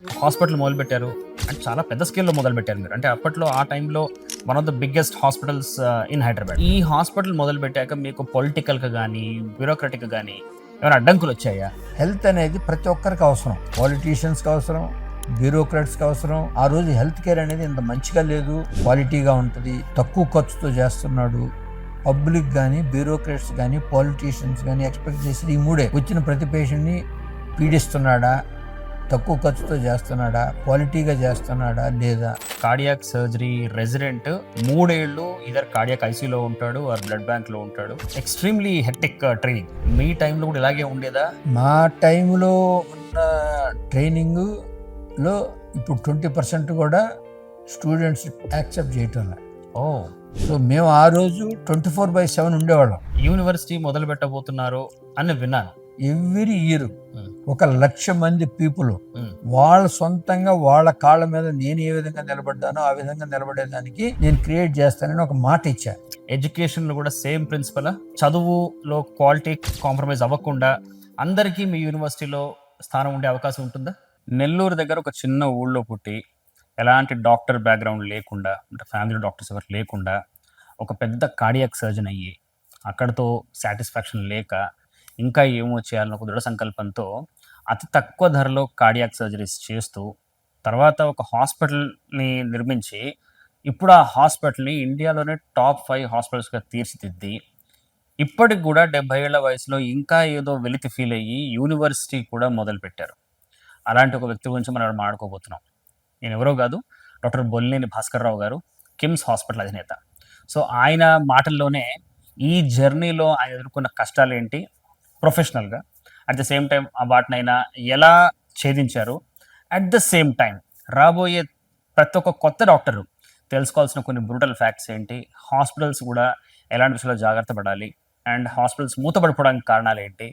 Hospital మొదలుపెట్టారు. అంటే చాలా పెద్ద స్కేల్‌లో మొదలుపెట్టారు మీరు. అంటే అప్పట్లో ఆ టైంలో one of the biggest hospitals in Hyderabad. ఈ హాస్పిటల్ మొదలుపెట్టాక మీకు పొలిటికల్‌గా గానీ, బ్యూరోక్రాటిక్‌గా గానీ ఏమైనా అడ్డంకులొచ్చాయా? హెల్త్ అనేది ప్రతి ఒక్కరికి అవసరం. పాలిటీషియన్స్కి అవసరం, బ్యూరోక్రాట్స్కి అవసరం. ఆ రోజు హెల్త్ కేర్ అనేది ఇంత మంచిగా లేదు, క్వాలిటీగా ఉంటుంది, తక్కువ ఖర్చుతో చేస్తున్నాడు. పబ్లిక్ కానీ, బ్యూరోక్రాట్స్ కానీ, పాలిటీషియన్స్ కానీ ఎక్స్పెక్ట్ చేసేది ఈ మూడే. వచ్చిన ప్రతి పేషెంట్ని పీడిస్తున్నాడా, తక్కువ ఖర్చుతో చేస్తున్నాడా, క్వాలిటీగా చేస్తున్నాడా లేదా. కార్డియాక్ సర్జరీ రెసిడెంట్ 3 ఏళ్ళు ఇదర్ కార్డియాక్ ఐసీయూలో ఉంటాడు ఆర్ బ్లడ్ బ్యాంక్‌లో ఉంటాడు. Extremely hectic training. మీ టైంలో కూడా ఇలాగే ఉండేదా? మా టైంలో ఉన్న ట్రైనింగ్లో ఇప్పుడు 20% కూడా స్టూడెంట్స్ యాక్సెప్ట్ చేయటం లేదు. ఓహ్! సో మేము ఆ రోజు 24/7 ఉండేవాళ్ళం. యూనివర్సిటీ మొదలు పెట్టబోతున్నారు అని విన్నాను. ఎవ్రీ ఇయర్ హ్మ్. 1,00,000 మంది పీపుల్ హ్మ్. వాళ్ళ సొంతంగా వాళ్ళ కాళ్ళ మీద నేను ఏ విధంగా నిలబడ్డానో ఆ విధంగా నిలబడేదానికి నేను క్రియేట్ చేస్తానని ఒక మాట ఇచ్చా. ఎడ్యుకేషన్‌లో కూడా సేమ్ ప్రిన్సిపలా? చదువులో క్వాలిటీ కాంప్రమైజ్ అవ్వకుండా అందరికీ మీ యూనివర్సిటీలో స్థానం ఉండే అవకాశం ఉంటుందా? నెల్లూరు దగ్గర ఒక చిన్న ఊళ్ళో పుట్టి, ఎలాంటి డాక్టర్ బ్యాక్‌గ్రౌండ్ లేకుండా, అంటే ఫ్యామిలీ డాక్టర్స్ ఎవరు లేకుండా, ఒక పెద్ద కార్డియాక్ సర్జన్ అయ్యి, అక్కడితో సాటిస్ఫాక్షన్ లేక, ఇంకా ఏమో చేయాలని ఒక దృఢ సంకల్పంతో అతి తక్కువ ధరలో కార్డియాక్ సర్జరీస్ చేస్తూ, తర్వాత ఒక హాస్పిటల్‌ని నిర్మించి, ఇప్పుడు ఆ హాస్పిటల్‌ని ఇండియాలోనే టాప్ 5 హాస్పిటల్స్‌గా తీర్చిదిద్ది, ఇప్పటికి గూడా 70 ఏళ్ల వయసులో ఇంకా ఏదో వెలితి ఫీల్ అయ్యి యూనివర్సిటీ కూడా మొదలుపెట్టారు. అలాంటి ఒక వ్యక్తి గురించి మనం మాట్లాడుకోబోతున్నాం. నేనెవరో గాదు, డాక్టర్ బొల్లినేని భాస్కర్‌రావు గారు, కిమ్స్ హాస్పిటల్ అధినేత. సో, ఆయన మాటల్లోనే ఈ జర్నీలో ఆయన ఎదుర్కొన్న కష్టాలేంటి, ప్రొఫెషనల్‌గా, అట్ ద సేమ్ టైమ్ వాటినైనా ఎలా ఛేదించారు, అట్ ద సేమ్ టైమ్ రాబోయే ప్రతి ఒక్క కొత్త డాక్టరు తెలుసుకోవాల్సిన కొన్ని బ్రూటల్ ఫ్యాక్ట్స్ ఏంటి, హాస్పిటల్స్ గూడా ఎలాంటి విషయాల్లో జాగ్రత్త పడాలి, అండ్ హాస్పిటల్స్ మూతపడిపోవడానికి కారణాలేంటి,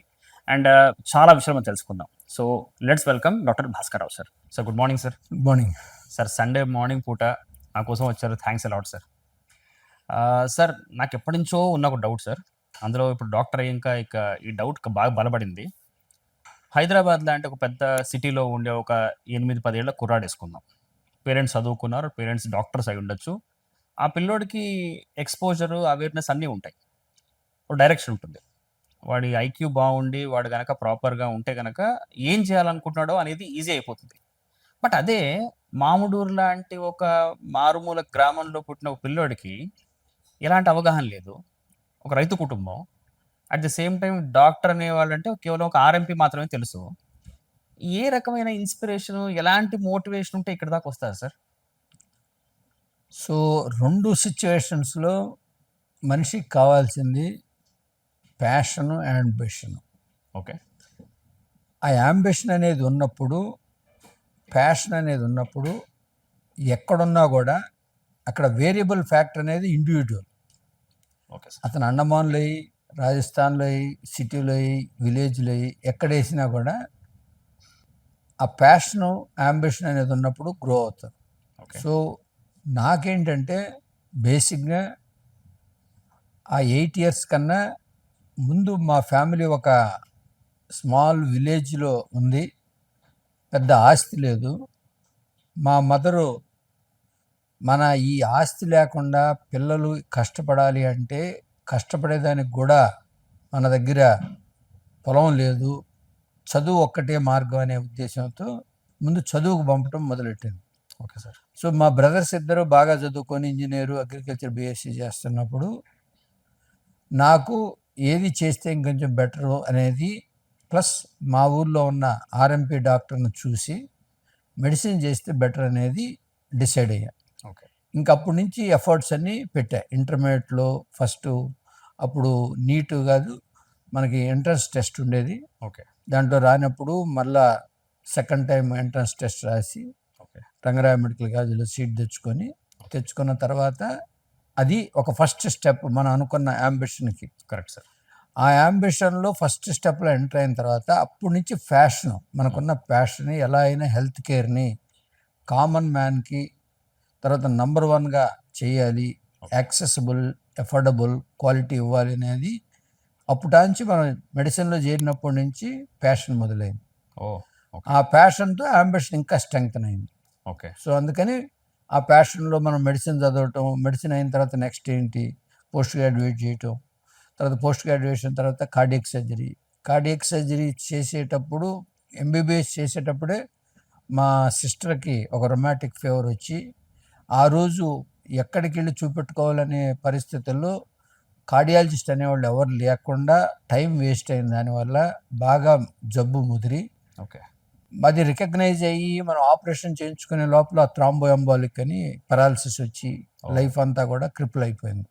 అండ్ చాలా విషయాలు మనం తెలుసుకుందాం. So, let's welcome doctor Bhaskar Rao sir. Sir good morning sir. Good morning. Sir Sunday morning పూట నా కోసం వచ్చారు. Thanks a lot sir. సార్ నాకెప్పటినుంచో ఉన్న ఒక డౌట్ సార్. అందులో ఇప్పుడు డాక్టర్ అయ్యాక ఈ డౌట్ బాగా బలపడింది. హైదరాబాద్ లాంటి ఒక పెద్ద సిటీలో ఉండే ఒక 8, 10 ఏళ్ల కుర్రాడేసుకుందాం. పేరెంట్స్ చదువుకున్నారు. పేరెంట్స్ డాక్టర్స్ అయ్యుండొచ్చు. ఆ పిల్లోడికి ఎక్స్‌పోజర్, అవేర్‌నెస్ అన్నీ ఉంటాయి. ఒక డైరెక్షన్ ఉంటుంది. వాడి ఐక్యూ బావుండి వాడు గనక ప్రాపర్‌గా ఉంటే గనక ఏం చేయాలనుకుంటున్నాడో అనేది ఈజీ అయిపోతుంది. బట్ అదే మాముడూరు లాంటి ఒక మారుమూల గ్రామంలో పుట్టిన ఒక పిల్లోడికి ఎలాంటి అవగాహన లేదు. ఒక రైతు కుటుంబం. At the same time doctor అనేవాళ్ళంటే కేవలం ఒక ఆర్ఎంపీ మాత్రమే తెలుసు. ఏ రకమైన ఇన్‌స్పిరేషను, ఎలాంటి మోటివేషన్ ఉంటే ఇక్కడి దాకా వస్తారు సార్? సో 2 సిచ్యువేషన్స్‌లో మనిషికి కావాల్సింది ప్యాషను, యాంబిషను. ఓకే. ఆ యాంబిషన్ అనేది ఉన్నప్పుడు, ప్యాషన్ అనేది ఉన్నప్పుడు ఎక్కడున్నా కూడా అక్కడ వేరియబుల్ ఫ్యాక్టర్ అనేది ఇండివిడ్యువల్. Okay sir. అతను అండమాన్‌లో అయ్యి, రాజస్థాన్‌లో అయ్యి, సిటీలో అయ్యి, విలేజ్‌లో అయ్యి ఎక్కడేసినా కూడా ఆ ప్యాషను, యాంబిషన్ అనేది ఉన్నప్పుడు గ్రో అవుతారు. ఓకే. సో నాకేంటంటే బేసిక్‌గా ఆ 8 ఇయర్స్ కన్నా ముందు మా ఫ్యామిలీ ఒక స్మాల్ విలేజ్‌లో ఉంది. పెద్ద ఆస్తి లేదు. మా మదరు మన ఈ ఆస్తి లేకుండా పిల్లలు కష్టపడాలి అంటే కష్టపడేదానికి కూడా మన దగ్గర పొలం లేదు. చదువు ఒక్కటే మార్గం అనే ఉద్దేశంతో ముందు చదువుకు పంపటం మొదలెట్టింది. Okay sir. సో మా బ్రదర్స్ ఇద్దరు బాగా చదువుకొని ఇంజనీరు, అగ్రికల్చర్ బీఎస్సీ చేస్తున్నప్పుడు నాకు ఏది చేస్తే ఇంకొంచెం బెటరు అనేది, ప్లస్ మా ఊర్లో ఉన్న ఆర్ఎంపీ డాక్టర్ని చూసి మెడిసిన్ చేస్తే బెటర్ అనేది డిసైడ్ అయ్యా. ఓకే. ఇంక అప్పటి నుంచి ఎఫర్ట్స్ అన్నీ పెట్టా. ఇంటర్మీడియట్లో ఫస్టు అప్పుడు నీట్ కాదు, మనకి ఎంట్రన్స్ టెస్ట్ ఉండేది. ఓకే. దాంట్లో రానప్పుడు మళ్ళా సెకండ్ టైం ఎంట్రన్స్ టెస్ట్ రాసి ఓకే. రంగరాయ మెడికల్ కాలేజీలో సీట్ తెచ్చుకున్న తర్వాత అది ఒక ఫస్ట్ స్టెప్ మనం అనుకున్న యాంబిషన్కి. Correct sir. ఆ యాంబిషన్లో ఫస్ట్ స్టెప్లో ఎంటర్ అయిన తర్వాత అప్పటి నుంచి ప్యాషన్, మనకున్న ప్యాషన్ ఎలా అయినా హెల్త్ కేర్ని కామన్ మ్యాన్కి తర్వాత నంబర్ 1గా చేయాలి, యాక్సెసిబుల్, ఎఫోర్డబుల్, క్వాలిటీ ఇవ్వాలి అనేది అప్పటాంచి మనం మెడిసిన్లో చేరినప్పటి నుంచి ప్యాషన్ మొదలైంది. ఓహ్! ఆ ప్యాషన్తో అంబిషన్ ఇంకా స్ట్రెంగ్తన్ అయింది. ఓకే. సో అందుకని ఆ ప్యాషన్లో మనం మెడిసిన్ చదవటం, మెడిసిన్ అయిన తర్వాత నెక్స్ట్ ఏంటి, పోస్ట్ గ్రాడ్యుయేట్ చేయటం, తర్వాత పోస్ట్ గ్రాడ్యుయేషన్ తర్వాత కార్డియక్ సర్జరీ చేసేటప్పుడు, ఎంబీబీఎస్ చేసేటప్పుడే మా సిస్టర్కి ఒక రొమాటిక్ ఫీవర్ వచ్చి ఆ రోజు ఎక్కడికి వెళ్ళి చూపెట్టుకోవాలనే పరిస్థితుల్లో కార్డియాలజిస్ట్ అనేవాళ్ళు ఎవరు లేకుండా టైం వేస్ట్ అయిన దానివల్ల బాగా జబ్బు ముదిరి ఓకే. అది రికగ్నైజ్ అయ్యి మనం ఆపరేషన్ చేయించుకునే లోపల థ్రాంబోఎంబాలిక్ అని పెరాలసిస్ వచ్చి లైఫ్ అంతా కూడా క్రిపుల్ అయిపోయింది.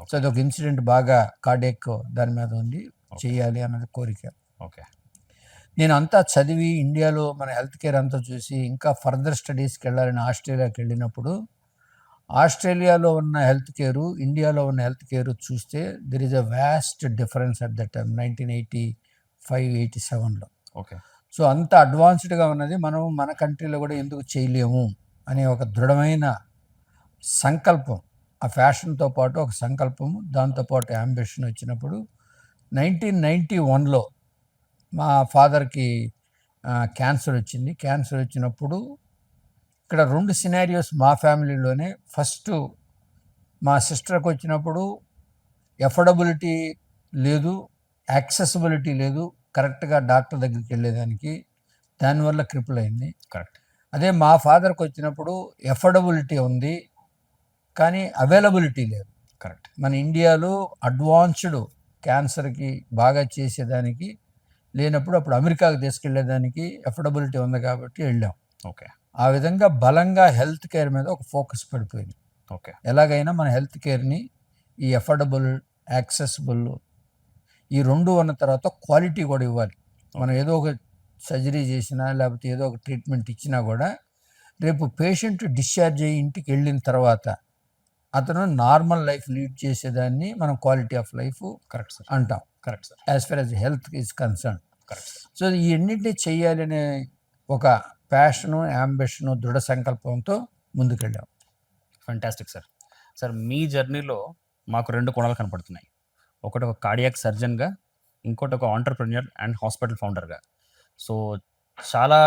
సో అదొక ఇన్సిడెంట్ బాగా కార్డియక్ దాని మీద ఉంది, చేయాలి అన్నది కోరిక. ఓకే. నేను అంతా చదివి ఇండియాలో మన హెల్త్ కేర్ అంతా చూసి ఇంకా ఫర్దర్ స్టడీస్కి వెళ్ళాలని ఆస్ట్రేలియాకి వెళ్ళినప్పుడు ఆస్ట్రేలియాలో ఉన్న హెల్త్ కేరు, ఇండియాలో ఉన్న హెల్త్ కేరు చూస్తే there is a vast difference at that time 1985-87లో. ఓకే. సో అంత అడ్వాన్స్డ్గా ఉన్నది మనం మన కంట్రీలో కూడా ఎందుకు చేయలేము అనే ఒక దృఢమైన సంకల్పం, ఆ ఫ్యాషన్తో పాటు ఒక సంకల్పము, దాంతోపాటు అంబిషన్ వచ్చినప్పుడు 1991లో మా ఫాదర్కి క్యాన్సర్ వచ్చింది. క్యాన్సర్ వచ్చినప్పుడు ఇక్కడ 2 సినారియోస్ మా ఫ్యామిలీలోనే. ఫస్ట్ మా సిస్టర్కి వచ్చినప్పుడు ఎఫర్డబిలిటీ లేదు, యాక్సెసిబిలిటీ లేదు కరెక్ట్గా డాక్టర్ దగ్గరికి వెళ్ళేదానికి, దానివల్ల క్రిపుల్ అయింది. కరెక్ట్. అదే మా ఫాదర్కి వచ్చినప్పుడు ఎఫర్డబిలిటీ ఉంది కానీ అవైలబిలిటీ లేదు. కరెక్ట్. మన ఇండియాలో అడ్వాన్స్డ్ క్యాన్సర్కి బాగా చేసేదానికి లేనప్పుడు అప్పుడు అమెరికాకి తీసుకెళ్లేదానికి ఎఫర్డబిలిటీ ఉంది కాబట్టి వెళ్ళాం. ఓకే. ఆ విధంగా బలంగా హెల్త్ కేర్ మీద ఒక ఫోకస్ పడిపోయింది. ఓకే. ఎలాగైనా మన హెల్త్ కేర్ని ఈ ఎఫర్డబుల్, యాక్సెసిబుల్ ఈ 2 ఉన్న తర్వాత క్వాలిటీ కూడా ఇవ్వాలి. మనం ఏదో ఒక సర్జరీ చేసినా లేకపోతే ఏదో ఒక ట్రీట్మెంట్ ఇచ్చినా కూడా రేపు పేషెంట్ డిశ్చార్జ్ అయ్యి ఇంటికి వెళ్ళిన తర్వాత అతను నార్మల్ లైఫ్ లీడ్ చేసేదాన్ని మనం quality of life correct sir. అంటాం. Correct sir. As far as health is concern. Correct. So ఈ ఎన్నింటినీ చేయాలనే ఒక ప్యాషను, అంబిషను, దృఢ సంకల్పంతో ముందుకెళ్ళాం. Fantastic sir. సార్ మీ జర్నీలో మాకు 2 కోణాలు కనపడుతున్నాయి. ఒకటి ఒక కార్డియాక్ సర్జన్గా, ఇంకోటి ఒక ఆంటర్‌ప్రెన్యూర్ అండ్ హాస్పిటల్ ఫౌండర్గా. సో చాలా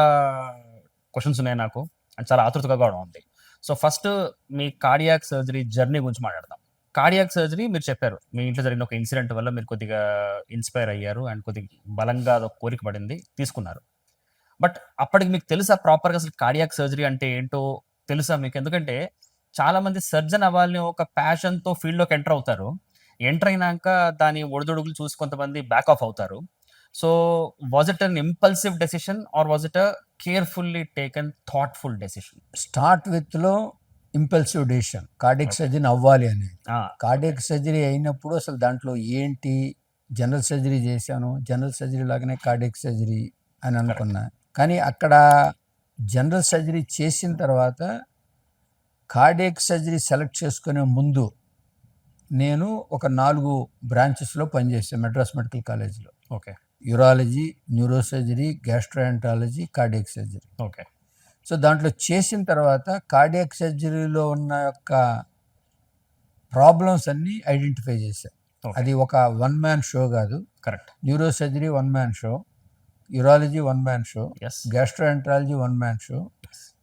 క్వశ్చన్స్ ఉన్నాయి నాకు అండ్ చాలా ఆతృతగా కూడా ఉంది. సో ఫస్ట్ మీ కార్డియాక్ సర్జరీ జర్నీ గురించి మాట్లాడదాం. కార్డియాక్ సర్జరీ మీరు చెప్పారు మీ ఇంట్లో జరిగిన ఒక ఇన్సిడెంట్ వల్ల మీరు కొద్దిగా ఇన్స్పైర్ అయ్యారు అండ్ కొద్దిగా బలంగా అదొక కోరిక పడింది, తీసుకున్నారు. బట్ అప్పటికి మీకు తెలుసా ప్రాపర్గా అసలు కార్డియాక్ సర్జరీ అంటే ఏంటో తెలుసా మీకు? ఎందుకంటే చాలామంది సర్జన్ అవ్వాలని ఒక ప్యాషన్తో ఫీల్డ్లోకి ఎంటర్ అవుతారు. ఎంటర్ అయినాక దాని ఒడిదుడుగులు చూసి కొంతమంది బ్యాక్ ఆఫ్ అవుతారు. So was it an impulsive decision or was it a carefully taken thoughtful decision? Start విత్లో ఇంపల్సివ్ డెసిషన్, కార్డియక్ సర్జరీ అవ్వాలి అనేది. కార్డియక్ సర్జరీ అయినప్పుడు అసలు దాంట్లో ఏంటి, జనరల్ సర్జరీ చేశాను, జనరల్ సర్జరీ లాగానే కార్డియక్ సర్జరీ అని అనుకున్నా. కానీ అక్కడ జనరల్ సర్జరీ చేసిన తర్వాత కార్డియక్ సర్జరీ సెలెక్ట్ చేసుకునే ముందు నేను ఒక 4 బ్రాంచెస్లో పనిచేసాను మెడ్రాస్ మెడికల్ కాలేజ్లో. Okay. Urology, neuro surgery, gastroenterology, cardiac surgery. Okay. So దాంట్లో చేసిన తర్వాత కార్డియక్ సర్జరీలో ఉన్న యొక్క ప్రాబ్లమ్స్ అన్నీ ఐడెంటిఫై చేశాను. అది ఒక 1 మ్యాన్ షో కాదు. Correct. Neuro surgery 1 man show, urology 1 man show, Yes. Gastroenterology 1 man show.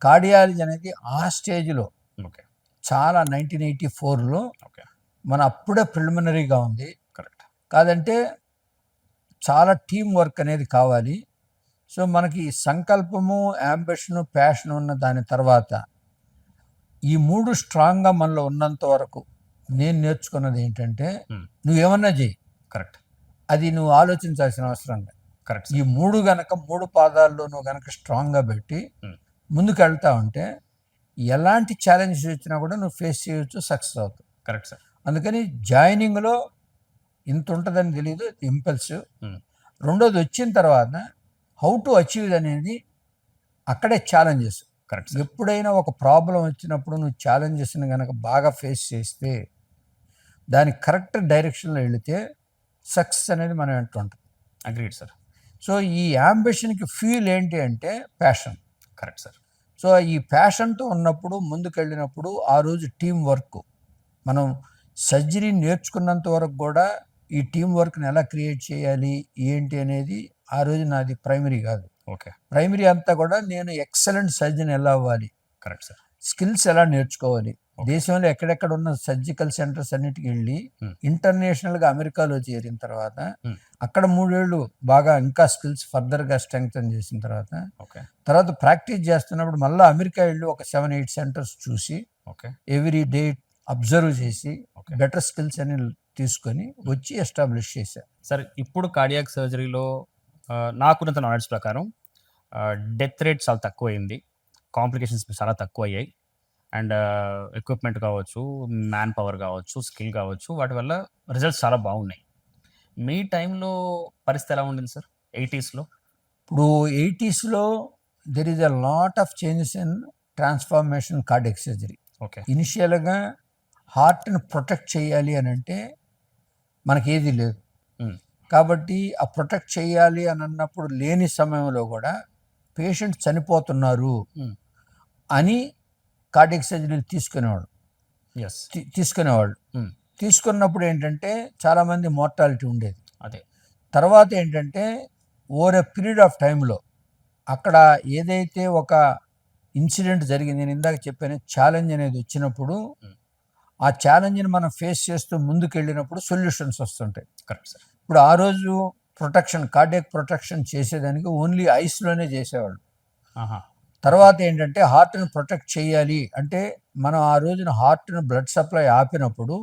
Cardiology అనేది ఆ స్టేజ్లో ఓకే. చాలా 1984లో ఓకే. మన అప్పుడే ప్రిలిమినరీగా ఉంది. కరెక్ట్. కాదంటే చాలా టీం వర్క్ అనేది కావాలి. సో మనకి సంకల్పము, అంబిషను, ప్యాషన్ ఉన్న దాని తర్వాత ఈ 3 స్ట్రాంగ్గా మనలో ఉన్నంత వరకు నేను నేర్చుకున్నది ఏంటంటే నువ్వేమన్నా చెయ్యి, కరెక్ట్, అది నువ్వు ఆలోచించాల్సిన అవసరం లేదు. కరెక్ట్. ఈ 3 గనక 3 పాదాల్లో నువ్వు గనక స్ట్రాంగ్గా పెట్టి ముందుకు వెళ్తా ఉంటే ఎలాంటి ఛాలెంజెస్ వచ్చినా కూడా నువ్వు ఫేస్ చేయొచ్చు, సక్సెస్ అవుతావు. Correct sir. అందుకని జాయినింగ్లో ఇంత ఉంటుందని తెలియదు, ఇంపల్సివ్. రెండోది వచ్చిన తర్వాత హౌ టు అచీవ్ అనేది అక్కడే ఛాలెంజెస్. కరెక్ట్. ఎప్పుడైనా ఒక ప్రాబ్లం వచ్చినప్పుడు నువ్వు ఛాలెంజెస్ని కనుక బాగా ఫేస్ చేస్తే దాని కరెక్ట్ డైరెక్షన్లో వెళితే సక్సెస్ అనేది మనం వెంట ఉంటుంది. Agreed sir. సో ఈ అంబిషన్కి ఫీల్ ఏంటి అంటే ప్యాషన్. Correct sir. సో ఈ ప్యాషన్తో ఉన్నప్పుడు ముందుకెళ్ళినప్పుడు ఆ రోజు టీం వర్క్, మనం సర్జరీ నేర్చుకున్నంత వరకు కూడా ఈ టీం వర్క్ని ఎలా క్రియేట్ చేయాలి ఏంటి అనేది ఆ రోజు నాది ప్రైమరీ కాదు. ఓకే. ప్రైమరీ అంతా కూడా నేను ఎక్సలెంట్ సర్జన్ ఎలా అవ్వాలి, కరెక్ట్ సార్. స్కిల్స్ ఎలా నేర్చుకోవాలి, Okay. దేశంలో ఎక్కడెక్కడ ఉన్న సర్జికల్ సెంటర్స్ అన్నిటికి వెళ్ళి ఇంటర్నేషనల్గా అమెరికాలో చేరిన తర్వాత అక్కడ 3 ఏళ్ళు బాగా ఇంకా స్కిల్స్ ఫర్దర్గా స్ట్రెంగ్తన్ చేసిన తర్వాత ఓకే. తర్వాత ప్రాక్టీస్ చేస్తున్నప్పుడు మళ్ళీ అమెరికా వెళ్ళి ఒక 7-8 సెంటర్స్ చూసి ఓకే. ఎవ్రీ డే అబ్జర్వ్ చేసి Okay. బెటర్ స్కిల్స్ అని తీసుకొని వచ్చి ఎస్టాబ్లిష్ చేశారు. సార్ ఇప్పుడు కార్డియాక్ సర్జరీలో నాకున్నంత నాలెడ్జ్ ప్రకారం డెత్ రేట్ చాలా తక్కువైంది, కాంప్లికేషన్స్ చాలా తక్కువ అయ్యాయి, అండ్ ఎక్విప్మెంట్ కావచ్చు, మ్యాన్ పవర్ కావచ్చు, స్కిల్ కావచ్చు, వాటి వల్ల రిజల్ట్స్ చాలా బాగున్నాయి. మీ టైంలో పరిస్థితి ఎలా ఉండింది సార్ 80sలో? ఇప్పుడు 80sలో there is a lot of changes in transformation cardiac surgery. Okay. ఇనిషియల్గా హార్ట్ని ప్రొటెక్ట్ చేయాలి అని అంటే మనకేది లేదు, కాబట్టి ఆ ప్రొటెక్ట్ చేయాలి అని అన్నప్పుడు లేని సమయంలో కూడా పేషెంట్ చనిపోతున్నారు అని కార్డియాక్ సర్జరీలు తీసుకునేవాళ్ళు. ఎస్. తీసుకున్నప్పుడు ఏంటంటే చాలామంది మోర్టాలిటీ ఉండేది. అదే. తర్వాత ఏంటంటే ఓవర్ ఎ పీరియడ్ ఆఫ్ టైంలో అక్కడ ఏదైతే ఒక ఇన్సిడెంట్ జరిగింది, నేను ఇందాక చెప్పాను ఛాలెంజ్ అనేది వచ్చినప్పుడు ఆ ఛాలెంజ్ని మనం ఫేస్ చేస్తూ ముందుకు వెళ్ళినప్పుడు సొల్యూషన్స్ వస్తుంటాయి. Correct sir. ఇప్పుడు ఆ రోజు ప్రొటెక్షన్ కార్డియాక్ ప్రొటెక్షన్ చేసేదానికి ఓన్లీ ఐస్లోనే చేసేవాళ్ళు. తర్వాత ఏంటంటే హార్ట్ని ప్రొటెక్ట్ చేయాలి అంటే మనం ఆ రోజున హార్ట్ని బ్లడ్ సప్లై ఆపినప్పుడు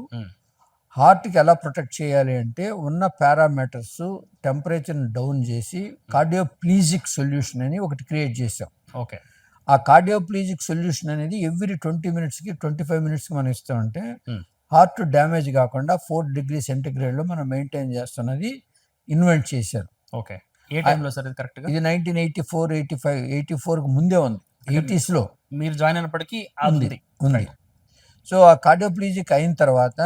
హార్ట్కి ఎలా ప్రొటెక్ట్ చేయాలి అంటే ఉన్న పారామీటర్స్ టెంపరేచర్ని డౌన్ చేసి కార్డియోప్లీజిక్ సొల్యూషన్ అని ఒకటి క్రియేట్ చేసాం. ఓకే. ఆ కార్డియోప్లీజిక్ సొల్యూషన్ అనేది ఎవ్రీ 20 మినిట్స్కి 25 మినిట్స్కి మనం ఇస్తామంటే హార్ట్ డ్యామేజ్ కాకుండా 4 డిగ్రీ సెంటిగ్రేడ్లో మనం మెయింటైన్ చేస్తున్నది ఇన్వెంట్ చేశారు. ఓకే. ఏ టైంలో సార్ ఇది కరెక్ట్గా? ఇది 1984, 85, 84కి ముందే ఉంది. 80sలో మీరు జాయిన్ అయినప్పటికీ ఉంది. సో ఆ కార్డియోప్లీజిక్ అయిన తర్వాత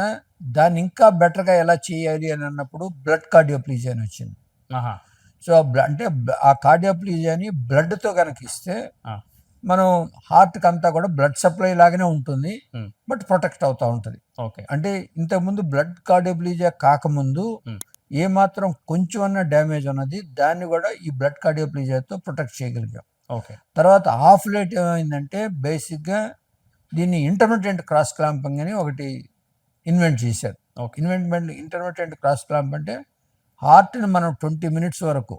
దాన్ని ఇంకా బెటర్గా ఎలా చేయాలి అని అన్నప్పుడు బ్లడ్ కార్డియోప్లీజీ అని వచ్చింది. సో అంటే ఆ కార్డియోప్లీజియాని బ్లడ్తో కనుక ఇస్తే మనం హార్ట్కి అంతా కూడా బ్లడ్ సప్లై లాగానే ఉంటుంది, బట్ ప్రొటెక్ట్ అవుతూ ఉంటుంది. ఓకే. అంటే ఇంతకుముందు బ్లడ్ కార్డియోప్లీజియా కాకముందు ఏ మాత్రం కొంచెం అన్న డ్యామేజ్ ఉన్నది దాన్ని కూడా ఈ బ్లడ్ కార్డియోప్లీజియాతో ప్రొటెక్ట్ చేయగలిగాం. ఓకే. తర్వాత ఆఫ్ లేట్ ఏమైందంటే బేసిక్గా దీన్ని ఇంటర్మిటెంట్ క్రాస్ క్లాంపింగ్ అని ఒకటి ఇన్వెంట్ చేశారు. ఇంటర్మిటెంట్ క్రాస్ క్లాంప్ అంటే హార్ట్ని మనం 20 మినిట్స్ వరకు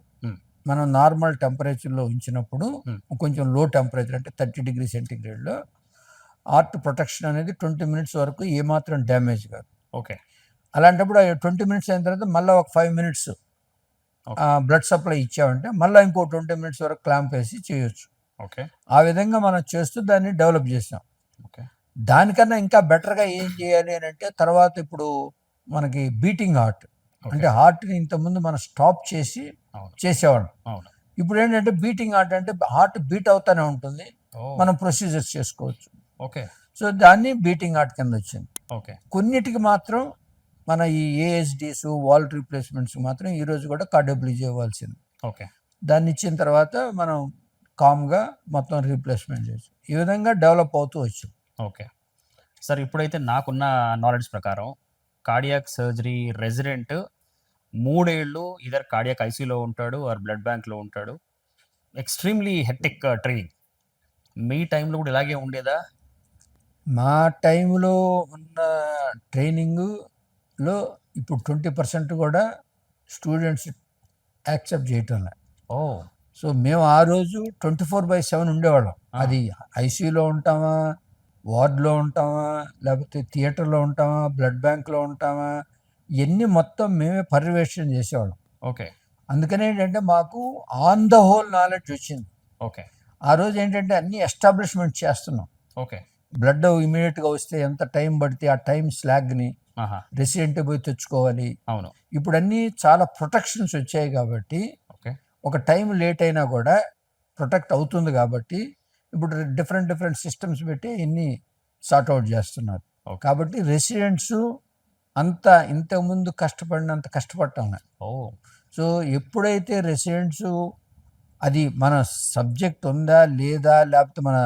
మనం నార్మల్ టెంపరేచర్లో ఉంచినప్పుడు కొంచెం లో టెంపరేచర్ అంటే 30 డిగ్రీ సెంటిగ్రేడ్లో హార్ట్ ప్రొటెక్షన్ అనేది 20 మినిట్స్ వరకు ఏమాత్రం డ్యామేజ్ కాదు. ఓకే. అలాంటప్పుడు 20 మినిట్స్ అయిన తర్వాత మళ్ళీ ఒక 5 మినిట్స్ బ్లడ్ సప్లై ఇచ్చామంటే మళ్ళీ ఇంకో 20 మినిట్స్ వరకు క్లాంప్ వేసి చేయొచ్చు. ఓకే. ఆ విధంగా మనం చేస్తూ దాన్ని డెవలప్ చేసాం. ఓకే. దానికన్నా ఇంకా బెటర్గా ఏం చేయాలి అని అంటే తర్వాత ఇప్పుడు మనకి బీటింగ్ హార్ట్ అంటే హార్ట్ని ఇంతకుముందు మనం స్టాప్ చేసి చేసేవాళ్ళం. ఇప్పుడు ఏంటంటే బీటింగ్ హార్ట్ అంటే హార్ట్ బీట్ అవుతానే ఉంటుంది, మనం ప్రొసీజర్స్ చేసుకోవచ్చు. ఓకే. సో దాన్ని బీటింగ్ హార్ట్ కింద వచ్చింది. ఓకే. కొన్నిటికి మాత్రం మన ఈ ఏఎస్డీస్ వాల్ రీప్లేస్మెంట్స్ మాత్రం ఈరోజు కూడా కార్డియోప్లీజీ ఇవ్వాల్సింది. ఓకే. దాన్ని ఇచ్చిన తర్వాత మనం కామ్గా మొత్తం రీప్లేస్మెంట్ చేయొచ్చు. ఈ విధంగా డెవలప్ అవుతూ వచ్చాం. Okay sir. ఇప్పుడైతే నాకున్న నాలెడ్జ్ ప్రకారం కార్డియాక్ సర్జరీ రెసిడెంట్ 3 ఏళ్ళు ఇదర్ కార్డియాక్ ఐసీలో ఉంటాడు ఆర్ బ్లడ్ బ్యాంక్లో ఉంటాడు. Extremely hectic training. మీ టైంలో కూడా ఇలాగే ఉండేదా? మా టైంలో ఉన్న ట్రైనింగ్లో ఇప్పుడు 20% కూడా స్టూడెంట్స్ యాక్సెప్ట్ చేయటం లేదు. సో మేము ఆ రోజు 24/7 ఉండేవాళ్ళం. అది ఐసీయూలో ఉంటామా, వార్డులో ఉంటామా, లేకపోతే థియేటర్లో ఉంటామా, బ్లడ్ బ్యాంక్లో ఉంటామా, ఇవన్నీ మొత్తం మేమే పర్యవేక్షణ చేసేవాళ్ళం. ఓకే. అందుకని ఏంటంటే మాకు ఆన్ ద హోల్ నాలెడ్జ్ వచ్చింది. ఓకే. ఆ రోజు ఏంటంటే అన్ని ఎస్టాబ్లిష్మెంట్ చేస్తున్నాం. ఓకే. బ్లడ్ ఇమీడియట్గా వస్తే ఎంత టైం పడితే ఆ టైం స్లాగ్ని రెసిడెంట్ పోయి తెచ్చుకోవాలి. అవును. ఇప్పుడు అన్నీ చాలా ప్రొటెక్షన్స్ వచ్చాయి కాబట్టి ఒక టైం లేట్ అయినా కూడా ప్రొటెక్ట్ అవుతుంది కాబట్టి ఇప్పుడు డిఫరెంట్ సిస్టమ్స్ పెట్టి ఇన్ని సార్ట్అవుట్ చేస్తున్నారు. కాబట్టి రెసిడెంట్స్ అంత ఇంతకుముందు కష్టపడినంత కష్టపడటం. సో ఎప్పుడైతే రెసిడెంట్స్ అది మన సబ్జెక్ట్ ఉందా లేదా, లేకపోతే మన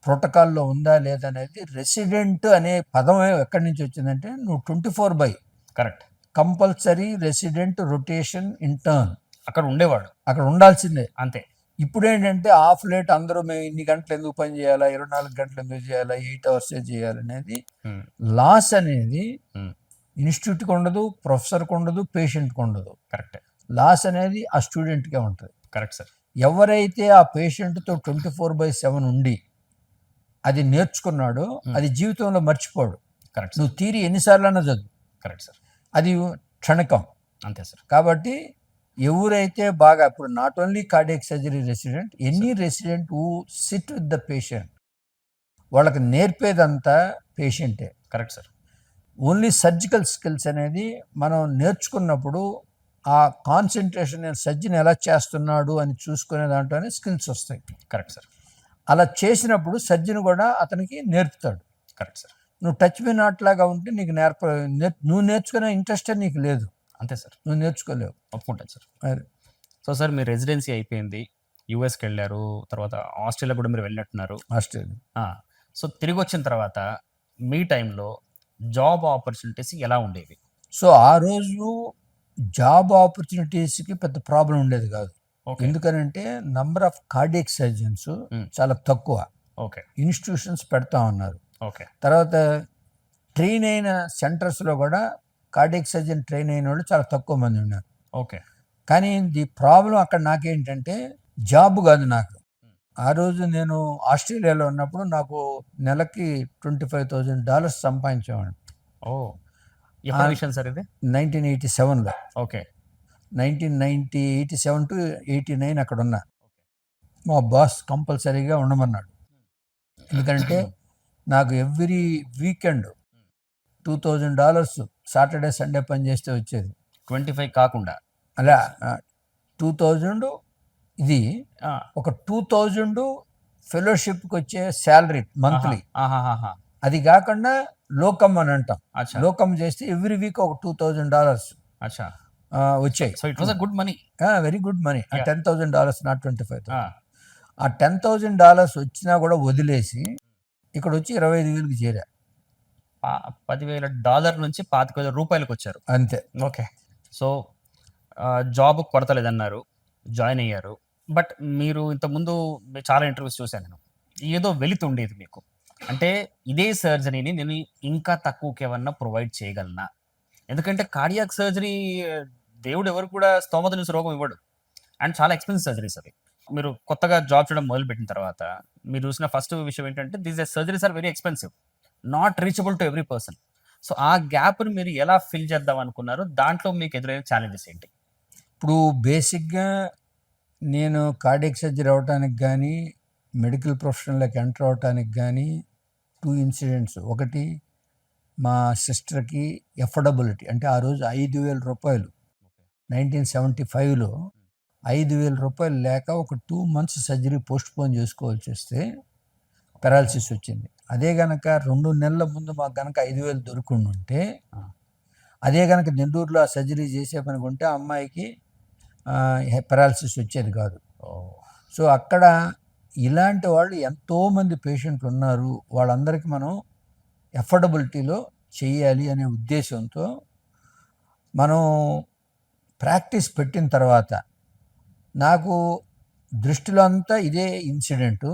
ప్రోటోకాల్లో ఉందా లేదా అనేది, రెసిడెంట్ అనే పదం ఎక్కడి నుంచి వచ్చిందంటే నువ్వు 24/, correct, compulsory resident rotation intern అక్కడ ఉండేవాడు, అక్కడ ఉండాల్సిందే అంతే. ఇప్పుడు ఏంటంటే ఆఫ్ లేట్ అందరూ మేము ఇన్ని గంటలు ఎందుకు పని చేయాలా, 24 గంటలు ఎందుకు చేయాలా, 8 hours చేయాలనేది ఉమ్, లాస్ అనేది ఉమ్, ఇన్స్టిట్యూట్కి ఉండదు, ప్రొఫెసర్కి ఉండదు, పేషెంట్కి ఉండదు. కరెక్టే. లాస్ అనేది ఆ స్టూడెంట్కే ఉంటుంది. Correct sir. ఎవరైతే ఆ పేషెంట్తో 24/7 ఉండి అది నేర్చుకున్నాడో అది జీవితంలో మర్చిపోడు. కరెక్ట్ నువ్వు థియరీ ఎన్నిసార్లైనా చదువు, కరెక్ట్ సార్. అది క్షణికం. అంతే సార్. కాబట్టి ఎవరైతే బాగా ఇప్పుడు not only cardiac surgery resident, any resident who sit with the patient, వాళ్ళకి నేర్పేదంతా పేషెంటే. Correct sir. Only surgical skills అనేది మనం నేర్చుకున్నప్పుడు ఆ కాన్సన్ట్రేషన్, నేను సర్జన్ ఎలా చేస్తున్నాడు అని చూసుకునే దాంట్లోనే స్కిల్స్ వస్తాయి. Correct sir. అలా చేసినప్పుడు సర్జన్ కూడా అతనికి నేర్పుతాడు. Correct sir. నువ్వు టచ్ మీ నాట్ లాగా ఉంటే నీకు నువ్వు నేర్చుకునే ఇంట్రెస్టే నీకు లేదు, అంతే సార్. నువ్వు నేర్చుకోలేవు. ఒప్పుకుంటాను సార్. అది సో సార్, మీ రెసిడెన్సీ అయిపోయింది, యూఎస్కి వెళ్ళారు, తర్వాత ఆస్ట్రేలియా కూడా మీరు వెళ్ళినట్టున్నారు. ఆస్ట్రేలియా. సో తిరిగి వచ్చిన తర్వాత మీ టైంలో జాబ్ ఆపర్చునిటీస్ ఎలా ఉండేవి? సో ఆ రోజు జాబ్ ఆపర్చునిటీస్కి పెద్ద ప్రాబ్లం ఉండేది కాదు. ఓకే. ఎందుకనంటే నంబర్ ఆఫ్ కార్డియక్ సర్జన్స్ చాలా తక్కువ. ఓకే. ఇన్స్టిట్యూషన్స్ పెడతా ఉన్నారు. ఓకే. తర్వాత ట్రైన్ అయిన సెంటర్స్లో కూడా కార్డియక్ సర్జన్ ట్రైన్ అయిన వాళ్ళు చాలా తక్కువ మంది ఉన్నారు. ఓకే. కానీ ది ప్రాబ్లం అక్కడ నాకేంటంటే జాబ్ కాదు నాకు. ఆ రోజు నేను ఆస్ట్రేలియాలో ఉన్నప్పుడు నాకు నెలకి $25,000 సంపాదించేవాడిని. ఓ, ఎప్పుడు విషయం సార్ ఇది? 1987లో. ఓకే. 1987 to 89 అక్కడ ఉన్నా. మా బాస్ కంపల్సరీగా ఉండమన్నాడు. ఎందుకంటే నాకు ఎవ్రీ వీకెండ్ $2,000 సాటర్డే సండే పని చేస్తే వచ్చేది. 25 కాకుండా అలా 2000 ఇది ఆ, ఒక 2000 ఫెలోషిప్కి వచ్చే శాలరీ మంత్లీ. ఆహాహాహా. అది కాకుండా లోకమ్ అని అంటాం. అచ్చా. లోకమ్ చేస్తే ఎవ్రీ వీక్ ఒక $2,000 అచ్చా. వచ్చాయి. So it was a good money. Very good money. Yeah. $10,000 not 25,000. ఆ $10,000 వచ్చినా కూడా వదిలేసి ఇక్కడ వచ్చి 25,000కి చేరా. $10,000 నుంచి $25,000 వచ్చారు. అంతే. ఓకే. సో జాబ్ కొరత లేదన్నారు, జాయిన్ అయ్యారు. బట్ మీరు ఇంతకుముందు చాలా ఇంటర్వ్యూస్ చూశాను నేను, ఏదో వెళుతుండేది మీకు. అంటే ఇదే సర్జరీని నేను ఇంకా తక్కువకి ఏమన్నా ప్రొవైడ్ చేయగలనా? ఎందుకంటే కార్డియాక్ సర్జరీ దేవుడు ఎవరు కూడా స్తోమత నుంచి రోగం ఇవ్వడు, అండ్ చాలా ఎక్స్పెన్సివ్ సర్జరీస్ అవి. మీరు కొత్తగా జాబ్ చేయడం మొదలుపెట్టిన తర్వాత మీరు చూసిన ఫస్ట్ విషయం ఏంటంటే these surgeries are very expensive, not reachable to every person. So ఆ గ్యాప్ని మీరు ఎలా ఫిల్ చేద్దాం అనుకున్నారు? దాంట్లో మీకు ఎదురైన ఛాలెంజెస్ ఏంటి? ఇప్పుడు బేసిక్గా నేను కార్డియక్ సర్జరీ అవడానికి కానీ మెడికల్ ప్రొఫెషన్లోకి ఎంటర్ అవడానికి కానీ 2 ఇన్సిడెంట్స్. ఒకటి మా సిస్టర్కి ఎఫర్డబిలిటీ, అంటే ఆ రోజు $5,000 1975లో $5,000 లేక ఒక 2 months సర్జరీ పోస్ట్ పోన్ చేసుకోవాల్సి వస్తే పెరాలసిస్ వచ్చింది. అదే గనక 2 నెలల ముందు మాకు గనక 5,000 దొరుకుండి ఉంటే, అదే గనక నెల్లూరులో ఆ సర్జరీ చేసే పని ఉంటే ఆ అమ్మాయికి పెరాలసిస్ వచ్చేది కాదు. సో అక్కడ ఇలాంటి వాళ్ళు ఎంతోమంది పేషెంట్లు ఉన్నారు, వాళ్ళందరికీ మనం ఎఫర్డబిలిటీలో చెయ్యాలి అనే ఉద్దేశంతో మనం ప్రాక్టీస్ పెట్టిన తర్వాత నాకు దృష్టిలో అంతా ఇదే ఇన్సిడెంటు.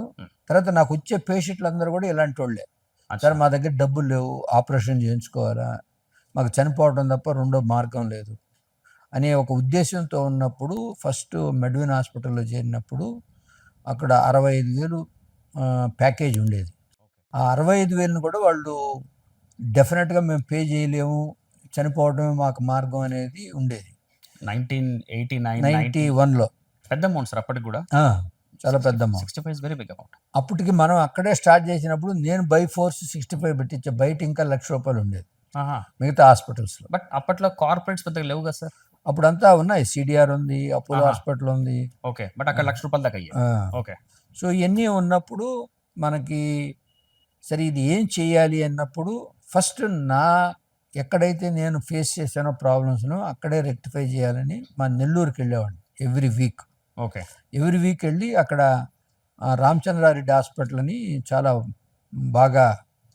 తర్వాత నాకు వచ్చే పేషెంట్లు అందరూ కూడా ఇలాంటి వాళ్ళే. సార్ మా దగ్గర డబ్బులు లేవు, ఆపరేషన్ చేయించుకోవాలా, మాకు చనిపోవడం తప్ప రెండో మార్గం లేదు అనే ఒక ఉద్దేశంతో ఉన్నప్పుడు ఫస్ట్ మెడ్విన్ హాస్పిటల్లో చేరినప్పుడు అక్కడ 65,000 ప్యాకేజ్ ఉండేది. ఆ 65,000ను కూడా వాళ్ళు డెఫినెట్గా మేము పే చేయలేము, చనిపోవడమే మాకు మార్గం అనేది ఉండేది. 1991లో పెద్ద అమౌంట్ సార్ అప్పటికి కూడా. చాలా పెద్ద amount. 65 is very big amount. అప్పటికి మనం అక్కడే స్టార్ట్ చేసినప్పుడు నేను బై ఫోర్స్ 65 పెట్టించే, బయట ఇంకా ₹1,00,000 ఉండేది మిగతా హాస్పిటల్స్లో. బట్ అప్పట్లో కార్పొరేట్స్ పెద్దగా లేవు కదా సార్? అప్పుడంతా ఉన్నాయి, సిడిఆర్ ఉంది, అపోలో హాస్పిటల్ ఉంది. ఓకే. బట్ అక్కడ ₹1,00,000 దాకా అయ్యాయి. ఓకే. సో ఇవన్నీ ఉన్నప్పుడు మనకి సరే ఇది ఏం చేయాలి అన్నప్పుడు ఫస్ట్ ఎక్కడైతే నేను ఫేస్ చేశానో ప్రాబ్లమ్స్ను అక్కడే రెక్టిఫై చేయాలని మా నెల్లూరుకి వెళ్ళేవాడిని every week. Okay. Every week వెళ్ళి అక్కడ రామచంద్రారెడ్డి హాస్పిటల్ అని చాలా బాగా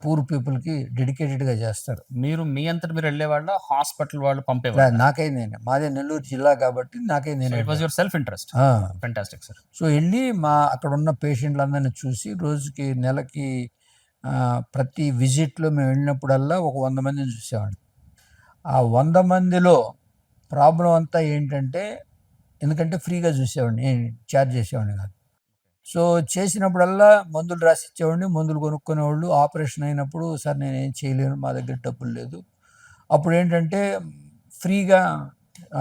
పూర్ పీపుల్కి డెడికేటెడ్గా చేస్తారు. మీరు మీ అంతటి మీరు వెళ్ళేవాళ్ళ, హాస్పిటల్ వాళ్ళు పంపేవాళ్ళు? నాకై నేను మాదే నెల్లూరు జిల్లా కాబట్టి నాకై నేను it was your self interest. Fantastic sir. So వెళ్ళి అక్కడ ఉన్న పేషెంట్లందరినీ చూసి రోజుకి నెలకి ప్రతి విజిట్లో మేము వెళ్ళినప్పుడల్లా ఒక 100 మందిని చూసేవాడిని. ఆ 100 మందిలో ప్రాబ్లం అంతా ఏంటంటే, ఎందుకంటే ఫ్రీగా చూసేవాడిని, ఛార్జ్ చేసేవాడిని కాదు. సో చేసినప్పుడల్లా మందులు రాసి ఇచ్చేవాడిని, మందులు కొనుక్కునేవాళ్ళు. ఆపరేషన్ అయినప్పుడు సార్ నేనేం చేయలేను, మా దగ్గర డబ్బులు లేదు. అప్పుడు ఏంటంటే ఫ్రీగా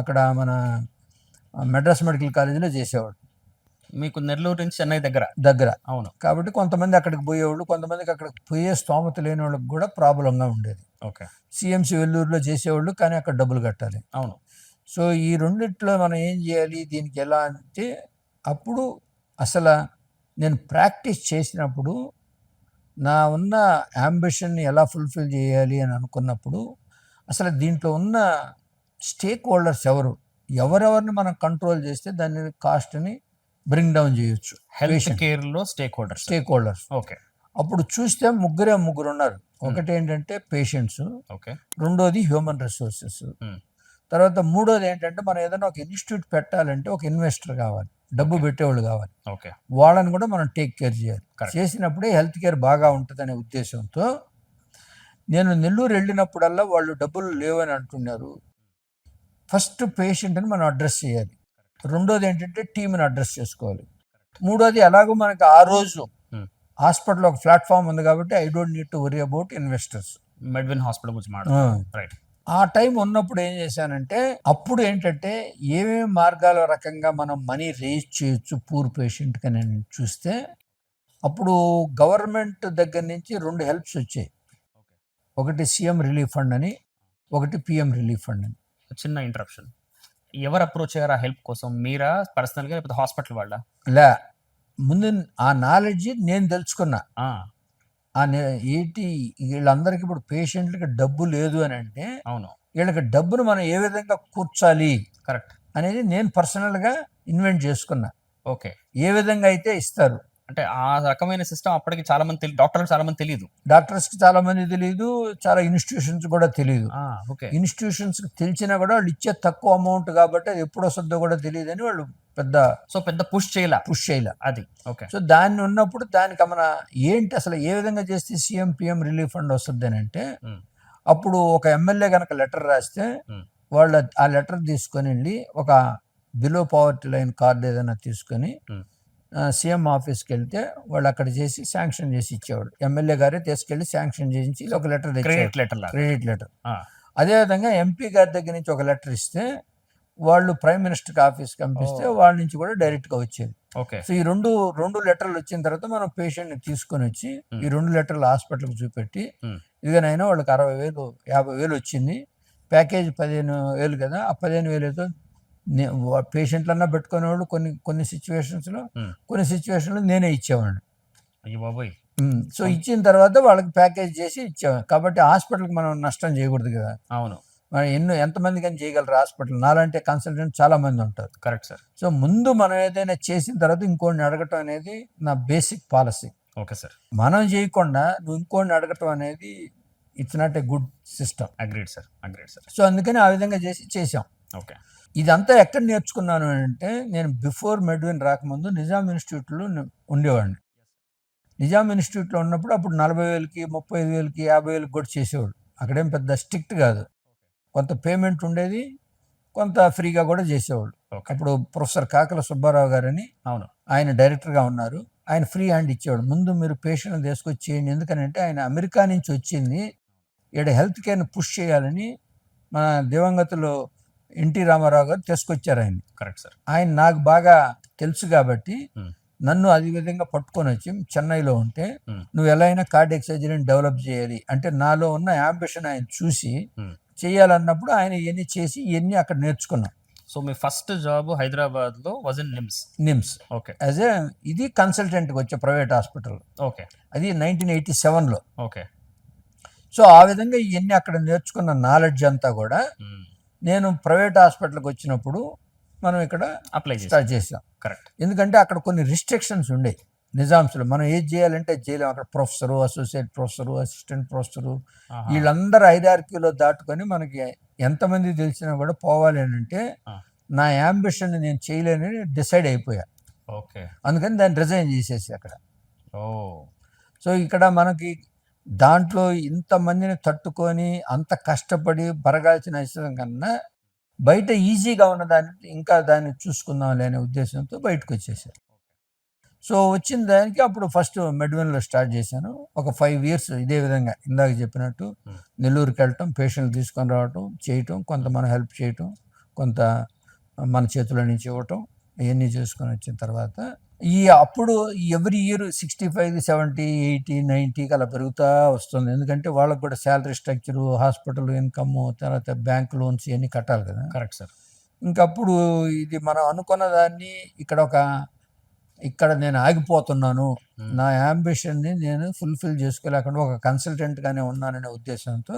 అక్కడ మన మెడ్రాస్ మెడికల్ కాలేజీలో చేసేవాడు. మీకు నెల్లూరు నుంచి చెన్నై దగ్గర. అవును. కాబట్టి కొంతమంది అక్కడికి పోయేవాళ్ళు, కొంతమందికి అక్కడికి పోయే స్తోమత లేని వాళ్ళకి కూడా ప్రాబ్లంగా ఉండేది. ఓకే. సిఎంసి వెల్లూరులో చేసేవాళ్ళు, కానీ అక్కడ డబ్బులు కట్టాలి. అవును. సో ఈ రెండిట్లో మనం ఏం చేయాలి, దీనికి ఎలా అంటే, అప్పుడు అసలు నేను ప్రాక్టీస్ చేసినప్పుడు నా ఉన్న యాంబిషన్ని ఎలా ఫుల్ఫిల్ చేయాలి అని అనుకున్నప్పుడు, అసలు దీంట్లో ఉన్న స్టేక్ హోల్డర్స్ ఎవరెవరిని మనం కంట్రోల్ చేస్తే దాని కాస్ట్ని బ్రింగ్ డౌన్ చేయొచ్చు. హెల్త్ కేర్లో స్టేక్ హోల్డర్స్. ఓకే. అప్పుడు చూస్తే ముగ్గురు ఉన్నారు. ఒకటి ఏంటంటే పేషెంట్స్, ఓకే. రెండోది హ్యూమన్ రిసోర్సెస్, తర్వాత మూడోది ఏంటంటే మనం ఏదైనా ఒక ఇన్స్టిట్యూట్ పెట్టాలంటే ఒక ఇన్వెస్టర్ కావాలి, డబ్బు పెట్టేవాళ్ళు కావాలి. ఓకే. వాళ్ళని కూడా మనం టేక్ కేర్ చేయాలి. చేసినప్పుడే హెల్త్ కేర్ బాగా ఉంటుందనే ఉద్దేశంతో నేను నెల్లూరు వెళ్ళినప్పుడల్లా వాళ్ళు డబ్బులు లేవని అంటున్నారు. ఫస్ట్ పేషెంట్ని మనం అడ్రస్ చేయాలి. రెండోది ఏంటంటే టీంని అడ్రస్ చేసుకోవాలి. మూడోది ఎలాగో మనకి ఆ రోజు హాస్పిటల్ ఒక ప్లాట్ఫామ్ ఉంది కాబట్టి I don't need to worry about investors. Medwin hospital గురించి రైట్. ఆ టైం ఉన్నప్పుడు ఏం చేశానంటే, అప్పుడు ఏంటంటే ఏమేమి మార్గాల రకంగా మనం మనీ రేజ్ చేయొచ్చు పూర్ పేషెంట్కి అని చూస్తే, అప్పుడు గవర్నమెంట్ దగ్గర నుంచి 2 హెల్ప్స్ వచ్చాయి. ఒకటి సీఎం రిలీఫ్ ఫండ్ అని, ఒకటి పిఎం రిలీఫ్ ఫండ్ అని. చిన్న ఇంటరప్షన్, ఎవరు అప్రోచ్ అయ్యారు ఆ హెల్ప్ కోసం? మీరా పర్సనల్గా, లేకపోతే హాస్పిటల్ వాళ్ళ? ముందు ఆ నాలెడ్జ్ నేను తెలుసుకున్నా. ఏంటి వీళ్ళందరికీ ఇప్పుడు పేషెంట్లకి డబ్బు లేదు అని అంటే, అవును, వీళ్ళకి డబ్బును మనం ఏ విధంగా కూర్చాలి కరెక్ట్ అనేది నేను పర్సనల్గా ఇన్వెంట్ చేసుకున్నా. ఓకే. ఏ విధంగా అయితే ఇస్తారు అంటే ఆ రకమైన సిస్టమ్ అప్పటికి చాలా మంది డాక్టర్లకు చాలా మంది తెలియదు, డాక్టర్స్కి చాలా మంది తెలియదు, చాలా ఇన్స్టిట్యూషన్స్ కూడా తెలియదు. ఓకే. ఇన్స్టిట్యూషన్స్కి తెలిసినా కూడా వాళ్ళు ఇచ్చే తక్కువ అమౌంట్ కాబట్టి అది ఎప్పుడు వస్తుందో కూడా తెలియదు అని వాళ్ళు పెద్ద పుష్ చేయాల అది. ఓకే. సో దాన్ని ఉన్నప్పుడు దానికి మన ఏంటి అసలు ఏ విధంగా చేస్తే సీఎం పిఎం రిలీఫ్ ఫండ్ వస్తుంది అని అంటే, అప్పుడు ఒక ఎమ్మెల్యే కనుక లెటర్ రాస్తే వాళ్ళు ఆ లెటర్ తీసుకొని వెళ్ళి ఒక బిలో పావర్టీ లైన్ కార్డు ఏదైనా తీసుకొని సీఎం ఆఫీస్కి వెళ్తే వాళ్ళు అక్కడ చేసి శాంక్షన్ చేసి ఇచ్చేవాడు. ఎమ్మెల్యే గారే తీసుకెళ్ళి శాంక్షన్ చేయించి ఒక లెటర్, క్రెడిట్ లెటర్. అదేవిధంగా ఎంపీ గారి దగ్గర నుంచి ఒక లెటర్ ఇస్తే వాళ్ళు ప్రైమ్ మినిస్టర్ ఆఫీస్కి పంపిస్తే వాళ్ళ నుంచి కూడా డైరెక్ట్గా వచ్చేది. ఓకే. సో ఈ రెండు లెటర్లు వచ్చిన తర్వాత మనం పేషెంట్ని తీసుకొని వచ్చి ఈ 2 లెటర్లు హాస్పిటల్కి చూపెట్టి, ఇదిగనైనా వాళ్ళకి 60,000 50,000 వచ్చింది, ప్యాకేజ్ 15,000 కదా, ఆ 15,000తో పేషెంట్లన్నా పెట్టుకునేవాళ్ళు. కొన్ని సిచ్యువేషన్లో నేనే ఇచ్చేవాడిని. అయ్యో బాబోయ్. సో ఇచ్చిన తర్వాత వాళ్ళకి ప్యాకేజ్ చేసి ఇచ్చేవాడిని. కాబట్టి హాస్పిటల్కి మనం నష్టం చేయకూడదు కదా. అవును. మరి ఎంతమంది కానీ చేయగలరు హాస్పిటల్? నాలంటే కన్సల్టెంట్ చాలా మంది ఉంటారు. Correct sir. సో ముందు మనం ఏదైనా చేసిన తర్వాత ఇంకోటిని అడగటం అనేది నా బేసిక్ పాలసీ. Okay sir. మనం చేయకుండా నువ్వు ఇంకోటిని అడగటం అనేది it's not a good system. Agreed sir. So అందుకని ఆ విధంగా చేసాం. ఓకే. ఇదంతా ఎక్కడ నేర్చుకున్నాను అంటే, నేను బిఫోర్ మెడ్విన్ రాకముందు నిజాం ఇన్స్టిట్యూట్లో ఉండేవాడిని. నిజాం ఇన్స్టిట్యూట్లో ఉన్నప్పుడు అప్పుడు 40,000కి 35,000కి 50,000కి కూడా చేసేవాడు. అక్కడేం పెద్ద స్ట్రిక్ట్ కాదు, కొంత పేమెంట్ ఉండేది, కొంత ఫ్రీగా కూడా చేసేవాళ్ళు. అప్పుడు ప్రొఫెసర్ కాకల సుబ్బారావు గారని, అవును, ఆయన డైరెక్టర్గా ఉన్నారు. ఆయన ఫ్రీ హ్యాండ్ ఇచ్చేవాడు. ముందు మీరు పేషెంట్ని తీసుకొచ్చి చేయండి, ఎందుకనంటే ఆయన అమెరికా నుంచి వచ్చింది ఇక్కడ హెల్త్ కేర్ని పుష్ చేయాలని మన దివంగతులు ఎన్టీ రామారావు గారు తీసుకొచ్చారు ఆయన. Correct sir. ఆయన నాకు బాగా తెలుసు కాబట్టి నన్ను అదే విధంగా పట్టుకొని వచ్చి చెన్నైలో ఉంటే, నువ్వు ఎలా అయినా కార్డియాక్ సర్జరీని డెవలప్ చేయాలి అంటే, నాలో ఉన్న యాంబిషన్ ఆయన చూసి చేయాలన్నప్పుడు ఆయన ఇవన్నీ చేసి ఇవన్నీ అక్కడ నేర్చుకున్నాం. సో మీ ఫస్ట్ జాబ్ హైదరాబాద్లో was in NIMS. Okay. As a ఇది కన్సల్టెంట్కి వచ్చే ప్రైవేట్ హాస్పిటల్. ఓకే. అది 1987లో. ఓకే. సో ఆ విధంగా ఇవన్నీ అక్కడ నేర్చుకున్న నాలెడ్జ్ అంతా కూడా నేను ప్రైవేట్ హాస్పిటల్కి వచ్చినప్పుడు మనం ఇక్కడ అప్లై స్టార్ట్ చేసాం. కరెక్ట్. ఎందుకంటే అక్కడ కొన్ని రిస్ట్రిక్షన్స్ ఉండేవి. నిజాంస్లో మనం ఏది చేయాలంటే చేయలేము. అక్కడ professor, associate professor, assistant professor ఆహా. వీళ్ళందరూ 5-6 దాటుకొని మనకి ఎంతమంది తెలిసినా కూడా పోవాలి అని అంటే ఆ. నా యాంబిషన్ నేను చేయలేనని డిసైడ్ అయిపోయా. ఓకే. అందుకని దాన్ని రిజైన్ చేసేసి అక్కడ. ఓ. సో ఇక్కడ మనకి దాంట్లో ఇంతమందిని తట్టుకొని అంత కష్టపడి బరగాల్సిన అవసరం కన్నా బయట ఈజీగా ఉన్న దాన్ని ఇంకా దాన్ని చూసుకుందాం అనే ఉద్దేశంతో బయటకు వచ్చేసారు. సో వచ్చిన దానికి అప్పుడు ఫస్ట్ మెడ్వెన్లో స్టార్ట్ చేశాను. ఒక 5 years ఇదే విధంగా ఇందాక చెప్పినట్టు నెల్లూరుకి వెళ్ళటం, పేషెంట్లు తీసుకొని రావటం, చేయటం, కొంత మనం హెల్ప్ చేయటం, కొంత మన చేతుల నుంచి ఇవ్వటం, ఇవన్నీ చేసుకొని వచ్చిన తర్వాత అప్పుడు ఎవ్రీ ఇయర్ 65, 70, 80, 90 అలా పెరుగుతూ వస్తుంది. ఎందుకంటే వాళ్ళకు కూడా శాలరీ స్ట్రక్చరు, హాస్పిటల్ ఇన్కమ్, తర్వాత బ్యాంక్ లోన్స్ ఇవన్నీ కట్టాలి కదా. Correct sir. ఇంకప్పుడు ఇది మనం అనుకున్న దాన్ని ఇక్కడ నేను ఆగిపోతున్నాను, నా యాంబిషన్ని నేను ఫుల్ఫిల్ చేసుకోలేకుండా ఒక కన్సల్టెంట్గానే ఉన్నాననే ఉద్దేశంతో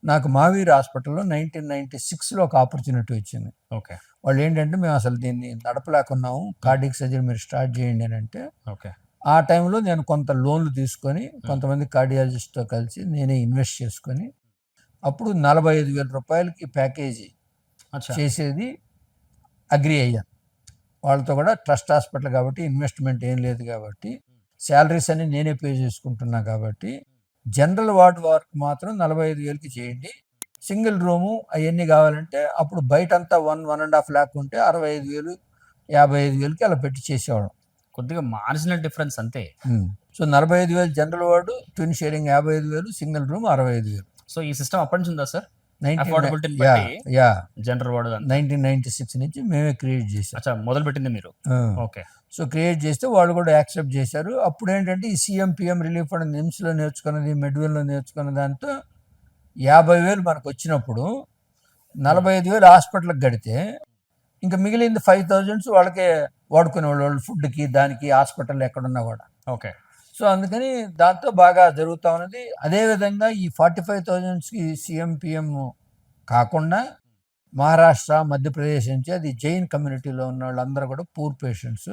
నాకు మావీర్ హాస్పిటల్లో 1996లో ఒక ఆపర్చునిటీ వచ్చింది. ఓకే. వాళ్ళు ఏంటంటే మేము అసలు దీన్ని నడపలేకున్నాము, కార్డియక్ సర్జరీ మీరు స్టార్ట్ చేయండి అని అంటే ఓకే. ఆ టైంలో నేను కొంత లోన్లు తీసుకొని కొంతమంది కార్డియాలజిస్ట్తో కలిసి నేనే ఇన్వెస్ట్ చేసుకొని అప్పుడు 45,000 రూపాయలకి ప్యాకేజీ చేసేది అగ్రి అయ్యాను. వాళ్ళతో కూడా ట్రస్ట్ హాస్పిటల్ కాబట్టి ఇన్వెస్ట్మెంట్ ఏం లేదు కాబట్టి శాలరీస్ అన్ని నేనే పే చేసుకుంటున్నా కాబట్టి జనరల్ వార్డ్ వర్క్ మాత్రం 45,000కి చేయండి, సింగిల్ రూము అవన్నీ కావాలంటే అప్పుడు బయట అంతా 1.5 lakh ఉంటే 65,000, 55,000కి అలా పెట్టి చేసేవాళ్ళం. కొద్దిగా మార్జినల్ డిఫరెన్స్ అంతే. So 45,000 general ward, twin sharing 55,000, single room 65,000. So ఈ సిస్టమ్ అప్పటి నుంచి ఉందా సార్? 1996 నుంచి మేమే క్రియేట్ చేసాం. మొదలు పెట్టింది మీరు? ఓకే. సో క్రియేట్ చేస్తే వాళ్ళు కూడా యాక్సెప్ట్ చేశారు. అప్పుడు ఏంటంటే ఈ CM/PM రిలీఫ్ ఫండ్ నిమ్స్లో నేర్చుకున్నది, మెడ్వెల్లో నేర్చుకున్న దాంతో 50,000 మనకు వచ్చినప్పుడు 45,000 హాస్పిటల్కి గడితే ఇంకా మిగిలింది 5,000 వాళ్ళకే వాడుకునేవాళ్ళు, వాళ్ళు ఫుడ్కి, దానికి, హాస్పిటల్ ఎక్కడున్నా కూడా. ఓకే. సో అందుకని దాంతో బాగా జరుగుతూ ఉన్నది. అదేవిధంగా ఈ 45,000కి CM/PM కాకుండా మహారాష్ట్ర, మధ్యప్రదేశ్ నుంచి అది జైన్ కమ్యూనిటీలో ఉన్న వాళ్ళందరూ కూడా పూర్ పేషెంట్స్.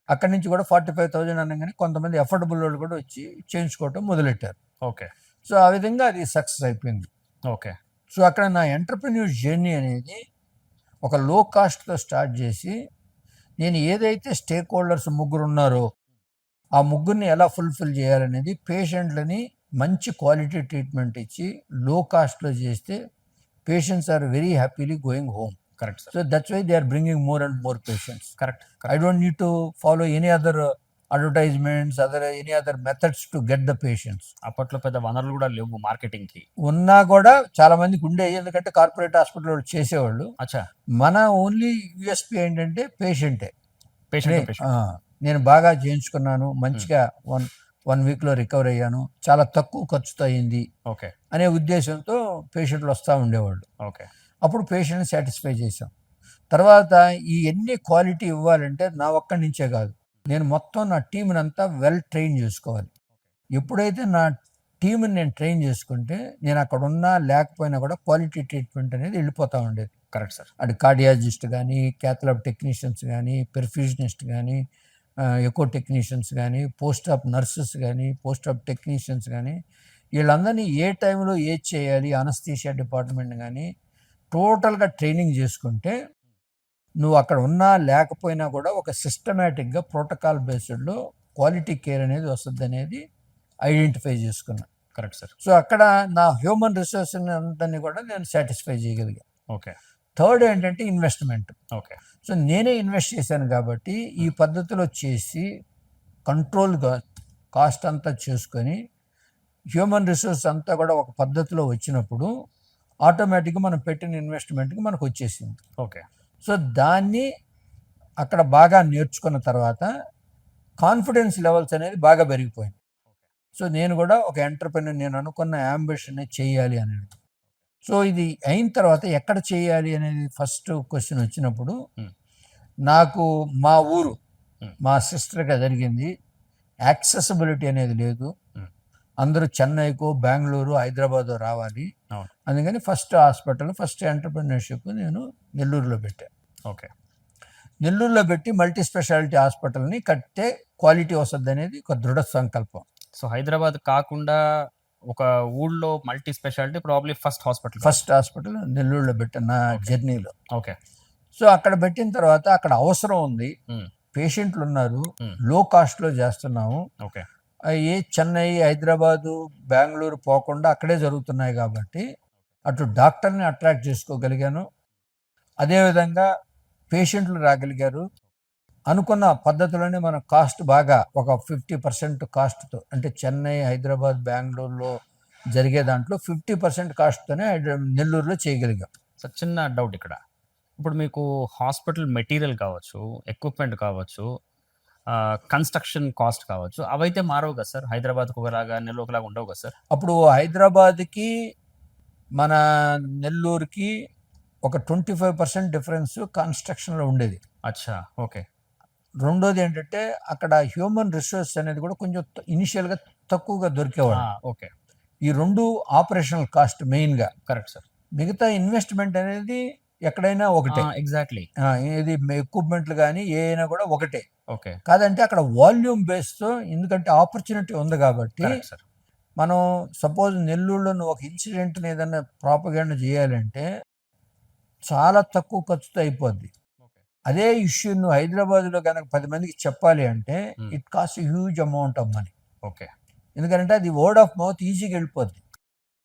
అక్కడి నుంచి కూడా 45,000 అనగానే కొంతమంది అఫోర్డబుల్ వాళ్ళు కూడా వచ్చి చేయించుకోవటం మొదలెట్టారు. ఓకే. సో ఆ విధంగా అది సక్సెస్ అయిపోయింది. ఓకే. సో అక్కడ నా ఎంటర్‌ప్రెన్యూర్ జర్నీ అనేది ఒక లో కాస్ట్తో స్టార్ట్ చేసి నేను ఏదైతే స్టేక్ హోల్డర్స్ 3 ఉన్నారో ఆ 3ని ఎలా ఫుల్ఫిల్ చేయాలనేది, పేషెంట్లని మంచి క్వాలిటీ ట్రీట్మెంట్ ఇచ్చి లో కాస్ట్లో చేస్తే patients are very happily going home. Correct sir. So that's why they are bringing more and more patients. Correct. I don't need to follow any other advertisements, any other methods to get the patients. అప్పట్లో పెద్ద వనరులు కూడా లేవు మార్కెటింగ్కి. ఉన్నా కూడా చాలా మందికి ఉండేవి, ఎందుకంటే కార్పొరేట్ హాస్పిటల్ చేసేవాళ్ళు. మన ఓన్లీ యూఎస్పీ ఏంటంటే పేషెంటే. నేను బాగా చేయించుకున్నాను, మంచిగా 1 weekలో రికవర్ అయ్యాను, చాలా తక్కువ ఖర్చుతో అయింది అనే ఉద్దేశంతో పేషెంట్లు వస్తూ ఉండేవాళ్ళు. అప్పుడు పేషెంట్ని సాటిస్ఫై చేశాం. తర్వాత ఈ ఎన్ని క్వాలిటీ ఇవ్వాలంటే నా ఒక్కడి నుంచే కాదు, నేను మొత్తం నా టీంని అంతా వెల్ ట్రైన్ చేసుకోవాలి. ఎప్పుడైతే నా టీంని నేను ట్రైన్ చేసుకుంటే నేను అక్కడ ఉన్నా లేకపోయినా కూడా క్వాలిటీ ట్రీట్మెంట్ అనేది వెళ్ళిపోతూ ఉండేది. Correct sir. అది కార్డియాలజిస్ట్ కానీ, క్యాథ్లాబ్ టెక్నీషియన్స్ కానీ, పెర్ఫ్యూజనిస్ట్ కానీ, ఎకో టెక్నీషియన్స్ కానీ, పోస్ట్ ఆప్ నర్సెస్ కానీ, పోస్ట్ ఆప్ టెక్నీషియన్స్ కానీ, వీళ్ళందరినీ ఏ టైంలో ఏది చేయాలి, అనస్థీషియా డిపార్ట్మెంట్ కానీ టోటల్గా ట్రైనింగ్ చేసుకుంటే నువ్వు అక్కడ ఉన్నా లేకపోయినా కూడా ఒక సిస్టమేటిక్గా ప్రోటోకాల్ బేస్డ్లో క్వాలిటీ కేర్ అనేది వస్తుంది అనేది ఐడెంటిఫై చేసుకున్నాను. Correct sir. సో అక్కడ నా హ్యూమన్ రిసోర్స్ అంతా కూడా నేను సాటిస్ఫై చేయగలిగాను. ఓకే. థర్డ్ ఏంటంటే ఇన్వెస్ట్మెంట్. ఓకే. సో నేనే ఇన్వెస్ట్ చేశాను కాబట్టి ఈ పద్ధతిలో చేసి కంట్రోల్గా కాస్ట్ అంతా చేసుకొని హ్యూమన్ రిసోర్స్ అంతా కూడా ఒక పద్ధతిలో వచ్చినప్పుడు ఆటోమేటిక్గా మనం పెట్టిన ఇన్వెస్ట్మెంట్కి మనకు వచ్చేసింది. ఓకే. సో దాన్ని అక్కడ బాగా నేర్చుకున్న తర్వాత కాన్ఫిడెన్స్ లెవెల్స్ అనేది బాగా పెరిగిపోయింది. సో నేను కూడా ఒక ఎంటర్‌ప్రెన్యూర్, నేను అనుకున్న యాంబిషన్ని చేయాలి అనేది. సో ఇది అయిన తర్వాత ఎక్కడ చేయాలి అనేది ఫస్ట్ క్వశ్చన్ వచ్చినప్పుడు నాకు మా ఊరు, మా సిస్టర్గా జరిగింది. యాక్సెసిబిలిటీ అనేది లేదు, అందరూ చెన్నైకో, బెంగళూరు, హైదరాబాద్ రావాలి. అందుకని ఫస్ట్ హాస్పిటల్, ఫస్ట్ ఎంటర్‌ప్రెన్యూర్‌షిప్ నేను నెల్లూరులో పెట్టాను. ఓకే. నెల్లూరులో పెట్టి మల్టీ స్పెషాలిటీ హాస్పిటల్ని కట్టే క్వాలిటీ వస్తుంది అనేది ఒక దృఢ సంకల్పం. సో హైదరాబాద్ కాకుండా ఒక ఊళ్ళో multi speciality probably first hospital. First hospital నెల్లూరులో పెట్టిన నా జర్నీలో. ఓకే. సో అక్కడ పెట్టిన తర్వాత అక్కడ అవసరం ఉంది, పేషెంట్లు ఉన్నారు, లో కాస్ట్లో చేస్తున్నాము. ఓకే. ఏ చెన్నై, హైదరాబాదు, బెంగళూరు పోకుండా అక్కడే జరుగుతున్నాయి కాబట్టి అటు డాక్టర్ని అట్రాక్ట్ చేసుకోగలిగాను, అదేవిధంగా పేషెంట్లు రాగలిగారు. అనుకున్న పద్ధతిలోనే మన కాస్ట్ బాగా ఒక 50% కాస్ట్తో, అంటే చెన్నై, హైదరాబాద్, బెంగళూరులో జరిగే దాంట్లో 50% కాస్ట్తోనే నెల్లూరులో చేయగలిగాం. సో చిన్న డౌట్ ఇక్కడ, ఇప్పుడు మీకు హాస్పిటల్ మెటీరియల్ కావచ్చు, ఎక్విప్మెంట్ కావచ్చు, కన్స్ట్రక్షన్ కాస్ట్ కావచ్చు, అవైతే మారవు కదా సార్? హైదరాబాద్కి ఒకలాగా నెల్లూరు ఒకలాగా ఉండవు కదా సార్? అప్పుడు హైదరాబాద్కి మన నెల్లూరుకి ఒక 25% డిఫరెన్స్ కన్స్ట్రక్షన్లో ఉండేది. అచ్చా, ఓకే. రెండోది ఏంటంటే అక్కడ హ్యూమన్ రిసోర్స్ అనేది కూడా కొంచెం ఇనిషియల్గా తక్కువగా దొరికేవాడు. ఓకే. ఈ రెండు ఆపరేషనల్ కాస్ట్ మెయిన్గా. Correct sir. మిగతా ఇన్వెస్ట్మెంట్ అనేది ఎక్కడైనా ఒకటే. ఎగ్జాక్ట్లీ. ఇది ఎక్విప్మెంట్లు కానీ ఏ అయినా కూడా ఒకటే. ఓకే. కాదంటే అక్కడ వాల్యూమ్ బేస్తో, ఎందుకంటే ఆపర్చునిటీ ఉంది కాబట్టి. సార్, మనం సపోజ్ నెల్లూరులో ఒక ఇన్సిడెంట్ని ఏదైనా ప్రాపగేండా చేయాలంటే చాలా తక్కువ ఖర్చుతో అయిపోద్ది. అదే ఇష్యూ నువ్వు హైదరాబాద్లో కనుక 10 మందికి చెప్పాలి అంటే it cost huge amount of money. Okay. ఎందుకంటే అది వర్డ్ ఆఫ్ మౌత్ ఈజీగా వెళ్ళిపోద్ది.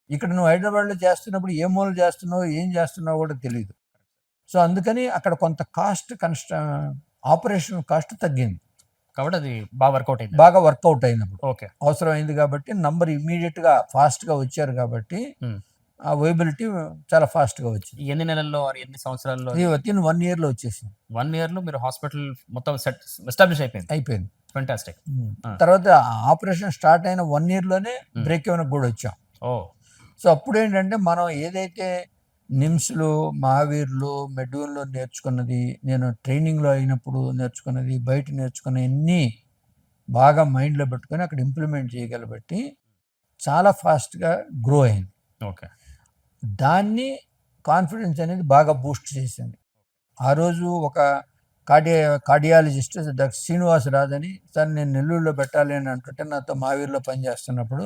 ఇక్కడ నువ్వు హైదరాబాద్లో చేస్తున్నప్పుడు ఏ మూల చేస్తున్నావు, ఏం చేస్తున్నావు కూడా తెలియదు. సో అందుకని అక్కడ కొంత కాస్ట్ ఆపరేషన్ కాస్ట్ తగ్గింది కాబట్టి అది బాగా వర్కౌట్ అయింది. బాగా వర్కౌట్ అయినప్పుడు ఓకే. అవసరం అయింది కాబట్టి నంబర్ ఇమీడియట్గా ఫాస్ట్గా వచ్చారు కాబట్టి ఆ వైబిలిటీ చాలా ఫాస్ట్గా వచ్చింది. ఎన్ని నెలల్లో, ఎన్ని సంవత్సరాల్లో? వితిన్ 1 yearలో వచ్చేసింది. 1 yearలో మీరు హాస్పిటల్ మొత్తం ఎస్టాబ్లిష్ అయిపోయింది. ఫెంటాస్టిక్. తర్వాత ఆపరేషన్ స్టార్ట్ అయిన 1 yearలోనే బ్రేక్ ఈవెన్ కూడా వచ్చాం. సో అప్పుడు ఏంటంటే మనం ఏదైతే నిమ్స్లో, మహావీర్లో, మెడ్యూన్లో నేర్చుకున్నది, నేను ట్రైనింగ్లో అయినప్పుడు నేర్చుకున్నది, బయట నేర్చుకున్న అన్నీ బాగా మైండ్లో పెట్టుకొని అక్కడ ఇంప్లిమెంట్ చేయగలబట్టి చాలా ఫాస్ట్గా గ్రో అయింది. ఓకే. దాన్ని కాన్ఫిడెన్స్ అనేది బాగా బూస్ట్ చేసింది. ఆ రోజు ఒక కార్డియాలజిస్ట్ డాక్టర్ శ్రీనివాసరాజు అని, సార్ నేను నెల్లూరులో పెట్టాలి అని అంటుంటే నాతో మావీర్లో పనిచేస్తున్నప్పుడు,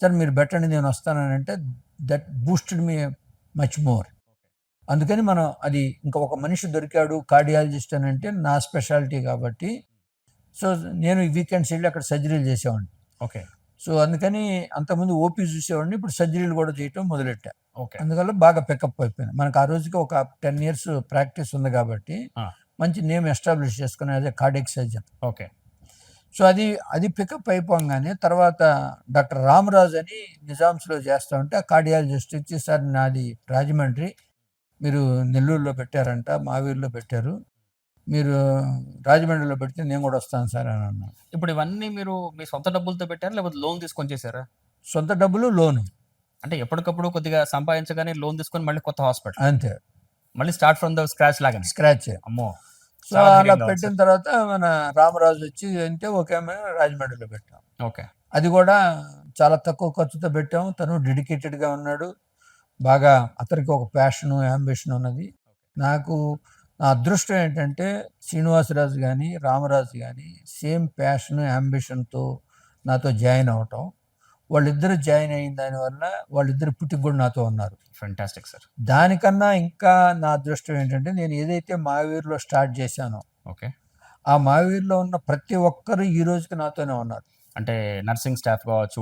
సార్ మీరు పెట్టండి నేను వస్తానని అంటే that boosted me much more. అందుకని మనం అది ఇంకా ఒక మనిషి దొరికాడు కార్డియాలజిస్ట్ అని అంటే నా స్పెషాలిటీ కాబట్టి, సో నేను వీకెండ్స్ వెళ్ళి అక్కడ సర్జరీలు చేసేవాడిని. ఓకే. సో అందుకని అంతకుముందు ఓపీ చూసేవాడిని, ఇప్పుడు సర్జరీలు కూడా చేయటం మొదలెట్టా. ఓకే. అందువల్ల బాగా పికప్ అయిపోయింది. మనకు ఆ రోజుకి ఒక 10 years ప్రాక్టీస్ ఉంది కాబట్టి మంచి నేమ్ ఎస్టాబ్లిష్ చేసుకునే as a cardiac surgeon. Okay. So అది పికప్ అయిపోగానే తర్వాత డాక్టర్ రామరాజు అని నిజామ్స్లో చేస్తూ ఉంటే ఆ కార్డియాలజిస్ట్ ఇచ్చి, సార్ నాది రాజమండ్రి, మీరు నెల్లూరులో పెట్టారంట, మావీర్లో పెట్టారు, మీరు రాజమండ్రిలో పెడితే నేను కూడా వస్తాను సార్ అని అన్నాను. ఇప్పుడు ఇవన్నీ మీరు మీ సొంత డబ్బులతో పెట్టారా లేకపోతే లోన్ తీసుకొని చేశారా? సొంత డబ్బులు, లోను. అంటే ఎప్పటికప్పుడు కొద్దిగా సంపాదించగానే లోన్ తీసుకొని మళ్ళీ కొత్త హాస్పిటల్, అంతే, మళ్ళీ స్టార్ట్ ఫ్రమ్ ద స్క్రాచ్ లాగానే. స్క్రాచ్. అమ్మో. సో అలా పెట్టిన తర్వాత మన రామరాజు వచ్చి అంటే ఓకే మేము రాజమండ్రిలో పెట్టాం. ఓకే. అది కూడా చాలా తక్కువ ఖర్చుతో పెట్టాము. తను డెడికేటెడ్గా ఉన్నాడు బాగా, అతనికి ఒక ప్యాషను, యాంబిషన్ ఉన్నది. నాకు నా అదృష్టం ఏంటంటే శ్రీనివాసరాజు కానీ రామరాజు కానీ సేమ్ ప్యాషన్, యాంబిషన్తో నాతో జాయిన్ అవటం. వాళ్ళిద్దరు జాయిన్ అయిన దానివల్ల వాళ్ళిద్దరు పుట్టికి కూడా నాతో ఉన్నారు. Fantastic sir. దానికన్నా ఇంకా నా అదృష్టం ఏంటంటే నేను ఏదైతే మావీర్లో స్టార్ట్ చేశానో, ఓకే, ఆ మావీర్లో ఉన్న ప్రతి ఒక్కరు ఈ రోజుకి నాతోనే ఉన్నారు. అంటే నర్సింగ్ స్టాఫ్ కావచ్చు,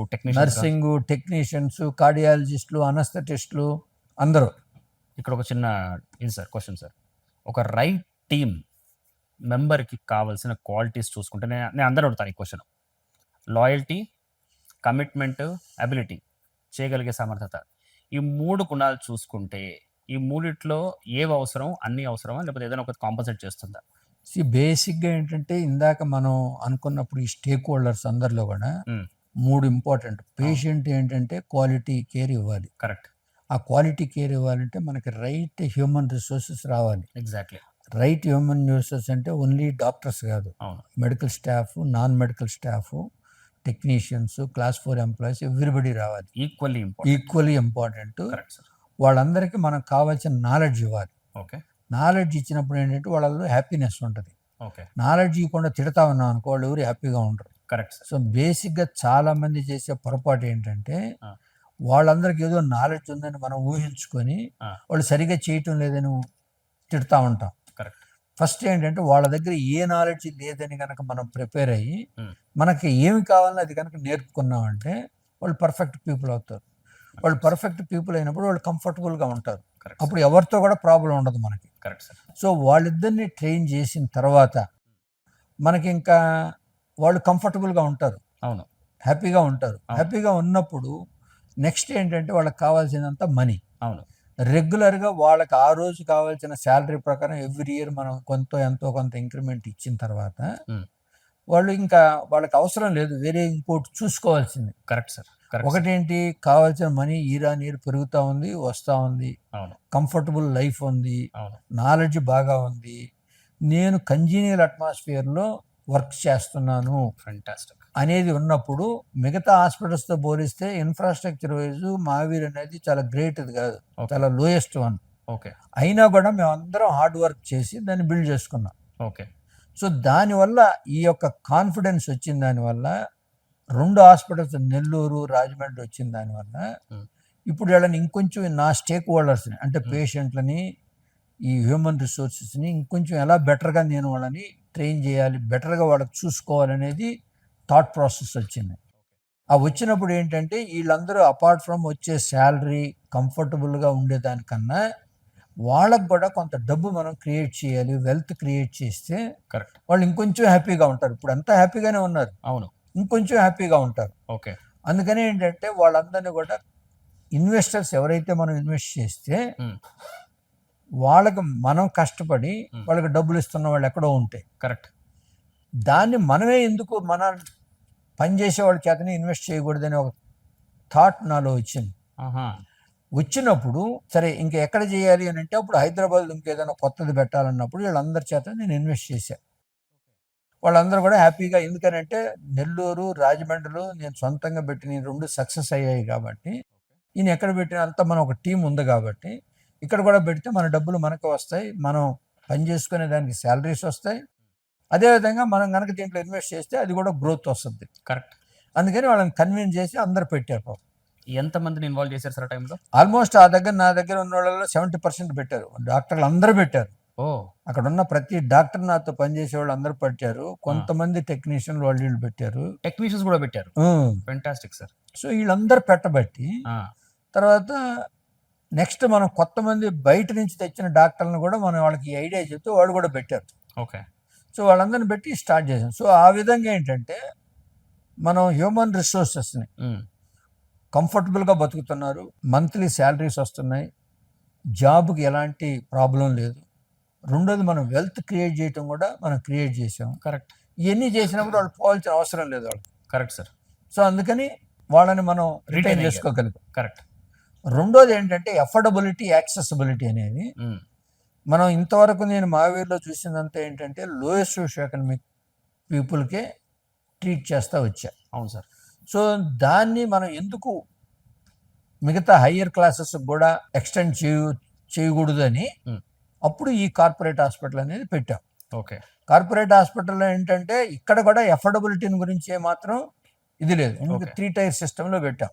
టెక్నీషియన్స్, కార్డియాలజిస్టులు, అనస్థెటిస్టులు అందరూ. ఇక్కడ ఒక చిన్న ఇది సార్ క్వశ్చన్ సార్, ఒక రైట్ టీమ్ మెంబర్కి కావాల్సిన క్వాలిటీస్ చూసుకుంటే నేను అందరూ అడుగుతాను ఈ క్వశ్చన్. లాయల్టీ, కమిట్మెంట్, అబిలిటీ, చేయగలిగే సమర్థత, ఈ 3 గుణాలు చూసుకుంటే ఈ మూడిట్లో ఏవి అవసరం, అన్నీ అవసరమా లేకపోతే ఏదైనా ఒకటి కాంపన్సేట్ చేస్తుందా? బేసిక్గా ఏంటంటే ఇందాక మనం అనుకున్నప్పుడు ఈ స్టేక్ హోల్డర్స్ అందరిలో కూడా 3 ఇంపార్టెంట్. పేషెంట్ ఏంటంటే క్వాలిటీ కేర్ ఇవ్వాలి. కరెక్ట్. ఆ క్వాలిటీ కేర్ ఇవ్వాలంటే మనకి రైట్ హ్యూమన్ రిసోర్సెస్ రావాలి. ఎగ్జాక్ట్లీ. రైట్ హ్యూమన్ రిసోర్సెస్ అంటే ఓన్లీ డాక్టర్స్ కాదు, medical staff, non medical staff, technicians, class 4 employees, everybody రావాలి. Equally important. వాళ్ళందరికీ మనకు కావాల్సిన నాలెడ్జ్ ఇవ్వాలి. ఓకే. నాలెడ్జ్ ఇచ్చినప్పుడు ఏంటంటే వాళ్ళలో హ్యాపీనెస్ ఉంటుంది. ఓకే. నాలెడ్జ్ ఇవ్వకుండా తిడతా ఉన్నాం అనుకో వాళ్ళు ఎవరు హ్యాపీగా ఉండరు. Correct sir. సో బేసిక్గా చాలా మంది చేసే పొరపాటు ఏంటంటే ఆ. వాళ్ళందరికీ ఏదో నాలెడ్జ్ ఉందని మనం ఊహించుకొని ఆ. వాళ్ళు సరిగ్గా చేయటం లేదని తిడతా ఉంటాం. కరెక్ట్. ఫస్ట్ ఏంటంటే వాళ్ళ దగ్గర ఏ నాలెడ్జ్ లేదని కనుక మనం ప్రిపేర్ అయ్యి Hmm. మనకి ఏమి కావాలో అది కనుక నేర్పుకున్నామంటే వాళ్ళు పర్ఫెక్ట్ పీపుల్ అవుతారు. వాళ్ళు పర్ఫెక్ట్ పీపుల్ అయినప్పుడు వాళ్ళు కంఫర్టబుల్గా ఉంటారు. కరెక్ట్. అప్పుడు ఎవరితో కూడా ప్రాబ్లం ఉండదు మనకి. Correct sir. సో వాళ్ళిద్దరిని ట్రైన్ చేసిన తర్వాత మనకి ఇంకా వాళ్ళు కంఫర్టబుల్గా ఉంటారు, అవును. హ్యాపీగా ఉంటారు. అవును. హ్యాపీగా ఉన్నప్పుడు నెక్స్ట్ ఏంటంటే వాళ్ళకి కావాల్సినంత మనీ అవును. రెగ్యులర్గా వాళ్ళకి ఆ రోజు కావాల్సిన శాలరీ ప్రకారం ఎవ్రీ ఇయర్ మనం ఎంతో కొంత ఇంక్రిమెంట్ ఇచ్చిన తర్వాత Hmm. వాళ్ళు ఇంకా వాళ్ళకి అవసరం లేదు వేరే ఇంకోటి చూసుకోవాల్సింది. Correct sir. కరెక్ట్. ఒకటేంటి కావాల్సిన మనీ నీరు పెరుగుతూ ఉంది, వస్తూ ఉంది, అవును. కంఫర్టబుల్ లైఫ్ ఉంది, అవును. నాలెడ్జ్ బాగా ఉంది, నేను కంజీనియల్ అట్మాస్ఫియర్లో వర్క్ చేస్తున్నాను ఫెంటాస్టిక్. అనేది ఉన్నప్పుడు మిగతా హాస్పిటల్స్తో పోలిస్తే ఇన్ఫ్రాస్ట్రక్చర్ వైజ్ మహావీర్ అనేది చాలా గ్రేట్ అది కాదు, ఓకే. చాలా లోయెస్ట్ వన్. ఓకే. అయినా కూడా మేము అందరం హార్డ్ వర్క్ చేసి దాన్ని బిల్డ్ చేసుకున్నాం. ఓకే. సో దానివల్ల ఈ యొక్క కాన్ఫిడెన్స్ వచ్చిన దానివల్ల 2 హాస్పిటల్స్ నెల్లూరు రాజమండ్రి వచ్చిన దానివల్ల Hmm. ఇప్పుడు వీళ్ళని ఇంకొంచెం నా స్టేక్ హోల్డర్స్ని అంటే Hmm. పేషెంట్లని ఈ హ్యూమన్ రిసోర్సెస్ని ఇంకొంచెం ఎలా బెటర్గా నేను వాళ్ళని ట్రైన్ చేయాలి, బెటర్గా వాళ్ళకి చూసుకోవాలనేది థాట్ ప్రాసెస్ వచ్చింది. ఆ వచ్చినప్పుడు ఏంటంటే వీళ్ళందరూ అపార్ట్ ఫ్రమ్ వచ్చే శాలరీ కంఫర్టబుల్గా ఉండేదానికన్నా వాళ్ళకు కూడా కొంత డబ్బు మనం క్రియేట్ చేయాలి, వెల్త్ క్రియేట్ చేస్తే కరెక్ట్. వాళ్ళు ఇంకొంచెం హ్యాపీగా ఉంటారు. ఇప్పుడు అంతా హ్యాపీగానే ఉన్నారు, అవును. ఇంకొంచెం హ్యాపీగా ఉంటారు. ఓకే. అందుకని ఏంటంటే వాళ్ళందరినీ కూడా ఇన్వెస్టర్స్ ఎవరైతే మనం ఇన్వెస్ట్ చేస్తే Hmm. వాళ్ళకి మనం కష్టపడి Hmm. వాళ్ళకి డబ్బులు ఇస్తున్న వాళ్ళు ఎక్కడో ఉంటాయి. కరెక్ట్. దాన్ని మనమే ఎందుకు మన పనిచేసే వాళ్ళ చేతనే ఇన్వెస్ట్ చేయకూడదని ఒక థాట్ నాలో వచ్చింది. ఆహా. వచ్చినప్పుడు సరే ఇంకా ఎక్కడ చేయాలి అని అంటే అప్పుడు హైదరాబాద్ ఇంకేదైనా కొత్తది పెట్టాలన్నప్పుడు వీళ్ళందరి చేత నేను ఇన్వెస్ట్ చేశాను. వాళ్ళందరూ కూడా హ్యాపీగా, ఎందుకనంటే నెల్లూరు రాజమండ్రిలో నేను సొంతంగా పెట్టిన 2 సక్సెస్ అయ్యాయి కాబట్టి ఈయన ఎక్కడ పెట్టిన అంతా మనం ఒక టీం ఉంది కాబట్టి ఇక్కడ కూడా పెడితే మన డబ్బులు మనకు వస్తాయి, మనం పని చేసుకునే దానికి శాలరీస్ వస్తాయి, అదేవిధంగా మనం కనుక దీంట్లో ఇన్వెస్ట్ చేస్తే అది కూడా గ్రోత్ వస్తుంది. కరెక్ట్. అందుకని వాళ్ళని కన్విన్స్ చేసి అందరు పెట్టారు. ఎంతమందిని ఇన్వాల్వ్ చేశారు సార్ ఆ టైంలో? ఆల్మోస్ట్ నా దగ్గర ఉన్న వాళ్ళలో 70% పెట్టారు, డాక్టర్లు అందరూ పెట్టారు. ఓ. అక్కడ ఉన్న ప్రతి డాక్టర్ నాతో పనిచేసే వాళ్ళు అందరూ పెట్టారు, కొంతమంది టెక్నీషియన్లు వాళ్ళు వీళ్ళు పెట్టారు, టెక్నీషియన్స్ కూడా పెట్టారు. Fantastic sir. సో వీళ్ళందరూ పెట్టబట్టి తర్వాత నెక్స్ట్ మనం కొత్త మంది బయట నుంచి తెచ్చిన డాక్టర్లను కూడా మనం వాళ్ళకి ఈ ఐడియా చెప్తే వాళ్ళు కూడా పెట్టారు. ఓకే. సో వాళ్ళందరిని పెట్టి స్టార్ట్ చేసాం. సో ఆ విధంగా ఏంటంటే మనం హ్యూమన్ రిసోర్సెస్ని కంఫర్టబుల్గా బతుకుతున్నారు, మంత్లీ శాలరీస్ వస్తున్నాయి, జాబ్కి ఎలాంటి ప్రాబ్లం లేదు. రెండోది మనం వెల్త్ క్రియేట్ చేయటం కూడా మనం క్రియేట్ చేసాం. కరెక్ట్. ఇవన్నీ చేసినప్పుడు వాళ్ళు పోవాల్సిన అవసరం లేదు వాళ్ళకి. Correct sir. సో అందుకని వాళ్ళని మనం రిటైన్ అయ్యారు. చేసుకోగలుగుతాం. కరెక్ట్. రెండోది ఏంటంటే అఫోర్డబిలిటీ, యాక్సెసిబిలిటీ అనేది మనం ఇంతవరకు నేను మహావీర్లో చూసిందంతా ఏంటంటే లోయెస్ట్ సోషియో ఎకనామిక్ పీపుల్కే ట్రీట్ చేస్తూ వచ్చా. అవును సార్. సో దాన్ని మనం ఎందుకు మిగతా హయ్యర్ క్లాసెస్ కూడా ఎక్స్టెండ్ చేయకూడదని అప్పుడు ఈ కార్పొరేట్ హాస్పిటల్ అనేది పెట్టాం. ఓకే. కార్పొరేట్ హాస్పిటల్లో ఏంటంటే ఇక్కడ కూడా అఫోర్డబిలిటీని గురించి ఏమాత్రం ఇది లేదు, ఎందుకంటే 3 టైర్ సిస్టంలో పెట్టాం.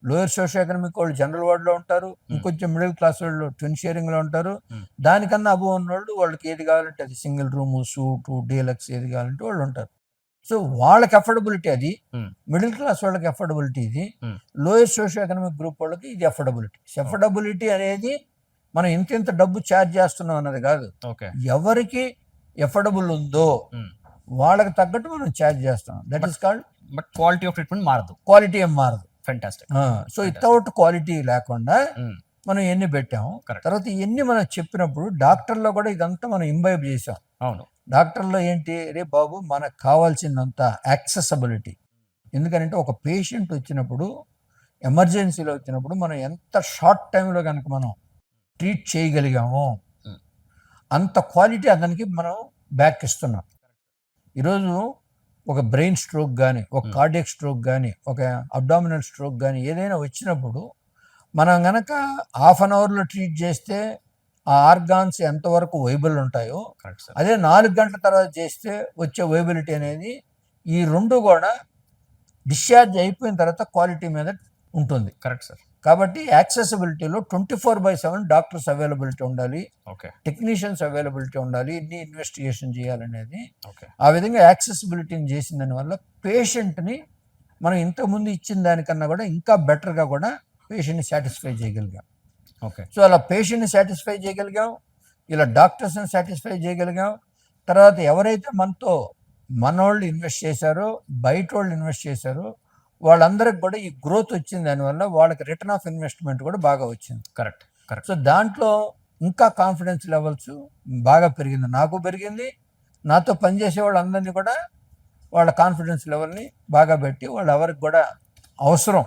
లోయర్ సోషియో ఎకనామిక్ వాళ్ళు జనరల్ వార్డులో ఉంటారు, ఇంకొంచెం మిడిల్ క్లాస్ వాళ్ళు ట్విన్ షేరింగ్లో ఉంటారు, దానికన్నా అబోవ్ ఉన్న వాళ్ళు వాళ్ళకి ఏది కావాలంటే అది సింగిల్ రూము, సూటు, డీలక్స్ ఏది కావాలంటే వాళ్ళు ఉంటారు. సో వాళ్ళకి అఫోర్డబిలిటీ అది, మిడిల్ క్లాస్ వాళ్ళకి అఫోర్డబిలిటీ ఇది, లోయర్ సోషియో ఎకనామిక్ గ్రూప్ వాళ్ళకి ఇది అఫోర్డబిలిటీ. అఫోర్డబిలిటీ అనేది మనం ఇంత డబ్బు ఛార్జ్ చేస్తున్నాం అన్నది కాదు, ఎవరికి అఫోర్డబుల్ ఉందో వాళ్ళకి తగ్గట్టు మనం ఛార్జ్ చేస్తాం. That is called. But quality of treatment మారదు, క్వాలిటీ ఏం మారదు. ఫెంటాస్టిక్. సో వితౌట్ క్వాలిటీ లేకుండా మనం ఎన్ని పెట్టాము. Correct. తర్వాత ఇవన్నీ మనం చెప్పినప్పుడు డాక్టర్లో కూడా ఇదంతా మనం ఇంబైబ్ చేసాం. అవును. డాక్టర్లో ఏంటి, రే బాబు మనకు కావాల్సిందంతా యాక్సెసిబిలిటీ. ఎందుకంటే ఒక పేషెంట్ వచ్చినప్పుడు, ఎమర్జెన్సీలో వచ్చినప్పుడు మనం ఎంత షార్ట్ టైంలో కనుక మనం ట్రీట్ చేయగలిగామో అంత క్వాలిటీ అతనికి మనం బ్యాక్ ఇస్తున్నాం. ఈరోజు ఒక బ్రెయిన్ స్ట్రోక్ కానీ, ఒక కార్డియక్ స్ట్రోక్ కానీ, ఒక అబ్డామినల్ స్ట్రోక్ కానీ ఏదైనా వచ్చినప్పుడు మనం కనుక హాఫ్ అన్ అవర్లో ట్రీట్ చేస్తే ఆ ఆర్గాన్స్ ఎంతవరకు వైబుల్ ఉంటాయో కరెక్ట్ సార్. అదే 4 గంటల తర్వాత చేస్తే వచ్చే వైబిలిటీ అనేది ఈ రెండు కూడా డిశ్చార్జ్ అయిపోయిన తర్వాత క్వాలిటీ మీద ఉంటుంది. Correct sir. కాబట్టి యాక్సెసిబిలిటీలో 24/7 డాక్టర్స్ అవైలబిలిటీ ఉండాలి, ఓకే. టెక్నీషియన్స్ అవైలబిలిటీ ఉండాలి, ఇన్ని ఇన్వెస్టిగేషన్ చేయాలనేది. ఓకే. ఆ విధంగా యాక్సెసిబిలిటీని చేసిన దానివల్ల పేషెంట్ని మనం ఇంతకుముందు ఇచ్చిన దానికన్నా కూడా ఇంకా బెటర్గా కూడా పేషెంట్ని సాటిస్ఫై చేయగలిగాం. ఓకే. సో అలా పేషెంట్ని సాటిస్ఫై చేయగలిగాం, ఇలా డాక్టర్స్ని సాటిస్ఫై చేయగలిగాం. తర్వాత ఎవరైతే మనోళ్ళు ఇన్వెస్ట్ చేశారో, బయట వాళ్ళు ఇన్వెస్ట్ చేశారో వాళ్ళందరికి కూడా ఈ గ్రోత్ వచ్చింది. దానివల్ల వాళ్ళకి రిటర్న్ ఆఫ్ ఇన్వెస్ట్మెంట్ కూడా బాగా వచ్చింది. కరెక్ట్. కరెక్ట్. సో దాంట్లో ఇంకా కాన్ఫిడెన్స్ లెవెల్స్ బాగా పెరిగింది, నాకు పెరిగింది. నాతో పనిచేసే వాళ్ళందరినీ కూడా వాళ్ళ కాన్ఫిడెన్స్ లెవెల్ని బాగా పెట్టి వాళ్ళు ఎవరికి కూడా అవసరం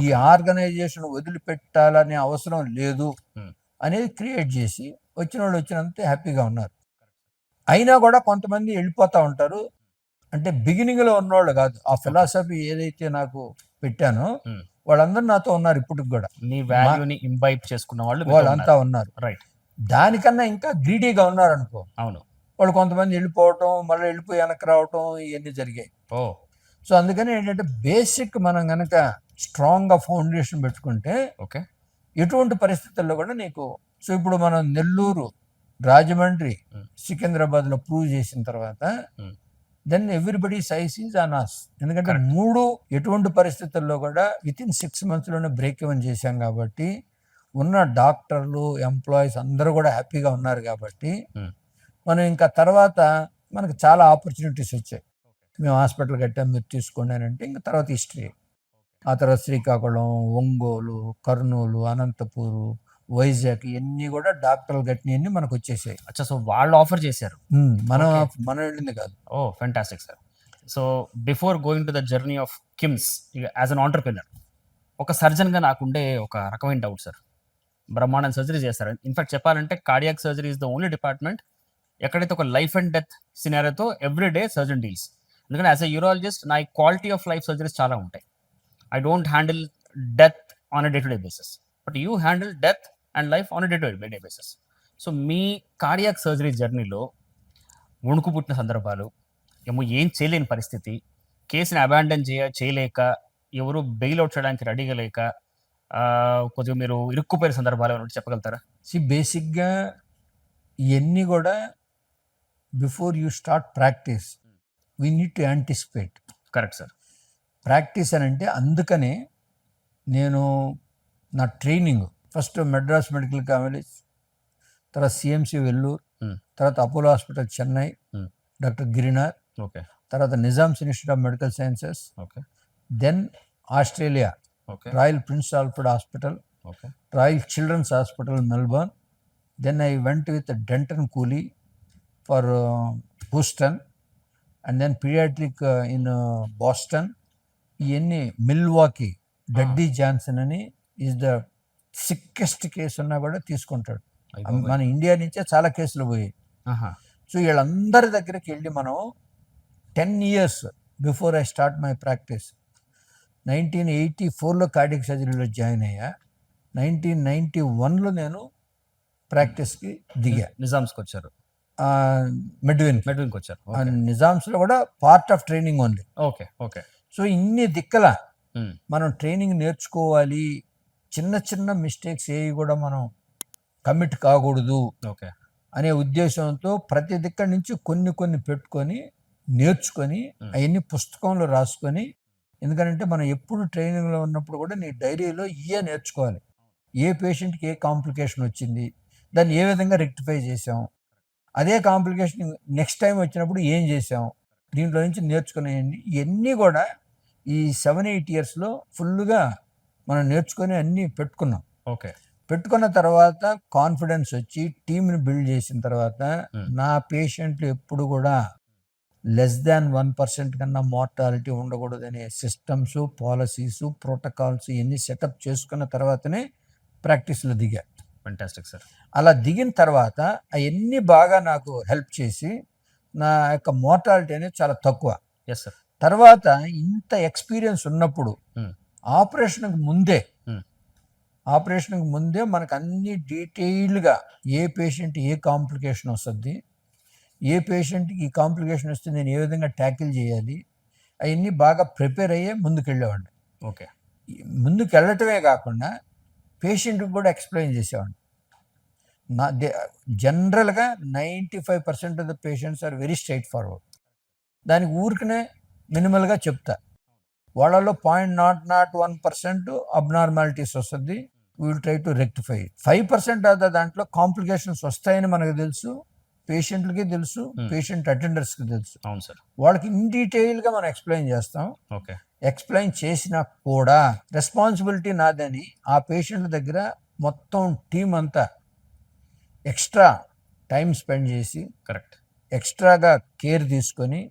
ఈ ఆర్గనైజేషన్ వదిలిపెట్టాలనే అవసరం లేదు అనేది క్రియేట్ చేసి వచ్చిన వాళ్ళు వచ్చినంత హ్యాపీగా ఉన్నారు. అయినా కూడా కొంతమంది వెళ్ళిపోతూ ఉంటారు. అంటే బిగినింగ్లో ఉన్నవాళ్ళు కాదు, ఆ ఫిలాసఫీ ఏదైతే నాకు పెట్టానో వాళ్ళందరూ నాతో ఉన్నారు ఇప్పటికి కూడా. మీ వాల్యూని ఇంబైబ్ చేసుకున్న వాళ్ళంతా ఉన్నారు. రైట్. దానికన్నా ఇంకా గ్రీడీగా ఉన్నారు అనుకో. అవును. వాళ్ళు కొంతమంది వెళ్ళిపోవటం, మళ్ళీ వెళ్ళిపోయి వెనక్కి రావటం, ఇవన్నీ జరిగాయి. ఓ. సో అందుకని ఏంటంటే బేసిక్ మనం కనుక స్ట్రాంగ్గా ఫౌండేషన్ పెట్టుకుంటే ఓకే, ఎటువంటి పరిస్థితుల్లో కూడా నీకు. సో ఇప్పుడు మనం నెల్లూరు, రాజమండ్రి, సికింద్రాబాద్లో ప్రూవ్ చేసిన తర్వాత then everybody's eyes is on us. ఎందుకంటే మూడు ఎటువంటి పరిస్థితుల్లో కూడా వితిన్ 6 monthsలోనే బ్రేక్ ఈవెన్ చేశాం కాబట్టి ఉన్న డాక్టర్లు, ఎంప్లాయీస్ అందరూ కూడా హ్యాపీగా ఉన్నారు కాబట్టి మనం ఇంకా తర్వాత మనకు చాలా ఆపర్చునిటీస్ వచ్చాయి. మేము హాస్పిటల్ కట్టాం, మీరు తీసుకోండి అని అంటే ఇంకా తర్వాత హిస్టరీ. ఆ తర్వాత శ్రీకాకుళం, ఒంగోలు, కర్నూలు, అనంతపూరు, వైజాగ్ ఇవన్నీ కూడా డాక్టర్లు కట్టినవన్నీ మనకు వచ్చేసాయి. అచ్చా, సో వాళ్ళు ఆఫర్ చేశారు, మనం వెళ్ళింది కాదు. Oh fantastic sir. So before going to the journey of KIMS as an entrepreneur, ఒక సర్జన్గా నాకుండే ఒక రకమైన డౌట్ సార్. బ్రహ్మాండం సర్జరీ చేస్తారు. ఇన్ఫాక్ట్ చెప్పాలంటే cardiac surgery is the only department ఎక్కడైతే ఒక లైఫ్ అండ్ డెత్ సినారియోతో ఎవ్రీడే సర్జన్ డీల్స్. ఎందుకంటే యాజ్ ఎ యూరాలజిస్ట్ నా క్వాలిటీ ఆఫ్ లైఫ్ సర్జరీస్ చాలా ఉంటాయి. I don't handle death on a day to day basis, but you handle death and life on a day to day basis. So me cardiac surgery జర్నీలో వణుకు పుట్టిన సందర్భాలు, ఏం చేయలేని పరిస్థితి, కేసుని అబాండన్ చేయలేక, ఎవరు బెయిల్ అవుట్ చేయడానికి రెడీగా లేక, కొద్దిగా మీరు ఇరుక్కుపోయిన సందర్భాలు ఏమైనా చెప్పగలుగుతారా? బేసిక్గా ఇవన్నీ కూడా before you start practice we need to anticipate. Correct sir. Practice అని అంటే అందుకనే నేను నా training first Madras medical college, తర్వాత సిఎంసి వెల్లూరు, తర్వాత Apollo hospital Chennai, doctor Girinar, okay, తర్వాత Nizam's institute of medical sciences, okay, then Australia royal prince Alfred hospital, royal children's hospital Melbourne, then I went with Denton Cooley for Houston, and then paediatric in Boston. ఇవన్నీ Milwaukee, Dudley Johnson అని is the సిక్కెస్ట్ case ఉన్నా కూడా తీసుకుంటాడు. మన India నుంచే చాలా కేసులు పోయాయి. సో వీళ్ళందరి దగ్గరికి వెళ్ళి మనం 10 years before I start my practice 1984లో కార్డియాక్ సర్జరీలో జాయిన్ అయ్యా. 1991లో నేను ప్రాక్టీస్కి దిగా. నిజామ్స్కి వచ్చారు, మెడ్విన్కి వచ్చారు. నిజామ్స్లో కూడా part of training only. Okay, okay. So ఇన్ని దిక్కల మనం ట్రైనింగ్ నేర్చుకోవాలి. చిన్న చిన్న మిస్టేక్స్ ఏవి కూడా మనం కమిట్ కాకూడదు అనే ఉద్దేశంతో ప్రతి దిక్క నుంచి కొన్ని పెట్టుకొని నేర్చుకొని అవన్నీ పుస్తకంలో రాసుకొని, ఎందుకంటే మనం ఎప్పుడు ట్రైనింగ్లో ఉన్నప్పుడు కూడా నీ డైరీలో ఇవే నేర్చుకోవాలి. ఏ పేషెంట్కి ఏ కాంప్లికేషన్ వచ్చింది, దాన్ని ఏ విధంగా రెక్టిఫై చేసాం, అదే కాంప్లికేషన్ నెక్స్ట్ టైం వచ్చినప్పుడు ఏం చేసాం, దీంట్లో నుంచి నేర్చుకునేవన్నీ ఇవన్నీ కూడా ఈ 7-8 yearsలో ఫుల్గా మనం నేర్చుకొని అన్నీ పెట్టుకున్నాం. ఓకే. పెట్టుకున్న తర్వాత కాన్ఫిడెన్స్ వచ్చి టీంని బిల్డ్ చేసిన తర్వాత నా పేషెంట్లు ఎప్పుడు కూడా <1% కన్నా మార్టాలిటీ ఉండకూడదనే సిస్టమ్స్, పాలసీస్, ప్రోటోకాల్స్ ఇవన్నీ సెటప్ చేసుకున్న తర్వాతనే ప్రాక్టీస్లో దిగా. Fantastic sir. అలా దిగిన తర్వాత అవన్నీ బాగా నాకు హెల్ప్ చేసి నా యొక్క మార్టాలిటీ అనేది చాలా తక్కువ. Yes sir. తర్వాత ఇంత ఎక్స్పీరియన్స్ ఉన్నప్పుడు ఆపరేషన్కి ముందే ఆపరేషన్కి ముందే మనకు అన్ని డీటెయిల్డ్గా ఏ పేషెంట్ ఏ కాంప్లికేషన్ వస్తుంది, ఏ పేషెంట్కి ఈ కాంప్లికేషన్ వస్తే నేను ఏ విధంగా ట్యాకిల్ చేయాలి, అవన్నీ బాగా ప్రిపేర్ అయ్యే ముందుకెళ్ళేవాడిని. ఓకే. ముందుకు వెళ్ళటమే కాకుండా పేషెంట్కి కూడా ఎక్స్ప్లెయిన్ చేసేవాడిని. జనరల్గా 95% of the patients are very straight forward. దానికి ఊరికనే మినిమల్గా చెప్తా. వాళ్ళలో 0.001% అబ్నార్మాలిటీస్ వస్తుంది. We will try to rectify. 5% of దాంట్లో కాంప్లికేషన్స్ వస్తాయని మనకు తెలుసు, పేషెంట్లకి తెలుసు, పేషెంట్ అటెండర్స్కి తెలుసు. అవును సార్. వాళ్ళకి ఇన్ డీటెయిల్గా మనం ఎక్స్ప్లెయిన్ చేస్తాం. ఓకే. ఎక్స్ప్లెయిన్ చేసినా కూడా రెస్పాన్సిబిలిటీ నాదని ఆ పేషెంట్ దగ్గర మొత్తం టీం అంతా ఎక్స్ట్రా టైం స్పెండ్ చేసి కరెక్ట్. ఎక్స్ట్రాగా కేర్ తీసుకొని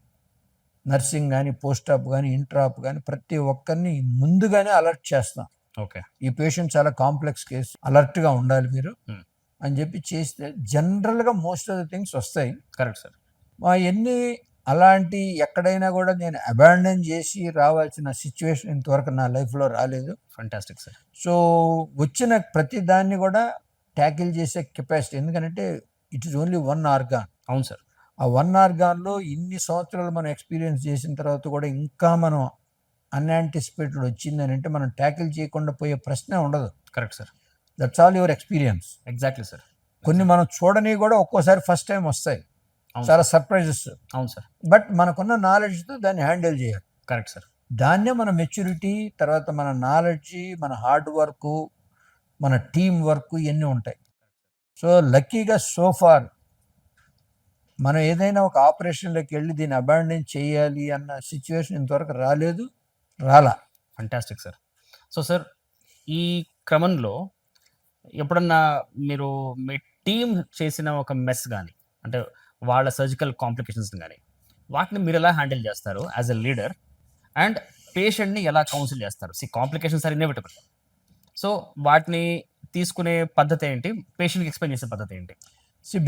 నర్సింగ్ కానీ, పోస్ట్ ఆప్ కానీ, ఇంటర్ ఆప్ కానీ ప్రతి ఒక్కరిని ముందుగానే అలర్ట్ చేస్తాం. ఓకే. ఈ పేషెంట్ చాలా కాంప్లెక్స్ కేసు, అలర్ట్గా ఉండాలి మీరు అని చెప్పి చేస్తే జనరల్గా మోస్ట్ ఆఫ్ ద థింగ్స్ వస్తాయి. Correct sir. మా ఎన్ని అలాంటి ఎక్కడైనా కూడా నేను అబాండన్ చేసి రావాల్సిన సిచ్యువేషన్ ఇంతవరకు నా లైఫ్లో రాలేదు. Fantastic sir. సో వచ్చిన ప్రతి దాన్ని కూడా ట్యాకిల్ చేసే కెపాసిటీ, ఎందుకంటే it is only one organ. అవును సార్. ఆ వన్ ఆర్గాన్లో ఇన్ని సంవత్సరాలు మనం ఎక్స్పీరియన్స్ చేసిన తర్వాత కూడా ఇంకా మనం అన్యాంటిసిపేటెడ్ వచ్చిందని అంటే మనం ట్యాకిల్ చేయకుండా పోయే ప్రశ్నే ఉండదు. Correct sir. That's all your experience. Exactly sir. కొన్ని మనం చూడని కూడా ఒక్కోసారి ఫస్ట్ టైం వస్తాయి, చాలా సర్ప్రైజెస్. అవును సార్. బట్ మనకున్న నాలెడ్జ్తో దాన్ని హ్యాండిల్ చేయాలి. Correct sir. దాన్నే మన మెచ్యూరిటీ, తర్వాత మన నాలెడ్జ్, మన హార్డ్ వర్క్, మన టీం వర్క్ ఇవన్నీ ఉంటాయి. సో లక్కీగా సోఫార్ మనం ఏదైనా ఒక ఆపరేషన్లోకి వెళ్ళి దీన్ని అబాండన్ చేయాలి అన్న సిచ్యువేషన్ ఇంతవరకు రాలా. Fantastic sir. సో సార్, ఈ క్రమంలో ఎప్పుడన్నా మీరు మీ టీం చేసిన ఒక మెస్ కానీ, అంటే వాళ్ళ సర్జికల్ కాంప్లికేషన్స్ కానీ, వాటిని మీరు ఎలా హ్యాండిల్ చేస్తారు యాజ్ ఎ లీడర్, అండ్ పేషెంట్ని ఎలా కౌన్సిల్ చేస్తారు? Complications are inevitable. సో వాటిని తీసుకునే పద్ధతి ఏంటి, పేషెంట్కి ఎక్స్ప్లెయిన్ చేసే పద్ధతి ఏంటి?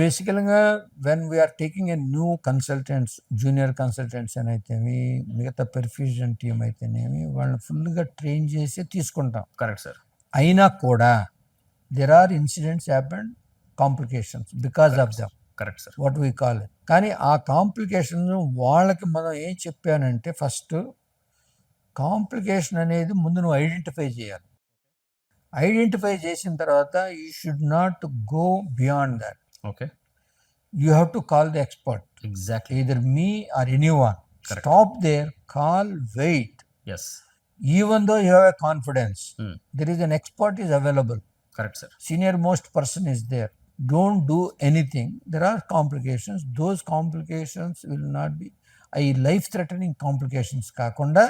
బేసికల్గా when we are taking a new consultants, junior consultants అని అయితేమి, మిగతా పెర్ఫ్యూజన్ టీం అయితేనేమి, వాళ్ళని ఫుల్గా ట్రైన్ చేసి తీసుకుంటాం. Correct sir. అయినా కూడా there are incidents happened, complications because of them. Correct sir. What we call it. కానీ ఆ కాంప్లికేషన్స్ వాళ్ళకి మనం ఏం చెప్పానంటే, ఫస్ట్ కాంప్లికేషన్ అనేది ముందు నువ్వు ఐడెంటిఫై చేయాలి. ఐడెంటిఫై చేసిన తర్వాత you should not go beyond that. Okay. You have to call the expert. Exactly. Either me or anyone. Correct. Stop there, call, wait. Yes. Even though you have a confidence, there is an expert is available. Correct, sir. Senior most person is there. Don't do anything. There are complications. Those complications will not be life-threatening complications కాకుండా,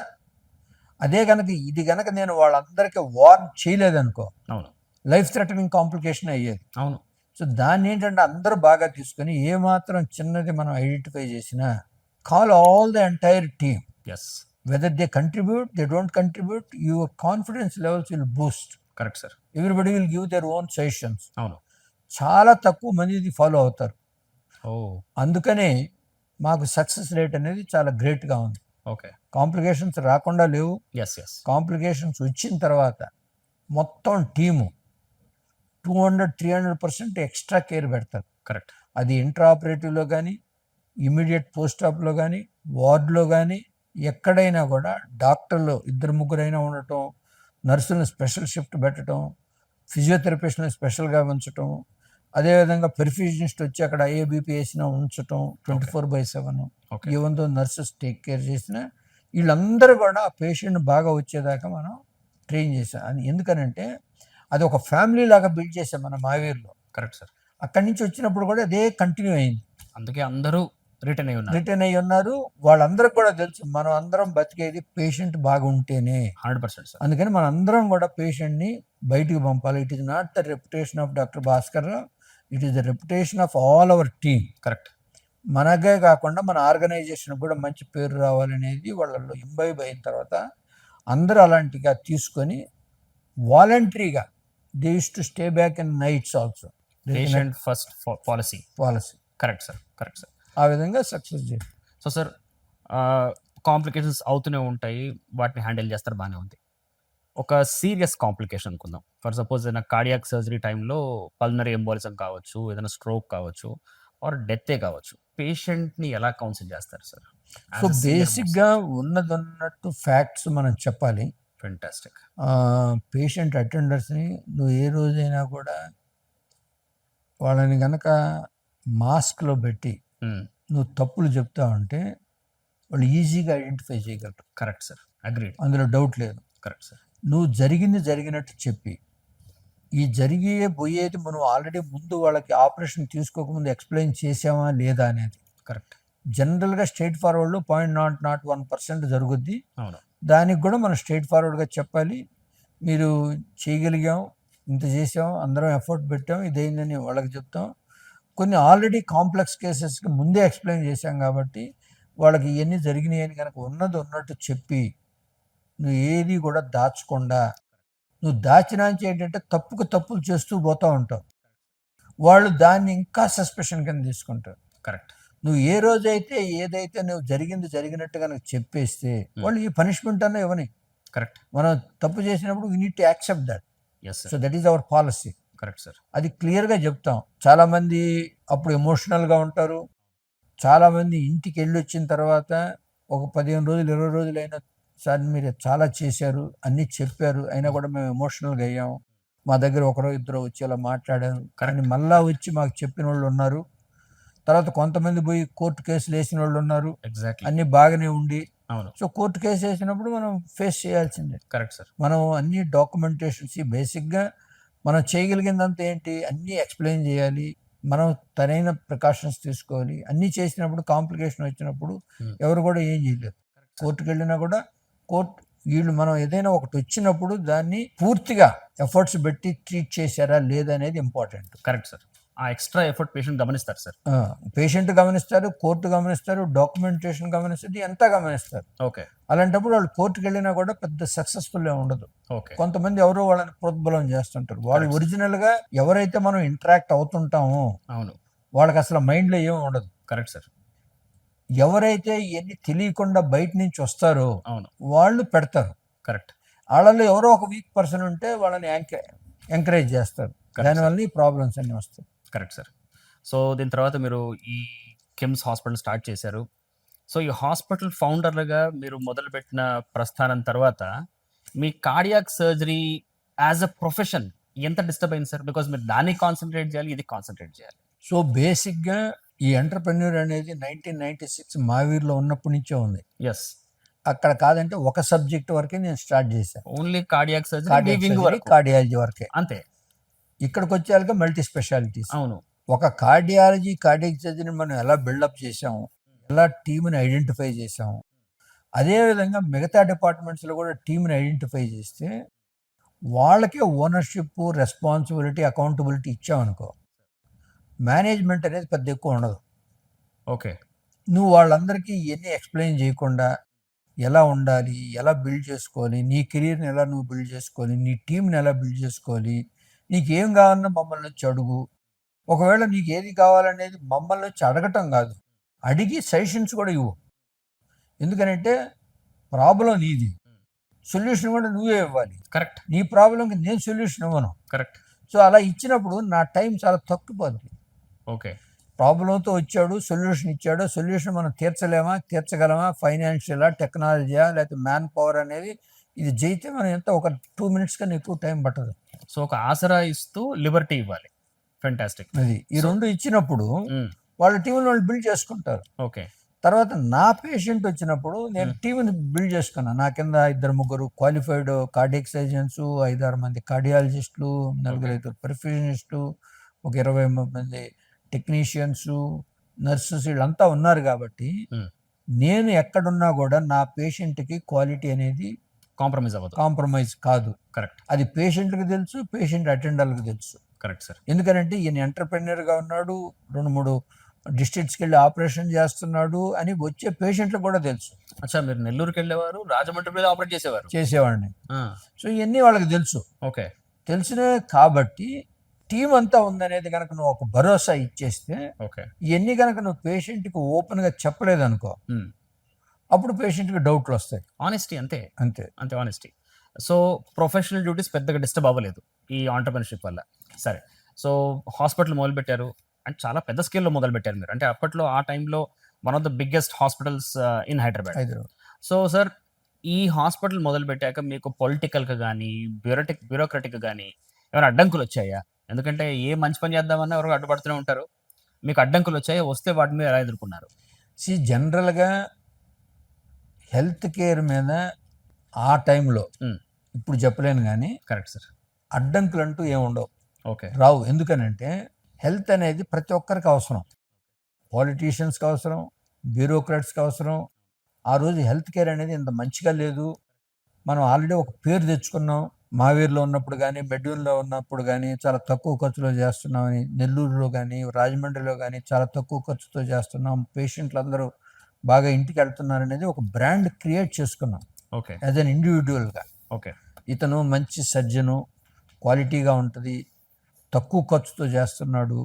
అదే కనుక ఇది కనుక నేను వాళ్ళందరికీ warn చేయలేదనుకో, అవును, life threatening complication అయ్యేది. అవును. సో దాన్ని ఏంటంటే అందరూ బాగా తీసుకొని ఏమాత్రం చిన్నది మనం ఐడెంటిఫై చేసినా, call all the entire team. Yes. Whether they contribute, they don't contribute, your confidence levels will boost. Correct sir. Everybody will give their own suggestions. అవును. చాలా తక్కువ మంది ఇది ఫాలో అవుతారు. ఓ. అందుకనే మాకు సక్సెస్ రేట్ అనేది చాలా గ్రేట్గా ఉంది. ఓకే. కాంప్లికేషన్స్ రాకుండా లేవు. Yes yes. కాంప్లికేషన్స్ వచ్చిన తర్వాత మొత్తం టీము 200-300% ఎక్స్ట్రా కేర్ పెడతారు. కరెక్ట్. అది ఇంట్రా ఆపరేటివ్లో కానీ, ఇమీడియట్ పోస్ట్ ఆప్లో కానీ, వార్డులో కానీ, ఎక్కడైనా కూడా డాక్టర్లు 2-3 ఉండటం, నర్సులను స్పెషల్ షిఫ్ట్ పెట్టడం, ఫిజియోథెరపిస్ట్ని స్పెషల్గా ఉంచటం, అదేవిధంగా పెర్ఫ్యూజనిస్ట్ వచ్చి అక్కడ ఐఏబీపీ వేసినా ఉంచటం 24/7. Even though nurses take care చేసిన వీళ్ళందరూ కూడా ఆ పేషెంట్ బాగా వచ్చేదాకా మనం ట్రైన్ చేసాం. అది ఎందుకనంటే అది ఒక ఫ్యామిలీ లాగా బిల్డ్ చేసాం మన మావేర్లో. Correct sir. అక్కడి నుంచి వచ్చినప్పుడు కూడా అదే కంటిన్యూ అయింది. అందుకే అందరూ రిటర్న్ అయ్యి ఉన్నారు. వాళ్ళందరికి కూడా తెలుసు మనం అందరం బతికేది పేషెంట్ బాగా ఉంటేనే. 100% సార్. అందుకని మన అందరం కూడా పేషెంట్ని బయటికి పంపాలి. It is not the reputation of doctor Bhaskar Rao, it is the reputation of all our team. Correct. మనకే కాకుండా మన ఆర్గనైజేషన్ కూడా మంచి పేరు రావాలనేది వాళ్ళలో ఇంబైబ్ అయిన తర్వాత అందరూ అలాంటిగా తీసుకొని వాలంటరీగా they use to stay back in nights also. Patient first policy. Correct sir. Correct sir. ఆ విధంగా సక్సెస్ చేయాలి. సో సార్, కాంప్లికేషన్స్ అవుతూనే ఉంటాయి, వాటిని హ్యాండిల్ చేస్తారు, బాగానే ఉంది. ఒక సీరియస్ కాంప్లికేషన్ అనుకుందాం. ఫర్ సపోజ్ ఏదైనా కార్డియాక్ సర్జరీ టైంలో పల్మనరీ ఎంబోలిజం కావచ్చు, ఏదైనా స్ట్రోక్ కావచ్చు, ఆర్ డెత్తే కావచ్చు. పేషెంట్‌ని ఎలా కౌన్సిల్ చేస్తారు sir? So as a senior most. బేసిక్గా ఉన్నదన్నట్టు ఫ్యాక్ట్స్ మనం చెప్పాలి. ఫెంటాస్టిక్. పేషెంట్ అటెండర్స్ని నువ్వు ఏ రోజైనా కూడా వాళ్ళని గనక మాస్క్లో పెట్టి హ్మ్. నువ్వు తప్పులు చెప్తా ఉంటే వాళ్ళు ఈజీగా ఐడెంటిఫై చేయగలరు, కరెక్ట్ సార్. అగ్రీడ్. అందులో డౌట్ లేదు. Correct sir. నువ్వు జరిగినట్టు చెప్పి ఈ పోయేది మనం ఆల్రెడీ ముందు వాళ్ళకి ఆపరేషన్ తీసుకోకముందు ఎక్స్ప్లెయిన్ చేసామా లేదా అనేది కరెక్ట్. జనరల్గా స్ట్రైట్ ఫార్వర్డ్లో 0.001% జరుగుద్ది. అవును. దానికి కూడా మనం స్ట్రైట్ ఫార్వర్డ్గా చెప్పాలి. మీరు చేయగలిగాం, ఇంత చేసాం, అందరం ఎఫర్ట్ పెట్టాం, ఇదైందని వాళ్ళకి చెప్తాం. కొన్ని ఆల్రెడీ కాంప్లెక్స్ కేసెస్కి ముందే ఎక్స్ప్లెయిన్ చేశాం కాబట్టి వాళ్ళకి ఇవన్నీ జరిగినాయి అని కనుక ఉన్నట్టు చెప్పి నువ్వు ఏది కూడా దాచకుండా, నువ్వు దాచినాంచి ఏంటంటే తప్పులు చేస్తూ పోతూ ఉంటావు, వాళ్ళు దాన్ని ఇంకా సస్పెషన్ కింద తీసుకుంటారు. కరెక్ట్. నువ్వు ఏ రోజైతే ఏదైతే నువ్వు జరిగినట్టు కనుక చెప్పేస్తే వాళ్ళు ఈ పనిష్మెంట్ అన్న ఇవ్వని. కరెక్ట్. మనం తప్పు చేసినప్పుడు we need to accept that. Yes so sir. That is our policy. Correct sir. అది క్లియర్గా చెప్తాం. చాలామంది అప్పుడు ఎమోషనల్గా ఉంటారు. చాలామంది ఇంటికి వెళ్ళి వచ్చిన తర్వాత ఒక 15 రోజులు 20 రోజులు అయినా, సార్ మీరు చాలా చేశారు, అన్నీ చెప్పారు, అయినా కూడా మేము ఎమోషనల్గా అయ్యాం, మా దగ్గర ఒకరో ఇద్దరు వచ్చి అలా మాట్లాడారు, కానీ మళ్ళా వచ్చి మాకు చెప్పిన వాళ్ళు ఉన్నారు. తర్వాత కొంతమంది పోయి కోర్టు కేసులు వేసిన వాళ్ళు ఉన్నారు. ఎగ్జాక్ట్లీ. అన్నీ బాగానే ఉండి, అవును. సో కోర్టు కేసు వేసినప్పుడు మనం ఫేస్ చేయాల్సిందే. Correct sir. మనం అన్ని డాక్యుమెంటేషన్స్ బేసిక్గా మనం చేయగలిగిందంతా ఏంటి, అన్నీ ఎక్స్ప్లెయిన్ చేయాలి, మనం తనైన ప్రికాషన్స్ తీసుకోవాలి. అన్నీ చేసినప్పుడు కాంప్లికేషన్ వచ్చినప్పుడు ఎవరు కూడా ఏం చేయలేరు. కోర్టుకు వెళ్ళినా కూడా వీళ్ళు మనం ఏదైనా ఒకటి వచ్చినప్పుడు దాన్ని పూర్తిగా ఎఫర్ట్స్ పెట్టి ట్రీట్ చేశారా లేదా అనేది ఇంపార్టెంట్. Correct sir. ఆ ఎక్స్ట్రా ఎఫర్ట్ పేషెంట్ గమనిస్తారు సార్. పేషెంట్ గమనిస్తారు, కోర్టు గమనిస్తారు, డాక్యుమెంటేషన్ గమనిస్తుంది, అంతా గమనిస్తారు. ఓకే. అలాంటప్పుడు వాళ్ళు కోర్టుకు వెళ్ళినా కూడా పెద్ద సక్సెస్ఫుల్ ఉండదు. ఓకే. కొంతమంది ఎవరో వాళ్ళని ప్రోద్బలం చేస్తుంటారు. వాళ్ళు ఒరిజినల్గా ఎవరైతే మనం ఇంటరాక్ట్ అవుతుంటామో అవును. వాళ్ళకి అసలు మైండ్లో ఏమి ఉండదు. Correct sir. ఎవరైతే ఇవన్నీ తెలియకుండా బయట నుంచి వస్తారో అవును. వాళ్ళు పెడతారు. కరెక్ట్. వాళ్ళలో ఎవరో ఒక వీక్ పర్సన్ ఉంటే వాళ్ళని ఎంకరేజ్ చేస్తారు. దానివల్ల ఈ ప్రాబ్లమ్స్ అన్నీ వస్తాయి. Correct sir. సో దీని తర్వాత మీరు ఈ కిమ్స్ హాస్పిటల్ స్టార్ట్ చేశారు. సో ఈ హాస్పిటల్ ఫౌండర్గా మీరు మొదలుపెట్టిన ప్రస్థానం తర్వాత మీ cardiac surgery as a profession ఎంత డిస్టర్బ్ అయింది సార్? బికాజ్ మీరు దాన్ని కాన్సన్ట్రేట్ చేయాలి, ఇది కాన్సన్ట్రేట్ చేయాలి. సో బేసిక్గా ఈ ఎంటర్‌ప్రెన్యూర్ అనేది 1996 మావీర్లో ఉన్నప్పటి నుంచే ఉంది. ఎస్. అక్కడ కాదంటే ఒక సబ్జెక్ట్ వరకే నేను స్టార్ట్ చేశాను. ఓన్లీ కార్డియాక్ సర్జరీ వరకు. కార్డియాలజీ వరకే. అంతే. ఇక్కడికి వచ్చేయాక మల్టీ స్పెషాలిటీస్. అవును. ఒక కార్డియాక్ సర్జరీని మనం ఎలా బిల్డప్ చేసాము, ఎలా టీంని ఐడెంటిఫై చేసాము, అదేవిధంగా మిగతా డిపార్ట్మెంట్స్లో కూడా టీంని ఐడెంటిఫై చేస్తే వాళ్ళకే ఓనర్షిప్, రెస్పాన్సిబిలిటీ, అకౌంటబిలిటీ ఇచ్చామనుకో, మేనేజ్మెంట్ అనేది పెద్ద ఎక్కువ ఉండదు. ఓకే. నువ్వు వాళ్ళందరికీ ఇవన్నీ ఎక్స్ప్లెయిన్ చేయకుండా ఎలా ఉండాలి, ఎలా బిల్డ్ చేసుకోవాలి, నీ కెరీర్ని ఎలా నువ్వు బిల్డ్ చేసుకోవాలి, నీ టీంని ఎలా బిల్డ్ చేసుకోవాలి, నీకు ఏం కావాలన్నా మమ్మల్ని వచ్చి అడుగు. ఒకవేళ నీకు ఏది కావాలనేది మమ్మల్ని వచ్చి అడగటం కాదు, అడిగి సజెషన్స్ కూడా ఇవ్వు. ఎందుకనంటే ప్రాబ్లం నీది, సొల్యూషన్ కూడా నువ్వే ఇవ్వాలి. కరెక్ట్. నీ ప్రాబ్లంకి నేను సొల్యూషన్ ఇవ్వను. కరెక్ట్. సో అలా ఇచ్చినప్పుడు నా టైం చాలా తక్కువపోద్ది. ఓకే. ప్రాబ్లంతో వచ్చాడు, సొల్యూషన్ ఇచ్చాడు, సొల్యూషన్ మనం తీర్చగలమా, ఫైనాన్షియలా, టెక్నాలజీయా, లేకపోతే మ్యాన్ పవర్ అనేది ఇది చేయితే మనం ఎంత ఒక 2 minutes కన్నా ఎక్కువ టైం పట్టదు. సో ఒక ఆసరా ఇస్తూ లిబర్టీ ఇవ్వాలి. ఫెంటాస్టిక్. అది ఈ రెండు ఇచ్చినప్పుడు వాళ్ళ టీంని వాళ్ళు బిల్డ్ చేసుకుంటారు. ఓకే. తర్వాత నా పేషెంట్ వచ్చినప్పుడు నేను టీంని బిల్డ్ చేసుకున్నాను. నా కింద 2-3 క్వాలిఫైడ్ కార్డియాక్ సర్జన్స్, 5-6 మంది కార్డియాలజిస్టులు, 4-5 పర్ఫ్యూషనిస్టులు, ఒక 20 మంది టెక్నీషియన్స్, నర్సెస్, వీళ్ళంతా ఉన్నారు. కాబట్టి నేను ఎక్కడున్నా కూడా నా పేషెంట్కి క్వాలిటీ అనేది కాంప్రమైజ్ కాదు. కరెక్ట్. అది పేషెంట్కి తెలుసు, పేషెంట్ అటెండర్లకు తెలుసు. Correct sir. ఎందుకంటే ఈయన ఎంటర్‌ప్రెన్యూర్‌గా ఉన్నాడు, 2-3 డిస్ట్రిక్ట్స్కి వెళ్ళి ఆపరేషన్ చేస్తున్నాడు అని వచ్చే పేషెంట్లకు కూడా తెలుసు. అచ్చా, మీరు నెల్లూరుకి వెళ్ళేవారు, రాజమండ్రి ఆపరేట్ చేసేవాడిని. సో ఇవన్నీ వాళ్ళకి తెలుసు. ఓకే. తెలిసినే కాబట్టి టీం అంతా ఉందనేది కనుక నువ్వు ఒక భరోసా ఇచ్చేస్తే, ఇవన్నీ కనుక నువ్వు పేషెంట్కి ఓపెన్గా చెప్పలేదనుకో, అప్పుడు పేషెంట్కి డౌట్లు వస్తాయి. ఆనెస్టీ. అంతే. ఆనెస్టీ. సో ప్రొఫెషనల్ డ్యూటీస్ పెద్దగా డిస్టర్బ్ అవ్వలేదు ఈ ఆంటర్‌ప్రెన్యూర్‌షిప్ వల్ల. సరే. సో హాస్పిటల్ మొదలుపెట్టారు. అండ్ చాలా పెద్ద స్కేల్‌లో మొదలుపెట్టారు మీరు. అంటే అప్పట్లో ఆ టైంలో one of the biggest hospitals in Hyderabad. Hyderabad. So sir ఈ హాస్పిటల్ మొదలుపెట్టాక మీకు పొలిటికల్‌గా గానీ, బ్యూరోక్రాటిక్‌గా గానీ ఏమైనా అడ్డంకులొచ్చాయా? ఎందుకంటే ఏ మంచి పని చేద్దామన్నా ఎవరో అడ్డుపడుతూనే ఉంటారు. మీకు అడ్డంకులొచ్చాయా? వస్తే వాటిని మీరు ఎలా ఎదుర్కొన్నారు? జనరల్‌గా హెల్త్ కేర్ మీద ఆ టైంలో హ్మ్. ఇప్పుడు చెప్పలేను గానీ కరెక్ట్ సార్. అడ్డంకులంటూ ఏముండవు. ఓకే. రావు. ఎందుకనంటే హెల్త్ అనేది ప్రతి ఒక్కరికి అవసరం. పాలిటీషియన్స్‌కి అవసరం, బ్యూరోక్రాట్స్‌కి అవసరం. ఆ రోజు హెల్త్ కేర్ అనేది ఇంత మంచిగా లేదు. మనం ఆల్రెడీ ఒక పేరు తెచ్చుకున్నాం. మావేరులో ఉన్నప్పుడు గానీ, బెడ్యూన్‌లో ఉన్నప్పుడు గానీ చాలా తక్కువ ఖర్చులో చేస్తున్నామని, నెల్లూరులో గానీ, రాజమండ్రిలో గానీ చాలా తక్కువ ఖర్చుతో చేస్తున్నాం. పేషెంట్లందరూ బాగా ఇంటికెళ్తున్నారనేది ఒక బ్రాండ్ క్రియేట్ చేసుకున్నాం. ఓకే. యాజ్ ఎన్ ఇండివిడ్యువల్‌గా. ఓకే. ఇతను మంచి సర్జను, క్వాలిటీగా ఉంటది, తక్కువ ఖర్చుతో చేస్తున్నాడు.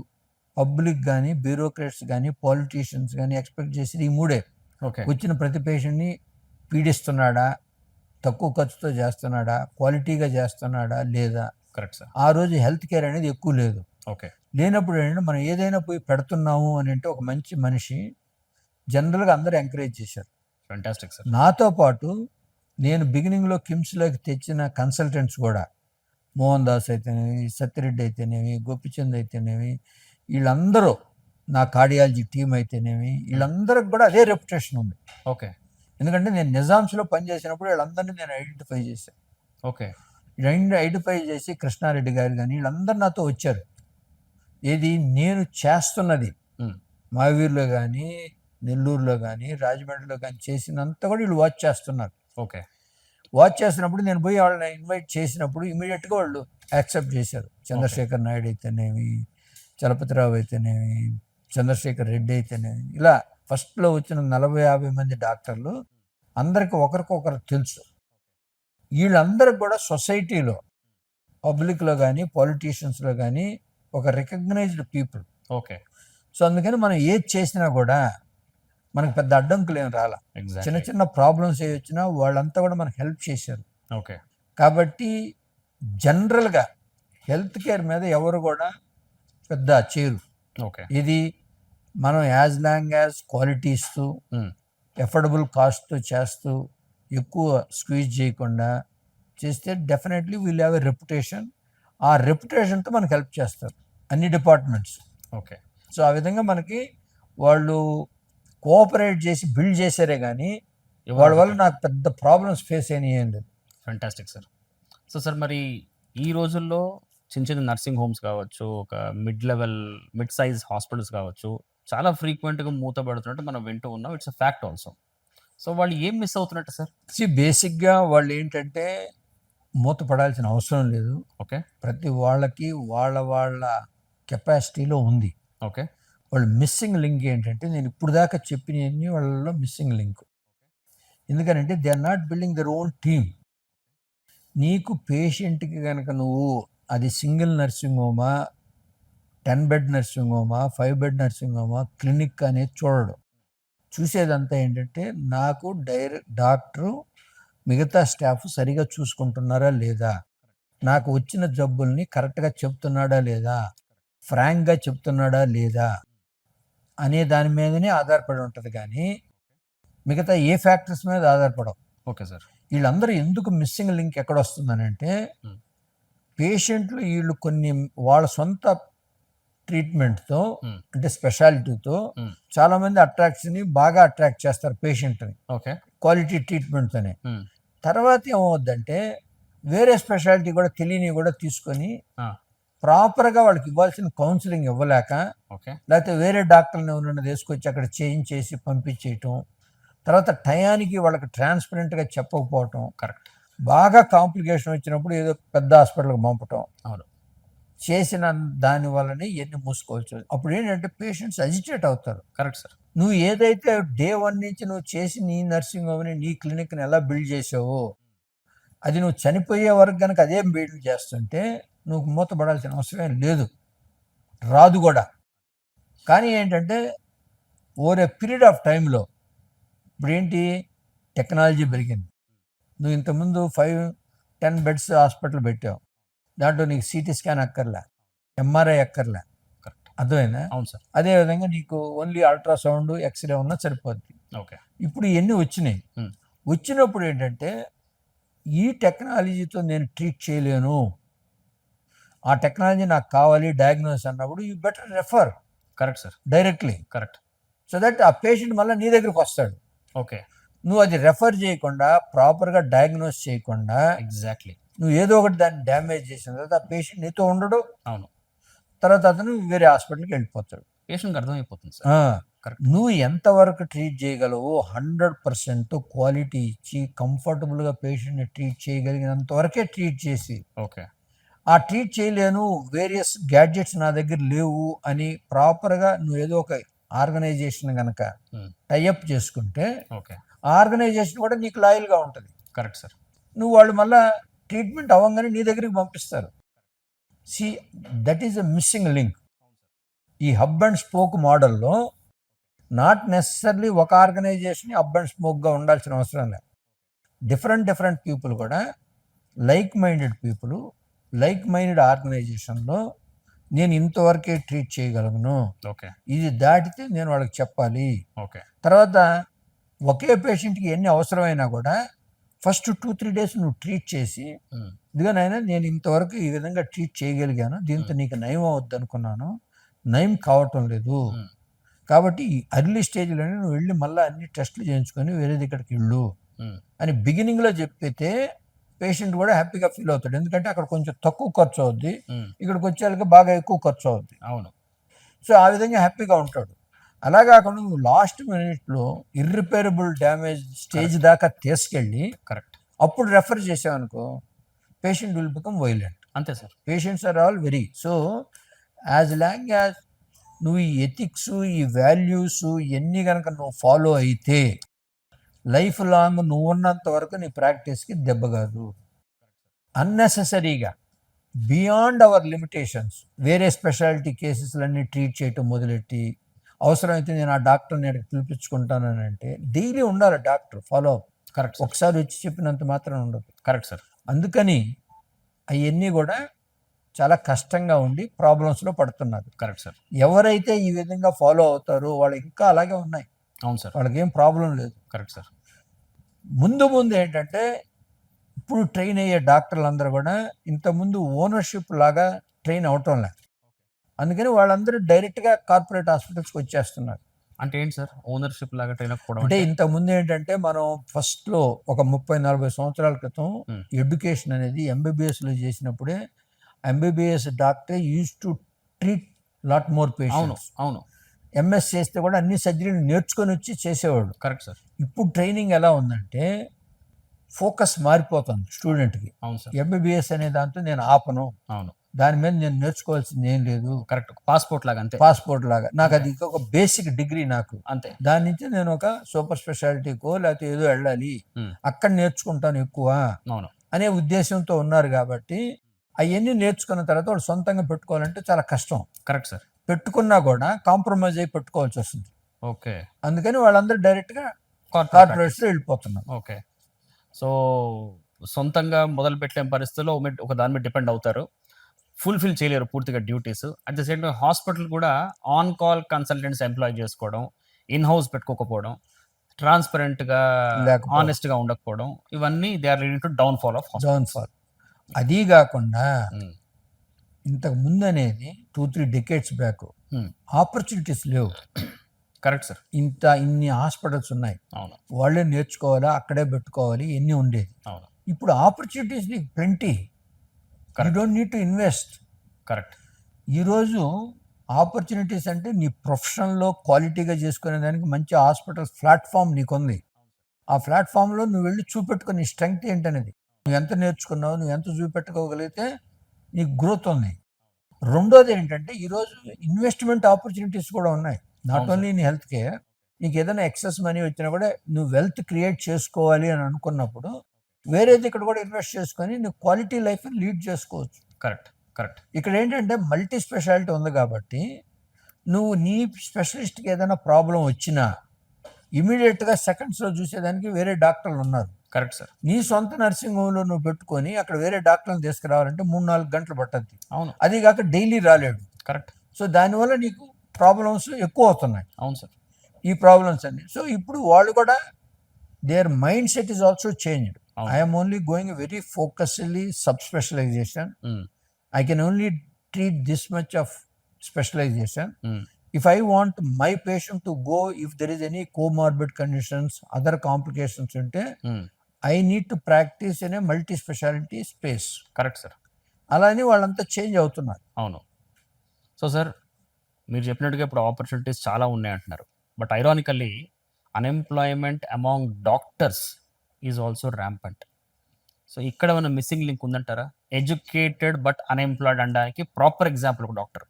పబ్లిక్ గానీ, బ్యూరోక్రాట్స్ గానీ, పాలిటీషియన్స్ గానీ ఎక్స్‌పెక్ట్ చేసేది ఈ మూడే. ఓకే. వచ్చిన ప్రతి పేషెంట్‌ని పీడిస్తున్నాడా? తక్కువ ఖర్చుతో చేస్తున్నాడా? క్వాలిటీగా చేస్తున్నాడా? లేదా? Correct sir. ఆ రోజు హెల్త్ కేర్ అనేది ఎక్కువ లేదు. ఓకే. లేనప్పుడు ఏంటంటే మనం ఏదైనా పోయి పెడుతున్నాము అని అంటే ఒక మంచి మనిషి జనరల్‌గా అందరూ ఎంకరేజ్ చేశారు. Fantastic sir. నాతో పాటు నేను బిగినింగ్‌లో కిమ్స్‌లోకి తెచ్చిన కన్సల్టెంట్స్ కూడా మోహన్ దాస్ అయితేనేమి, సత్యరెడ్డి అయితేనేమి, గోపిచంద్ అయితేనేమి వీళ్ళందరూ నా కార్డియాలజీ టీమ్ అయితేనేమి వీళ్ళందరికి కూడా అదే రెప్యుటేషన్ ఉంది. ఓకే. ఎందుకంటే నేను నిజామ్స్‌లో పనిచేసినప్పుడు వీళ్ళందరినీ నేను ఐడెంటిఫై చేశాను. ఓకే. ఐడెంటిఫై చేసి కృష్ణారెడ్డి గారు కానీ వీళ్ళందరూ నాతో వచ్చారు. ఏది నేను చేస్తున్నది హ్మ్. మావీర్లో కానీ, నెల్లూరులో కానీ, రాజమండ్రిలో కానీ చేసినంత కూడా వీళ్ళు వాచ్ చేస్తున్నారు. ఓకే. వాచ్ చేస్తున్నప్పుడు నేను పోయి వాళ్ళని ఇన్వైట్ చేసినప్పుడు ఇమీడియట్గా వాళ్ళు యాక్సెప్ట్ చేశారు. చంద్రశేఖర్ నాయుడు అయితేనేమి, చలపతిరావు అయితేనేమి, చంద్రశేఖర్ రెడ్డి అయితేనేమి ఇలా ఫస్ట్లో వచ్చిన 40-50 మంది డాక్టర్లు అందరికి ఒకరికొకరు తెలుసు. వీళ్ళందరికి కూడా సొసైటీలో పబ్లిక్లో కానీ పాలిటీషియన్స్లో కానీ ఒక రికగ్నైజ్డ్ పీపుల్. ఓకే. సో అందుకని మనం ఏది చేసినా కూడా మనకు పెద్ద అడ్డంకులు ఏం రాలా. చిన్న ఎగ్జాక్ట్‌లీ. చిన్న ప్రాబ్లమ్స్ ఏ వచ్చినా వాళ్ళంతా కూడా మనకు హెల్ప్ చేశారు. ఓకే. కాబట్టి జనరల్గా హెల్త్ కేర్ మీద ఎవరు కూడా పెద్ద చేయరు. ఓకే. ఇది మనం యాజ్ లాంగ్ యాజ్ క్వాలిటీ ఇస్తూ హ్మ్. ఎఫోర్డబుల్ కాస్ట్తో చేస్తూ ఎక్కువ స్క్వీజ్ చేయకుండా చేస్తే definitely we'll have a reputation. ఆ రెప్యుటేషన్తో మనకు హెల్ప్ చేస్తారు అన్ని డిపార్ట్మెంట్స్. ఓకే. సో ఆ విధంగా మనకి వాళ్ళు కోఆపరేట్ చేసి బిల్డ్ చేశారే కానీ వాళ్ళ వల్ల నాకు పెద్ద ప్రాబ్లమ్స్ ఫేస్ అయినాయి ఏం లేదు. Fantastic sir. సో సార్ మరి ఈ రోజుల్లో చిన్న చిన్న నర్సింగ్ హోమ్స్ కావచ్చు, ఒక మిడ్ సైజ్ హాస్పిటల్స్ కావచ్చు, చాలా ఫ్రీక్వెంట్‌గా మూతపడుతున్నట్టు మనం వింటూ ఉన్నాం. It's a fact also. So వాళ్ళు ఏం మిస్ అవుతున్నట్టు సార్? బేసిక్గా వాళ్ళు ఏంటంటే మూతపడాల్సిన అవసరం లేదు. ఓకే. ప్రతి వాళ్ళకి వాళ్ళ వాళ్ళ కెపాసిటీలో ఉంది. ఓకే. వాళ్ళు మిస్సింగ్ లింక్ ఏంటంటే నేను ఇప్పుడు దాకా చెప్పినవన్నీ వాళ్ళలో మిస్సింగ్ లింక్. ఎందుకనంటే they are not building their own team. నీకు పేషెంట్కి కనుక నువ్వు అది సింగిల్ నర్సింగ్ హోమా, 10 బెడ్ నర్సింగ్ హోమా, 5 బెడ్ నర్సింగ్ హోమా, క్లినిక్ అనేది చూడడం. చూసేదంతా ఏంటంటే నాకు డాక్టరు మిగతా స్టాఫ్ సరిగా చూసుకుంటున్నారా లేదా, నాకు వచ్చిన జబ్బుల్ని కరెక్ట్గా చెప్తున్నాడా లేదా, ఫ్రాంక్గా చెప్తున్నాడా లేదా అనే దాని మీదనే ఆధారపడి ఉంటుంది కానీ మిగతా ఏ ఫ్యాక్టర్స్ మీద ఆధారపడవు. Okay sir. వీళ్ళందరూ ఎందుకు మిస్సింగ్ లింక్ ఎక్కడ వస్తుందనంటే Hmm. పేషెంట్లు వీళ్ళు కొన్ని వాళ్ళ సొంత ట్రీట్మెంట్తో Hmm. అంటే స్పెషాలిటీతో Hmm. చాలామంది అట్రాక్ట్ని బాగా అట్రాక్ట్ చేస్తారు పేషెంట్ని ఓకే. క్వాలిటీ ట్రీట్మెంట్తోనే. హ్మ్. తర్వాత ఏమవుద్దంటే వేరే స్పెషాలిటీ కూడా తెలియని కూడా తీసుకొని ఆ! ప్రాపర్గా వాళ్ళకి ఇవ్వాల్సిన కౌన్సిలింగ్ ఇవ్వలేక ఓకే. లేకపోతే వేరే డాక్టర్ని ఎవరైనా తీసుకొచ్చి అక్కడ చేంజ్ చేసి పంపించేయటం, తర్వాత టయానికి వాళ్ళకి ట్రాన్స్పరెంట్గా చెప్పకపోవటం, కరెక్ట్. బాగా కాంప్లికేషన్ వచ్చినప్పుడు ఏదో పెద్ద హాస్పిటల్కి పంపటం అవును. చేసిన దాని వల్లనే ఇవన్నీ మూసుకోవచ్చు. అప్పుడు ఏంటంటే పేషెంట్స్ అజిటేట్ అవుతారు. Correct sir. నువ్వు ఏదైతే డే 1 నుంచి నువ్వు చేసి నీ నర్సింగ్ హోమ్ని నీ క్లినిక్ని ఎలా బిల్డ్ చేసావో అది నువ్వు చనిపోయే వరకు కనుక అదే బిల్డ్ చేస్తుంటే నువ్వు మూతపడాల్సిన అవసరం లేదు, రాదు కూడా. కానీ ఏంటంటే ఓవర్ ఏ పీరియడ్ ఆఫ్ టైంలో ఇప్పుడు ఏంటి టెక్నాలజీ పెరిగింది. నువ్వు ఇంతకుముందు 10 బెడ్స్ హాస్పిటల్ పెట్టావు, దాంట్లో నీకు సిటీ స్కాన్ అక్కర్లే, ఎంఆర్ఐ అక్కర్లే, కరెక్ట్. అర్థమైందా? అవును సార్. అదేవిధంగా నీకు ఓన్లీ అల్ట్రాసౌండ్ ఎక్స్రే ఉన్నా సరిపోద్ది. ఓకే. ఇప్పుడు ఇవన్నీ వచ్చినాయి. Hmm. వచ్చినప్పుడు ఏంటంటే ఈ టెక్నాలజీతో నేను ట్రీట్ చేయలేను, ఆ టెక్నాలజీ నాకు కావాలి డయాగ్నోస్ అన్నప్పుడు you better refer correct sir. Directly, correct. So that ఆ పేషెంట్ మళ్ళీ నీ దగ్గరికి వస్తాడు. ఓకే. నువ్వు అది రెఫర్ చేయకుండా ప్రాపర్గా డయాగ్నోస్ చేయకుండా ఎగ్జాక్ట్లీ. నువ్వు ఏదో ఒకటి దాన్ని డ్యామేజ్ చేసిన తర్వాత ఆ పేషెంట్ నీతో ఉండడు, అవును. తర్వాత అతను వేరే హాస్పిటల్కి వెళ్ళిపోతాడు. పేషెంట్కి అర్థమైపోతుంది సార్. కరెక్ట్. నువ్వు ఎంతవరకు ట్రీట్ చేయగలవు 100% క్వాలిటీ ఇచ్చి కంఫర్టబుల్గా పేషెంట్ని ట్రీట్ చేయగలిగినంత వరకే ట్రీట్ చేసి, ఓకే. ఆ ట్రీట్ చేయలేను వేరియస్ గ్యాడ్జెట్స్ నా దగ్గర లేవు అని ప్రాపర్గా నువ్వు ఏదో ఒక ఆర్గనైజేషన్ కనుక టైఅప్ చేసుకుంటే ఓకే. ఆ ఆర్గనైజేషన్ కూడా నీకు లాయల్గా ఉంటుంది. Correct sir. నువ్వు వాళ్ళు మళ్ళీ ట్రీట్మెంట్ అవ్వగానే నీ దగ్గరికి పంపిస్తారు. See that is a missing link. ఈ హబ్ అండ్ స్పోక్ మోడల్లో నాట్ నెసెసర్లీ ఒక ఆర్గనైజేషన్ హబ్ అండ్ స్పోక్గా ఉండాల్సిన అవసరం లేదు. డిఫరెంట్ పీపుల్ కూడా like minded people, like minded ఆర్గనైజేషన్లో నేను ఇంతవరకే ట్రీట్ చేయగలను, ఓకే. ఇది దాటితే నేను వాళ్ళకి చెప్పాలి. ఓకే. తర్వాత ఒకే పేషెంట్కి ఎన్ని అవసరమైనా కూడా ఫస్ట్ 2-3 డేస్ నువ్వు ట్రీట్ చేసి, ఇదిగోనైనా నేను ఇంతవరకు ఈ విధంగా ట్రీట్ చేయగలిగాను, దీంతో నీకు నయం అవద్దు అనుకున్నాను, నయం కావటం లేదు, కాబట్టి ఈ అర్లీ స్టేజ్లోనే నువ్వు వెళ్ళి మళ్ళీ అన్ని టెస్టులు చేయించుకొని వేరే దగ్గరికి వెళ్ళు అని బిగినింగ్లో చెప్పితే పేషెంట్ కూడా హ్యాపీగా ఫీల్ అవుతాడు. ఎందుకంటే అక్కడ కొంచెం తక్కువ ఖర్చు అవుద్ది, ఇక్కడికి వచ్చేళ్ళకి బాగా ఎక్కువ ఖర్చు అవుద్ది. అవును. సో ఆ విధంగా హ్యాపీగా ఉంటాడు. అలా కాకుండా నువ్వు లాస్ట్ మినిట్లో ఇర్రిపేరబుల్ డ్యామేజ్ స్టేజ్ దాకా తీసుకెళ్ళి కరెక్ట్ అప్పుడు రెఫర్ చేసావనుకో పేషెంట్ విల్ బికమ్ వైలెంట్. అంతే sir. Patients are all very, so as long as నువ్వు ఈ ఎథిక్స్, ఈ వాల్యూస్ ఇవన్నీ కనుక నువ్వు ఫాలో అయితే లైఫ్ లాంగ్ నువ్వు ఉన్నంత వరకు నీ ప్రాక్టీస్కి దెబ్బ కాదు. అన్నెసెసరీగా బియాండ్ అవర్ లిమిటేషన్స్ వేరే స్పెషాలిటీ కేసెస్లన్నీ ట్రీట్ చేయటం మొదలెట్టి అవసరమైతే నేను ఆ డాక్టర్ని నేను పిలిపించుకుంటానని అంటే డైలీ ఉండాలి డాక్టర్ ఫాలో అప్. కరెక్ట్. ఒకసారి వచ్చి చెప్పినంత మాత్రం ఉండదు. Correct sir. అందుకని అవన్నీ కూడా చాలా కష్టంగా ఉండి ప్రాబ్లమ్స్లో పడుతున్నారు. Correct sir. ఎవరైతే ఈ విధంగా ఫాలో అవుతారో వాళ్ళు ఇంకా అలాగే ఉన్నాయి, అవును సార్. వాళ్ళకి ఏం ప్రాబ్లం లేదు. Correct sir. ముందు ఏంటంటే ఇప్పుడు ట్రైన్ అయ్యే డాక్టర్లు అందరూ కూడా ఇంతకుముందు ఓనర్షిప్ లాగా ట్రైన్ అవటం లేదు, అందుకని వాళ్ళందరూ డైరెక్ట్గా కార్పొరేట్ హాస్పిటల్స్కి వచ్చేస్తున్నారు. అంటే ఏంటి సార్ ఓనర్షిప్ లాగా ట్రైన్ అవ్వడం? అంటే ఇంతకుముందు ఏంటంటే మనం ఫస్ట్లో ఒక 30-40 సంవత్సరాల క్రితం ఎడ్యుకేషన్ అనేది ఎంబీబీఎస్లో చేసినప్పుడే MBBS doctor use to treat lot more patients. అవును. ఎంఎస్ చేస్తే కూడా అన్ని సర్జరీలు నేర్చుకొని వచ్చి చేసేవాడు. Correct sir. ఇప్పుడు ట్రైనింగ్ ఎలా ఉందంటే ఫోకస్ మారిపోతుంది స్టూడెంట్కి. అవును సార్. ఎంబీబీఎస్ అనే దాంతో నేను ఆపను, అవును, దాని మీద నేను నేర్చుకోవాల్సింది ఏం లేదు, కరెక్ట్, పాస్పోర్ట్ లాగా అంతే, పాస్పోర్ట్ లాగా నాకు అది ఒక బేసిక్ డిగ్రీ నాకు అంతే, దాని నుంచి నేను ఒక సూపర్ స్పెషాలిటీకో లేకపోతే ఏదో వెళ్ళాలి అక్కడ నేర్చుకుంటాను ఎక్కువ అవును అనే ఉద్దేశంతో ఉన్నారు. కాబట్టి అవన్నీ నేర్చుకున్న తర్వాత వాళ్ళు సొంతంగా పెట్టుకోవాలంటే చాలా కష్టం. Correct sir. పెట్టుకున్నా కూడా కాంప్రమైజ్ అయి పెట్టుకోవాల్సి వస్తుంది. ఓకే. అందుకని వాళ్ళందరూ డైరెక్ట్గా కార్పొరేట్స్లో వెళ్ళిపోతున్నారు. ఓకే. సో సొంతంగా మొదలు పెట్టే పరిస్థితుల్లో ఒక దాని మీద డిపెండ్ అవుతారు, ఫుల్ఫిల్ చేయలేరు పూర్తిగా duties. At the same time hospital కూడా ఆన్ కాల్ కన్సల్టెంట్స్ ఎంప్లాయ్ చేసుకోవడం, ఇన్ హౌస్ పెట్టుకోకపోవడం, ట్రాన్స్పరెంట్గా ఆనెస్ట్గా ఉండకపోవడం, ఇవన్నీ they are leading to downfall of downfall. అది కాకుండా ఇంతకు ముందు అనేది 2-3 decades బ్యాక్ ఆపర్చునిటీస్ లేవు. Correct sir. ఇన్ని హాస్పిటల్స్ ఉన్నాయి, అవును, వాళ్ళే నేర్చుకోవాలా, అక్కడే పెట్టుకోవాలి, ఎన్ని ఉండేది. అవును. ఇప్పుడు ఆపర్చునిటీస్ నీకు plenty, you don't need to invest. Correct. ఈరోజు ఆపర్చునిటీస్ అంటే నీ ప్రొఫెషన్లో క్వాలిటీగా చేసుకునే దానికి మంచి హాస్పిటల్స్ ప్లాట్ఫామ్ నీకుంది. ఆ ప్లాట్ఫామ్లో నువ్వు వెళ్ళి చూపెట్టుకుని నీ స్ట్రెంగ్త్ ఏంటనేది, నువ్వు ఎంత నేర్చుకున్నావు, నువ్వు ఎంత చూపెట్టుకోగలిగితే నీకు గ్రోత్ ఉంది. రెండోది ఏంటంటే ఈరోజు ఇన్వెస్ట్మెంట్ ఆపర్చునిటీస్ కూడా ఉన్నాయి. Not only in health care, నీకు ఏదైనా ఎక్సెస్ మనీ వచ్చినా కూడా నువ్వు వెల్త్ క్రియేట్ చేసుకోవాలి అని అనుకున్నప్పుడు వేరేది ఇక్కడ కూడా ఇన్వెస్ట్ చేసుకొని నువ్వు క్వాలిటీ లైఫ్ లీడ్ చేసుకోవచ్చు. కరెక్ట్. కరెక్ట్. ఇక్కడ ఏంటంటే మల్టీ స్పెషాలిటీ ఉంది కాబట్టి నువ్వు నీ స్పెషలిస్ట్కి ఏదైనా ప్రాబ్లం వచ్చినా ఇమీడియట్గా సెకండ్స్లో చూసేదానికి వేరే డాక్టర్లు ఉన్నారు. Correct sir. నీ సొంత నర్సింగ్ హోమ్లో నువ్వు పెట్టుకొని అక్కడ వేరే డాక్టర్ని తీసుకురావాలంటే 3-4 గంటలు పట్టద్ది. అవును. అది కాక డైలీ రాలేడు. కరెక్ట్. సో దానివల్ల నీకు ప్రాబ్లమ్స్ ఎక్కువ అవుతున్నాయి, అవును సార్. ఈ ప్రాబ్లమ్స్ అన్ని. సో ఇప్పుడు వాళ్ళు కూడా their mind set is also changed. అవును. I'm only going very focusedly sub specialisation. Um, I can only treat this much of specialization. Um, If I want my patient to go, if there is any comorbid conditions, other complications, um, I need to practice in a multi-specialty space. Correct sir. అలానే వాళ్ళంతా change అవుతున్నారు. అవును. So sir, మీరు చెప్పినట్టుగా ఇప్పుడు opportunities చాలా ఉన్నాయి అంటున్నారు. But ironically unemployment among doctors is also rampant. So ఇక్కడ ఏమైనా మిస్సింగ్ లింక్ ఉందంటారా? ఎడ్యుకేటెడ్ బట్ అన్ఎంప్లాయిడ్ అనడానికి ప్రాపర్ ఎగ్జాంపుల్ ఒక డాక్టర్.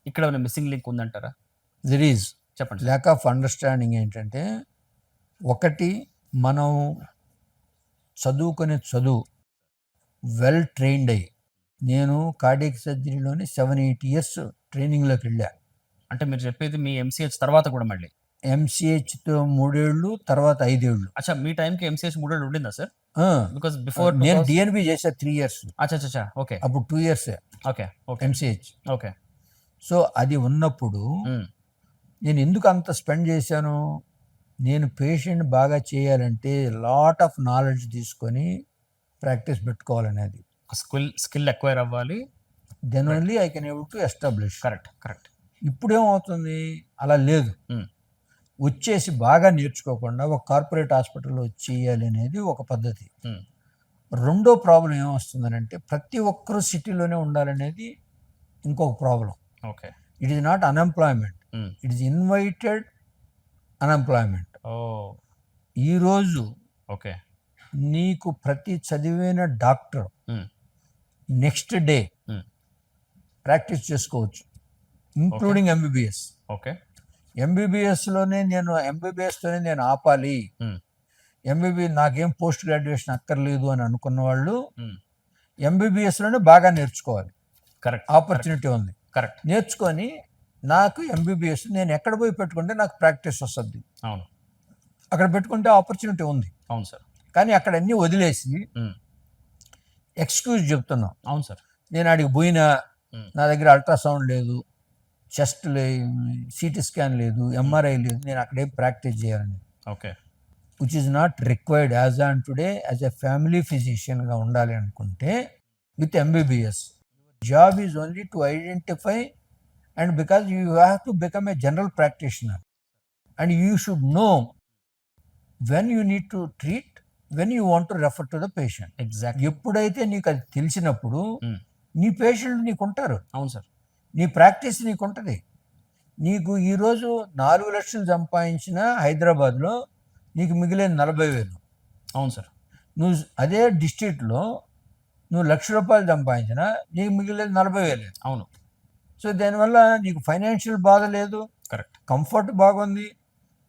ఇక్కడ ఏమైనా మిస్సింగ్ లింక్ ఉందంటారా? There is చెప్పండి సార్. lack of understanding. ఏంటంటే ఒకటి, మనం చదువుకునే చదువు వెల్ ట్రైన్డ్ అయ్యి, నేను కార్డియక్ సర్జరీలోని 7-8 years ట్రైనింగ్లోకి వెళ్ళా. అంటే మీరు చెప్పేది మీ ఎంసీహెచ్ తర్వాత కూడా మళ్ళీ? ఎంసీహెచ్తో 3 ఏళ్ళు, తర్వాత 5 ఏళ్ళు. అచ్చా, మీ టైంకి ఎంసీహెచ్ 3 ఏళ్ళు ఉండిందా సార్? బికాస్ బిఫోర్ నేను డిఎన్బి చేసా 3 years. అచ్చా, ఓకే అప్పుడు 2 years okay okay MCh. Okay. So అది ఉన్నప్పుడు నేను ఎందుకు అంత స్పెండ్ చేశాను? నేను పేషెంట్ బాగా చేయాలంటే లాట్ ఆఫ్ నాలెడ్జ్ తీసుకొని ప్రాక్టీస్ పెట్టుకోవాలనేది. స్కిల్ ఎక్వైర్ అవ్వాలి. Then only I can able to establish. Correct. ఇప్పుడు ఏమవుతుంది, అలా లేదు. వచ్చేసి బాగా నేర్చుకోకుండా ఒక కార్పొరేట్ హాస్పిటల్లో వచ్చి చేయాలి అనేది ఒక పద్ధతి. రెండో ప్రాబ్లం ఏమొస్తుందనంటే ప్రతి ఒక్కరూ సిటీలోనే ఉండాలనేది ఇంకొక problem. Okay. It is not unemployment, it is invited unemployment. ఈరోజు ఓకే. నీకు ప్రతి చదివిన డాక్టర్ నెక్స్ట్ డే ప్రాక్టీస్ చేసుకోవచ్చు, ఇంక్లూడింగ్ ఎంబీబీఎస్. ఓకే. ఎంబీబీఎస్తోనే నేను ఆపాలి, నాకేం పోస్ట్ గ్రాడ్యుయేషన్ అక్కర్లేదు అని అనుకున్న వాళ్ళు ఎంబీబీఎస్లోనే బాగా నేర్చుకోవాలి. కరెక్ట్. ఆపర్చునిటీ ఉంది. కరెక్ట్. నేర్చుకొని నాకు ఎంబీబీఎస్ నేను ఎక్కడ పోయి పెట్టుకుంటే నాకు ప్రాక్టీస్ వస్తుంది, అవును, అక్కడ పెట్టుకుంటే ఆపర్చునిటీ ఉంది. అవును సార్. కానీ అక్కడ అన్నీ వదిలేసి ఎక్స్క్యూజ్ చెప్తున్నాం. అవును సార్. నేను ఆడికి పోయినా నా దగ్గర అల్ట్రాసౌండ్ లేదు, చెస్ట్ లేదు, సిటీ స్కాన్ లేదు, ఎంఆర్ఐ లేదు, నేను అక్కడే ప్రాక్టీస్ చేయాలని. Okay. Which is not required as on today. As a family ఫిజిషియన్గా ఉండాలి అనుకుంటే with MBBS job is only to identify and because you have to become a general practitioner and you should know when you need to treat, when you want to refer to the patient. Exactly. ఎప్పుడైతే నీకు అది తెలిసినప్పుడు నీ patient నీకు ఉంటారు. అవును sir. నీ practice నీకు ఉంటుంది. నీకు ఈరోజు 4 లక్షలు సంపాదించిన హైదరాబాద్లో నీకు మిగిలిన 40,000. అవును సార్. నువ్వు అదే డిస్ట్రిక్ట్లో నువ్వు ₹1,00,000 సంపాదించినా నీకు మిగిలిన 40,000. అవును. సో దానివల్ల నీకు ఫైనాన్షియల్ బాధ లేదు, కరెక్ట్, కంఫర్ట్ బాగుంది,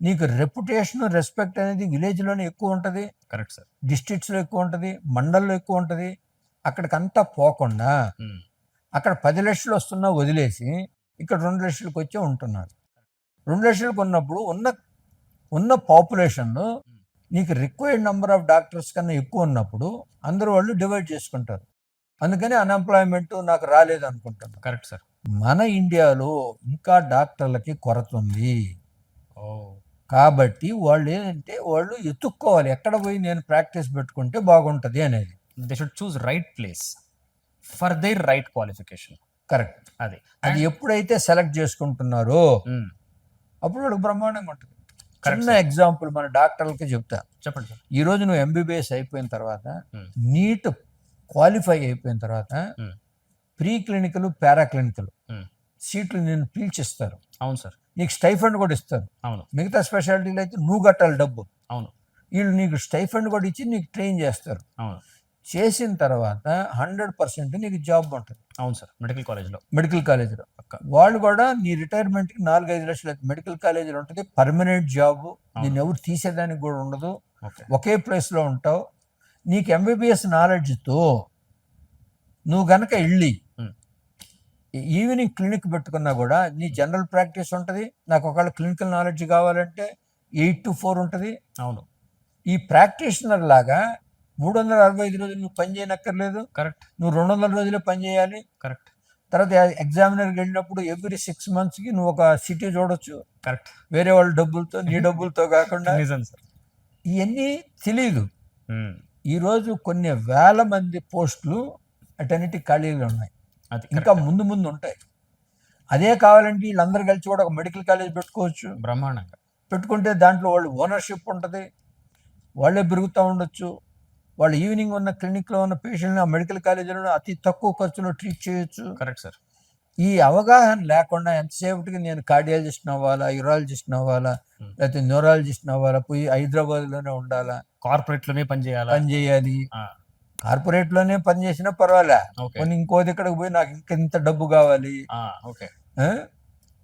నీకు రెప్యుటేషన్ రెస్పెక్ట్ అనేది విలేజ్లోనే ఎక్కువ ఉంటుంది, కరెక్ట్ సార్, డిస్ట్రిక్ట్స్లో ఎక్కువ ఉంటుంది, మండల్లో ఎక్కువ ఉంటుంది. అక్కడికంతా పోకుండా అక్కడ 10 లక్షలు వస్తున్నా వదిలేసి ఇక్కడ 2 లక్షలకు వచ్చే ఉంటున్నారు. 2 లక్షలకు ఉన్నప్పుడు ఉన్న పాపులేషన్లో నీకు రిక్వైర్డ్ నెంబర్ ఆఫ్ డాక్టర్స్ కన్నా ఎక్కువ ఉన్నప్పుడు అందరూ వాళ్ళు డివైడ్ చేసుకుంటారు. అందుకని అన్ఎంప్లాయ్మెంట్ నాకు రాలేదు అనుకుంటున్నారు. Correct sir. మన ఇండియాలో ఇంకా డాక్టర్లకి కొరత ఉంది. కాబట్టి వాళ్ళు ఏంటంటే వాళ్ళు ఎత్తుక్కోవాలి, ఎక్కడ పోయి నేను ప్రాక్టీస్ పెట్టుకుంటే బాగుంటుంది అనేది. They should choose right place for their right qualification. Correct. అది ఎప్పుడైతే సెలెక్ట్ చేసుకుంటున్నారో అప్పుడు వాడు బ్రహ్మాండంగా ఉంటుంది. చిన్న ఎగ్జాంపుల్ మన డాక్టర్లకి చెప్తా. చెప్పండి సార్. ఈరోజు నువ్వు ఎంబీబీఎస్ అయిపోయిన తర్వాత, నీట్ క్వాలిఫై అయిపోయిన తర్వాత ప్రీ క్లినికల్, పారాక్లినికల్ సీట్లు నేను పీల్చిస్తారు. అవును సార్. నీకు స్టైఫండ్ కూడా ఇస్తారు. అవును. మిగతా స్పెషాలిటీలు అయితే నువ్వు కట్టాలి డబ్బు. అవును. వీళ్ళు నీకు స్టైఫండ్ కూడా ఇచ్చి నీకు ట్రైన్ చేస్తారు. అవును. చేసిన తర్వాత 100% నీకు జాబ్ ఉంటుంది. అవును సార్. మెడికల్ కాలేజ్లో వాళ్ళు కూడా నీ రిటైర్మెంట్కి 4-5 లక్షలు మెడికల్ కాలేజీలో ఉంటుంది. పర్మనెంట్ జాబ్, నేను ఎవరు తీసేదానికి కూడా ఉండదు, ఒకే ప్లేస్లో ఉంటావు. నీకు ఎంబీబీఎస్ నాలెడ్జ్తో నువ్వు గనక వెళ్ళి ఈవినింగ్ క్లినిక్ పెట్టుకున్నా కూడా నీ జనరల్ ప్రాక్టీస్ ఉంటుంది. నాకు ఒకవేళ క్లినికల్ నాలెడ్జ్ కావాలంటే 8 to 4 ఉంటుంది. అవును. ఈ ప్రాక్టీషనర్ లాగా 365 రోజులు నువ్వు పని చేయనక్కర్లేదు, కరెక్ట్ నువ్వు 200 రోజులే పని చేయాలి. కరెక్ట్ తర్వాత ఎగ్జామినర్కి వెళ్ళినప్పుడు ఎవ్రీ 6 monthsకి నువ్వు ఒక సిటీ చూడొచ్చు, కరెక్ట్ వేరే వాళ్ళ డబ్బులతో, నీ డబ్బులతో కాకుండా. నిజం సార్. ఇవన్నీ తెలియదు. ఈరోజు కొన్ని వేల మంది పోస్టులు అటన్నిటి ఖాళీలు ఉన్నాయి, అది ఇంకా ముందు ముందు ఉంటాయి. అదే కావాలంటే వీళ్ళందరూ కలిసి కూడా ఒక మెడికల్ కాలేజ్ పెట్టుకోవచ్చు. బ్రహ్మాండంగా పెట్టుకుంటే దాంట్లో వాళ్ళు ఓనర్షిప్ ఉంటుంది, వాళ్ళే పెరుగుతూ ఉండొచ్చు. వాళ్ళు ఈవినింగ్ ఉన్న క్లినిక్లో ఉన్న పేషెంట్ని ఆ మెడికల్ కాలేజీలో అతి తక్కువ ఖర్చులో ట్రీట్ చేయొచ్చు. Correct sir. ఈ అవగాహన లేకుండా ఎంతసేపటికి నేను కార్డియాలజిస్ట్ అవ్వాలా, యూరాలజిస్ట్ అవ్వాలా, లేకపోతే న్యూరాలజిస్ట్ అవ్వాలా, పోయి హైదరాబాద్లోనే ఉండాలా, కార్పొరేట్ లోనే పని చేయాలి. పని చేయాలి. కార్పొరేట్లోనే పని చేసినా పర్వాలే, ఓకే కొన్ని ఇంకో దగ్గరకు పోయి నాకు ఇంకా ఇంత డబ్బు కావాలి ఓకే ఆ?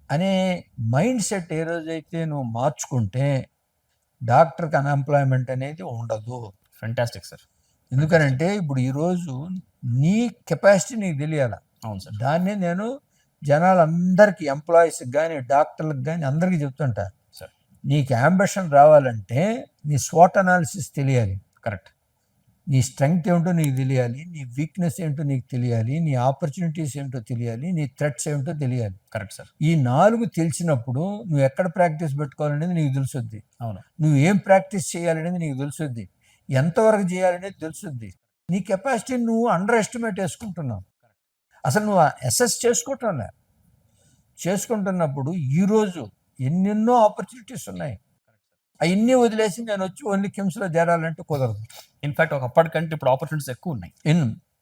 అనే మైండ్ సెట్ ఏ రోజైతే నువ్వు మార్చుకుంటే డాక్టర్కి అన్ఎంప్లాయ్మెంట్ అనేది ఉండదు. Fantastic sir. ఎందుకనంటే ఇప్పుడు ఈరోజు నీ కెపాసిటీ నీకు తెలియాల. అవును సార్. దాన్నే నేను జనాలందరికీ, ఎంప్లాయీస్కి కానీ డాక్టర్లకు కానీ అందరికీ చెప్తుంటా, సార్ నీకు అంబిషన్ రావాలంటే నీ స్వాట్ అనాలిసిస్ తెలియాలి, కరెక్ట్. నీ స్ట్రెంగ్త్ ఏంటో నీకు తెలియాలి, నీ వీక్నెస్ ఏంటో నీకు తెలియాలి, నీ ఆపర్చునిటీస్ ఏంటో తెలియాలి, నీ థ్రెట్స్ ఏంటో తెలియాలి. Correct sir. ఈ 4 తెలిసినప్పుడు నువ్వు ఎక్కడ ప్రాక్టీస్ పెట్టుకోవాలనేది నీకు తెలుసుద్ది, అవును. నువ్వు ఏం ప్రాక్టీస్ చేయాలనేది నీకు తెలుసుద్ది, ఎంతవరకు చేయాలనేది తెలుసుద్ది. నీ కెపాసిటీని నువ్వు అండర్ ఎస్టిమేట్ చేసుకుంటున్నావు, అసలు నువ్వు అసెస్ చేసుకుంటున్నప్పుడు ఈరోజు ఎన్నెన్నో ఆపర్చునిటీస్ ఉన్నాయి. అవన్నీ వదిలేసి నేను వచ్చి ఓన్లీ కిమ్స్లో చేరాలంటే కుదరదు. ఇన్ఫాక్ట్ ఒకప్పటికంటే ఇప్పుడు ఆపర్చునిటీస్ ఎక్కువ ఉన్నాయి,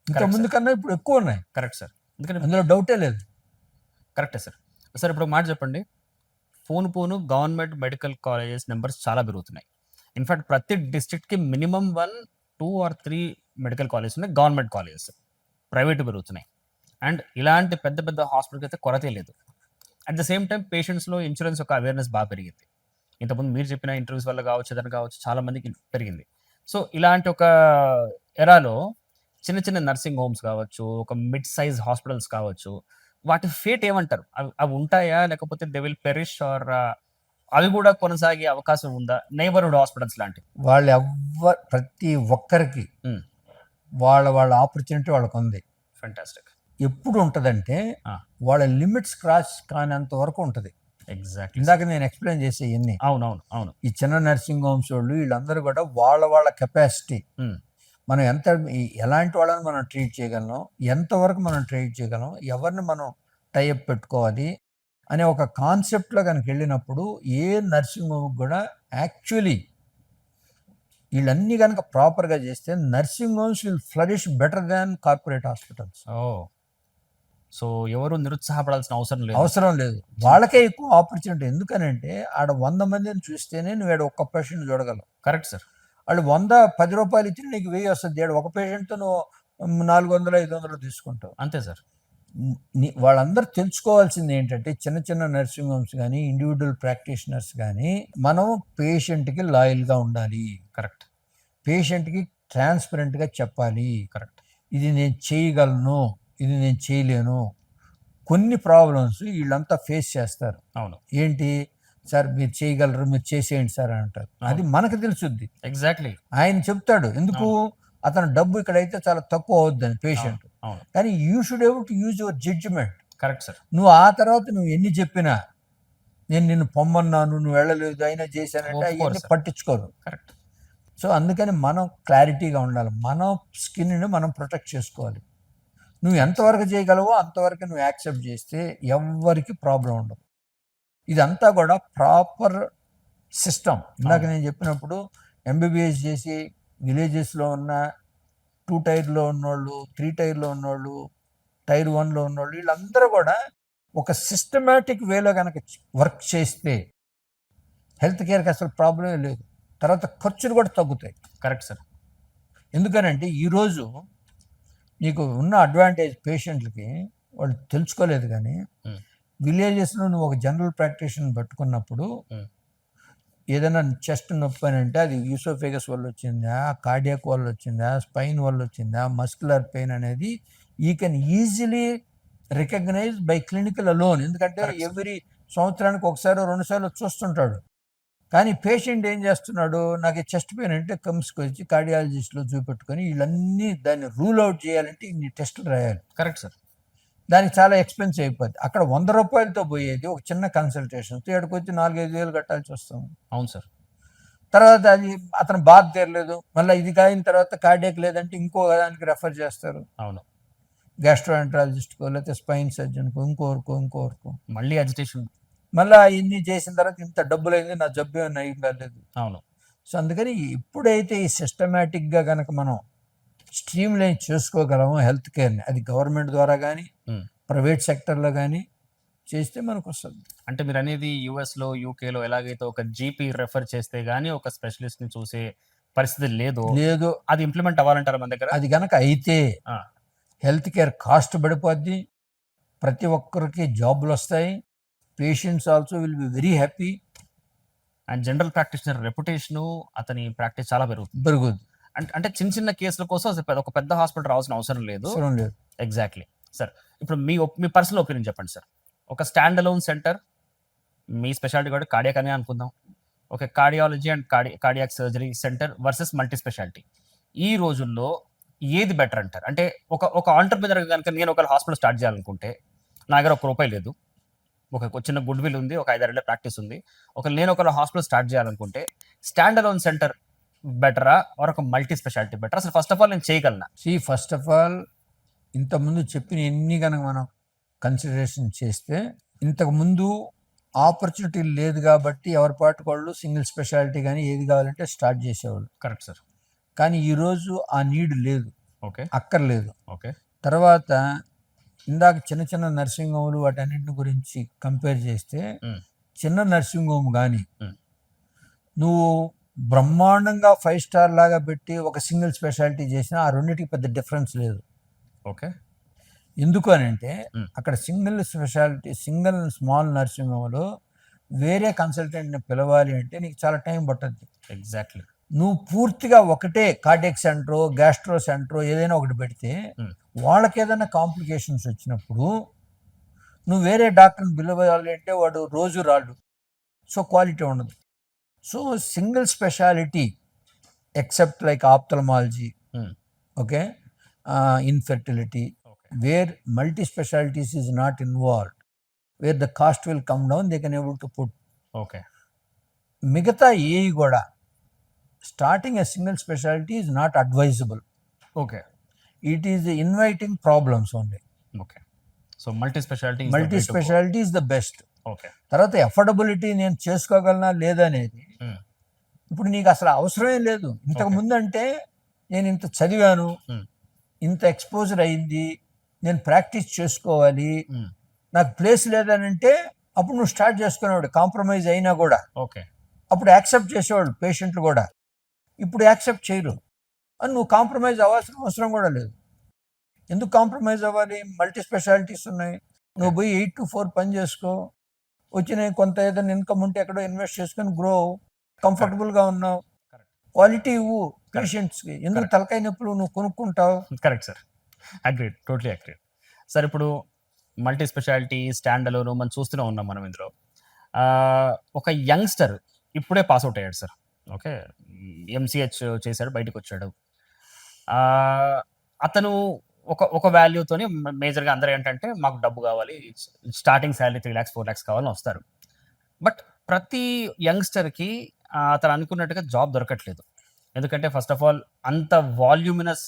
ఇంత ముందు కన్నా ఇప్పుడు ఎక్కువ ఉన్నాయి. Correct sir. ఎందుకంటే అందులో డౌటే లేదు. కరెక్టే సార్. సార్ ఇప్పుడు ఒక మాట చెప్పండి, పోను గవర్నమెంట్ మెడికల్ కాలేజెస్ నెంబర్స్ చాలా పెరుగుతున్నాయి. ఇన్ఫాక్ట్ ప్రతి డిస్ట్రిక్ట్కి మినిమం 1, 2 or 3 మెడికల్ కాలేజెస్ ఉన్నాయి, గవర్నమెంట్ కాలేజెస్. ప్రైవేట్ పెరుగుతున్నాయి. అండ్ ఇలాంటి పెద్ద పెద్ద హాస్పిటల్కి అయితే కొరతే లేదు. అట్ ద సేమ్ టైం పేషెంట్స్లో ఇన్సూరెన్స్ యొక్క అవేర్నెస్ బాగా పెరిగింది. ఇంతకుముందు మీరు చెప్పిన ఇంటర్వ్యూస్ వల్ల కావచ్చు, ఏదైనా కావచ్చు, చాలా మందికి పెరిగింది. సో ఇలాంటి ఒక ఎరాలో చిన్న చిన్న నర్సింగ్ హోమ్స్ కావచ్చు, ఒక మిడ్ సైజ్ హాస్పిటల్స్ కావచ్చు, వాటి ఫేట్ ఏమంటారు? అవి ఉంటాయా, లేకపోతే దే విల్ పెరిష్, ఆర్ అవి కూడా కొనసాగే అవకాశం ఉందా? నైబర్హుడ్ హాస్పిటల్స్ లాంటివి వాళ్ళు ప్రతి ఒక్కరికి వాళ్ళ ఆపర్చునిటీ వాళ్ళకు ఉంది. ఫెంటాస్టిక్. ఎప్పుడు ఉంటుందంటే వాళ్ళ లిమిట్స్ క్రాస్ కానంత వరకు ఉంటుంది. ఎగ్జాక్ట్లీ. ఇందాక నేను ఎక్స్ప్లెయిన్ చేసే ఇవన్నీ. అవును. ఈ చిన్న నర్సింగ్ హోమ్స్ వాళ్ళు వీళ్ళందరూ కూడా వాళ్ళ కెపాసిటీ, మనం ఎలాంటి వాళ్ళని మనం ట్రీట్ చేయగలం, ఎంతవరకు మనం ట్రీట్ చేయగలం, ఎవరిని మనం టైఅప్ పెట్టుకోవాలి అనే ఒక కాన్సెప్ట్లో కనుక వెళ్ళినప్పుడు ఏ నర్సింగ్ హోమ్కి కూడా యాక్చువల్లీ వీళ్ళన్నీ కనుక ప్రాపర్గా చేస్తే nursing homes will flourish better than corporate hospitals. So ఎవరు నిరుత్సాహపడాల్సిన అవసరం లేదు, వాళ్ళకే ఎక్కువ ఆపర్చునిటీ. ఎందుకనంటే ఆడ 100 మందిని చూస్తేనే నువ్వు ఆడ ఒక్క పేషెంట్ చూడగలవు. Correct sir. వాళ్ళు 110 రూపాయలు ఇచ్చి నీకు 1000 వస్తుంది. ఆడ ఒక పేషెంట్తో నువ్వు 400-500 తీసుకుంటావు. అంతే సార్. వాళ్ళందరూ తెలుసుకోవాల్సింది ఏంటంటే చిన్న నర్సింగ్ హోమ్స్ కానీ ఇండివిజువల్ ప్రాక్టీషనర్స్ కానీ మనం పేషెంట్కి లాయల్గా ఉండాలి. కరెక్ట్. పేషెంట్కి ట్రాన్స్పరెంట్గా చెప్పాలి. కరెక్ట్. ఇది నేను చేయగలను, ఇది నేను చేయలేను. కొన్ని ప్రాబ్లమ్స్ వీళ్ళంతా ఫేస్ చేస్తారు. అవును. ఏంటి సార్ మీరు చేయగలరు, మీరు చేసేయండి సార్ అని అంటారు. అది మనకు తెలుసుద్ది. ఎగ్జాక్ట్లీ. ఆయన చెప్తాడు ఎందుకు, అతను డబ్బు ఇక్కడైతే చాలా తక్కువ అవుద్దని పేషెంట్. కానీ you should able to use your judgement. Correct sir. నువ్వు ఆ తర్వాత నువ్వు ఎన్ని చెప్పినా, నేను నిన్ను పొమ్మన్నాను, నువ్వు వెళ్ళలేదు, అయినా చేశానంటే అవన్నీ పట్టించుకోరు. కరెక్ట్. సో అందుకని మనం క్లారిటీగా ఉండాలి, మన స్కిన్ని మనం ప్రొటెక్ట్ చేసుకోవాలి. నువ్వు ఎంతవరకు చేయగలవో అంతవరకు నువ్వు యాక్సెప్ట్ చేస్తే ఎవ్వరికి ప్రాబ్లం ఉండదు. ఇదంతా కూడా ప్రాపర్ సిస్టమ్. ఇందాక నేను చెప్పినప్పుడు ఎంబీబీఎస్ చేసి విలేజెస్లో ఉన్న 2 టైర్లో ఉన్నోళ్ళు, 3 టైర్లో ఉన్నోళ్ళు, టైర్ 1లో ఉన్నోళ్ళు, వీళ్ళందరూ కూడా ఒక సిస్టమేటిక్ వేలో కనుక వర్క్ చేస్తే హెల్త్ కేర్కి అసలు ప్రాబ్లమే లేదు. తర్వాత ఖర్చులు కూడా తగ్గుతాయి. Correct sir. ఎందుకనంటే ఈరోజు నీకు ఉన్న అడ్వాంటేజ్ పేషెంట్లకి వాళ్ళు తెలుసుకోలేదు. కానీ విలేజెస్లో నువ్వు ఒక జనరల్ ప్రాక్టీషనర్ పట్టుకున్నప్పుడు ఏదైనా చెస్ట్ నొప్పి అని అంటే అది యూసోఫేగస్ వల్ల వచ్చిందా, కార్డియాక్ వల్ల వచ్చిందా, స్పైన్ వల్ల వచ్చిందా, మస్కులర్ పెయిన్ అనేది you can easily recognise by clinical alone. ఎందుకంటే ఎవ్రీ సంవత్సరానికి 1 సారో 2 సార్లు చూస్తుంటాడు. కానీ పేషెంట్ ఏం చేస్తున్నాడు, నాకు చెస్ట్ పెయిన్ అంటే కమ్స్కి వచ్చి కార్డియాలజిస్ట్లో చూపెట్టుకొని వీళ్ళన్నీ దాన్ని రూల్ అవుట్ చేయాలంటే ఇన్ని టెస్టులు రాయాలి. Correct sir. దానికి చాలా ఎక్స్పెన్సివ్ అయిపోద్ది. అక్కడ 100 రూపాయలతో పోయేది ఒక చిన్న కన్సల్టేషన్ ఇక్కడికి వచ్చి 4-5 వేలు కట్టాల్సి వస్తాం. అవును సార్. తర్వాత అది అతను బాధ తీరలేదు, మళ్ళీ ఇది కాయిన తర్వాత కార్డియాక్ లేదంటే ఇంకో దానికి రెఫర్ చేస్తారు. అవును. గ్యాస్ట్రోఎంట్రాలజిస్ట్కో లేకపోతే స్పైన్ సర్జన్కో ఇంకోరుకో మళ్ళీ అజిటేషన్. మళ్ళీ ఇన్ని చేసిన తర్వాత ఇంత డబ్బులు అయింది, నా జబ్బు ఏమైనా అయ్యి కాలేదు. అవును. సో అందుకని ఎప్పుడైతే ఈ సిస్టమేటిక్గా కనుక మనం స్ట్రీమ్ లైన్ చేసుకోగలము హెల్త్ కేర్ని, అది గవర్నమెంట్ ద్వారా కానీ ప్రైవేట్ సెక్టర్లో కానీ చేస్తే మనకు వస్తుంది. అంటే మీరు అనేది యూఎస్లో యూకేలో ఎలాగైతే ఒక జీపీ రెఫర్ చేస్తే గానీ ఒక స్పెషలిస్ట్ని చూసే పరిస్థితి లేదు, అది ఇంప్లిమెంట్ అవ్వాలంటారా మన దగ్గర? అది కనుక అయితే హెల్త్ కేర్ కాస్ట్ పడిపోద్ది, ప్రతి ఒక్కరికి జాబ్లు వస్తాయి, patients also will be very happy, and general practitioner reputation అతని ప్రాక్టీస్ చాలా పెరుగుతుంది. అంటే చిన్న చిన్న కేసుల కోసం అసలు ఒక పెద్ద హాస్పిటల్ రావాల్సిన అవసరం లేదు. Exactly sir. ఇప్పుడు మీ పర్సనల్ ఒపీనియన్ చెప్పండి సార్. ఒక స్టాండ్ అలోన్ సెంటర్, మీ స్పెషాలిటీ కూడా కార్డియాక్ అని అనుకుందాం, ఒక cardiology and cardiac surgery centre versus multi speciality, ఈ రోజుల్లో ఏది బెటర్ అంటారు? అంటే ఒక ఆంటర్ప్రినర్ కనుక నేను ఒక హాస్పిటల్ స్టార్ట్ చేయాలనుకుంటే నా దగ్గర ₹1 లేదు, ఒక చిన్న గుడ్ విల్ ఉంది, ఒక 5-6 ఏళ్ళ ప్రాక్టీస్ ఉంది, నేను ఒక హాస్పిటల్ స్టార్ట్ చేయాలనుకుంటే స్టాండ్ అలోన్ సెంటర్ బెటరా ఆర్ ఒక మల్టీ స్పెషాలిటీ బెటర్? అసలు ఫస్ట్ ఆఫ్ ఆల్ నేను చేయగలనా? ఫస్ట్ ఆఫ్ ఆల్ ఇంతకుముందు చెప్పిన ఎన్ని కనుక మనం కన్సిడరేషన్ చేస్తే, ఇంతకుముందు ఆపర్చునిటీ లేదు కాబట్టి ఎవరి పాటు వాళ్ళు సింగిల్ స్పెషాలిటీ కానీ ఏది కావాలంటే స్టార్ట్ చేసేవాళ్ళు. Correct sir. కానీ ఈరోజు ఆ నీడ్ లేదు, అక్కర్లేదు. ఓకే. తర్వాత ఇందాక చిన్న చిన్న నర్సింగ్ హోమ్లు వాటన్నింటి గురించి కంపేర్ చేస్తే, చిన్న నర్సింగ్ హోమ్ కానీ నువ్వు బ్రహ్మాండంగా 5 స్టార్ లాగా పెట్టి ఒక సింగిల్ స్పెషాలిటీ చేసినా ఆ రెండింటికి పెద్ద డిఫరెన్స్ లేదు. ఓకే. ఎందుకు అని అంటే అక్కడ సింగిల్ స్మాల్ నర్సింగ్ హోమ్లో వేరే కన్సల్టెంట్ని పిలవాలి అంటే నీకు చాలా టైం పట్టద్ది. ఎగ్జాక్ట్లీ. నువ్వు పూర్తిగా ఒకటే కార్డియాక్ సెంటరో గ్యాస్ట్రో సెంటరో ఏదైనా ఒకటి పెడితే వాళ్ళకి ఏదైనా కాంప్లికేషన్స్ వచ్చినప్పుడు నువ్వు వేరే డాక్టర్ని పిలవాలి అంటే వాడు రోజు రాడు, సో క్వాలిటీ ఉండదు. So single speciality except like ophthalmology, okay, infertility, where multi specialities is not involved, where the cost will come down, they can able to put. Okay. మిగతా ఏవి కూడా starting a single specialty is not advisable. Okay. It is inviting problems only. Okay. So multi-specialty is the best. Okay. తర్వాత affordability నేను చేసుకోగలనా లేదా అనేది ఇప్పుడు నీకు అసలు అవసరమే లేదు. ఇంతకు ముందు అంటే నేను ఇంత చదివాను, ఇంత ఎక్స్పోజర్ అయింది, నేను ప్రాక్టీస్ చేసుకోవాలి, నాకు ప్లేస్ లేదనంటే అప్పుడు నువ్వు స్టార్ట్ చేసుకునేవాడు, కాంప్రమైజ్ అయినా కూడా. ఓకే. అప్పుడు యాక్సెప్ట్ చేసేవాడు పేషెంట్లు కూడా. ఇప్పుడు యాక్సెప్ట్ చేయరు, అని నువ్వు కాంప్రమైజ్ అవ్వాల్సిన అవసరం కూడా లేదు. ఎందుకు కాంప్రమైజ్ అవ్వాలి? మల్టీ స్పెషాలిటీస్ ఉన్నాయి, నువ్వు పోయి 8 to 4 పని చేసుకో, వచ్చిన కొంత ఏదైనా ఇన్కమ్ ఉంటే ఎక్కడో ఇన్వెస్ట్ చేసుకొని గ్రో, కంఫర్టబుల్గా ఉన్నావు, క్వాలిటీ ఇవ్వు పేషెంట్స్కి. ఎందుకు తలకాయ నొప్పులు నువ్వు కొనుక్కుంటావు? Correct sir, agreed, totally agreed sir. ఇప్పుడు మల్టీ స్పెషాలిటీ స్టాండ్ అలోన్ మనం చూస్తూనే ఉన్నాం మనం ఇందులో. ఒక యంగ్స్టర్ ఇప్పుడే పాస్అవుట్ అయ్యాడు సార్, ఓకే, MCH చేశాడు, బయటకు వచ్చాడు. అతను ఒక వాల్యూతోని మేజర్గా అందరూ ఏంటంటే మాకు డబ్బు కావాలి, స్టార్టింగ్ శాలరీ 3 lakhs 4 lakhs కావాలని వస్తారు. బట్ ప్రతి యంగ్స్టర్కి అతను అనుకున్నట్టుగా జాబ్ దొరకట్లేదు. ఎందుకంటే ఫస్ట్ ఆఫ్ ఆల్ అంత వాల్యూమినస్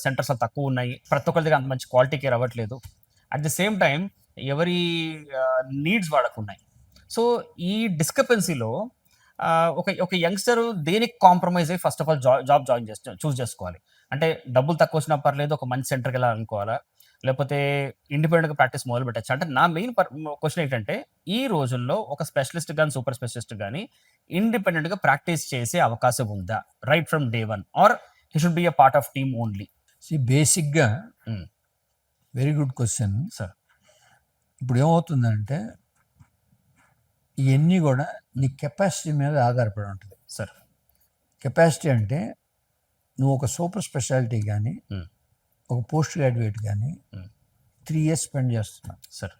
సెంటర్స్ తక్కువ ఉన్నాయి, ప్రతి ఒక్కరి దగ్గర అంత మంచి క్వాలిటీ కేర్ అవ్వట్లేదు. అట్ ది సేమ్ టైం ఎవరి నీడ్స్ వాళ్ళకున్నాయి. సో ఈ డిస్క్రిపెన్సీలో ఒక యంగ్స్టర్ దేనికి కాంప్రమైజ్ అయ్యి ఫస్ట్ ఆఫ్ ఆల్ జాబ్ చూస్ చేసుకోవాలి? అంటే డబ్బులు తక్కువ వచ్చినా పర్లేదు, ఒక మంచి సెంటర్కి వెళ్ళాలనుకోవాలా, లేకపోతే ఇండిపెండెంట్గా ప్రాక్టీస్ మొదలు పెట్టచ్చు? అంటే నా మెయిన్ క్వశ్చన్ ఏంటంటే, ఈ రోజుల్లో ఒక స్పెషలిస్ట్ కానీ సూపర్ స్పెషలిస్ట్ కానీ ఇండిపెండెంట్గా ప్రాక్టీస్ చేసే అవకాశం ఉందా right from day 1, or he should be a part of team only? బేసిక్గా వెరీ గుడ్ క్వశ్చన్ సార్. ఇప్పుడు ఏమవుతుందంటే ఇవన్నీ కూడా నీ కెపాసిటీ మీద ఆధారపడి ఉంటుంది సార్. కెపాసిటీ అంటే నువ్వు ఒక సూపర్ స్పెషాలిటీ కానీ ఒక పోస్ట్ గ్రాడ్యుయేట్ కానీ 3 years స్పెండ్ చేస్తున్నావు సార్.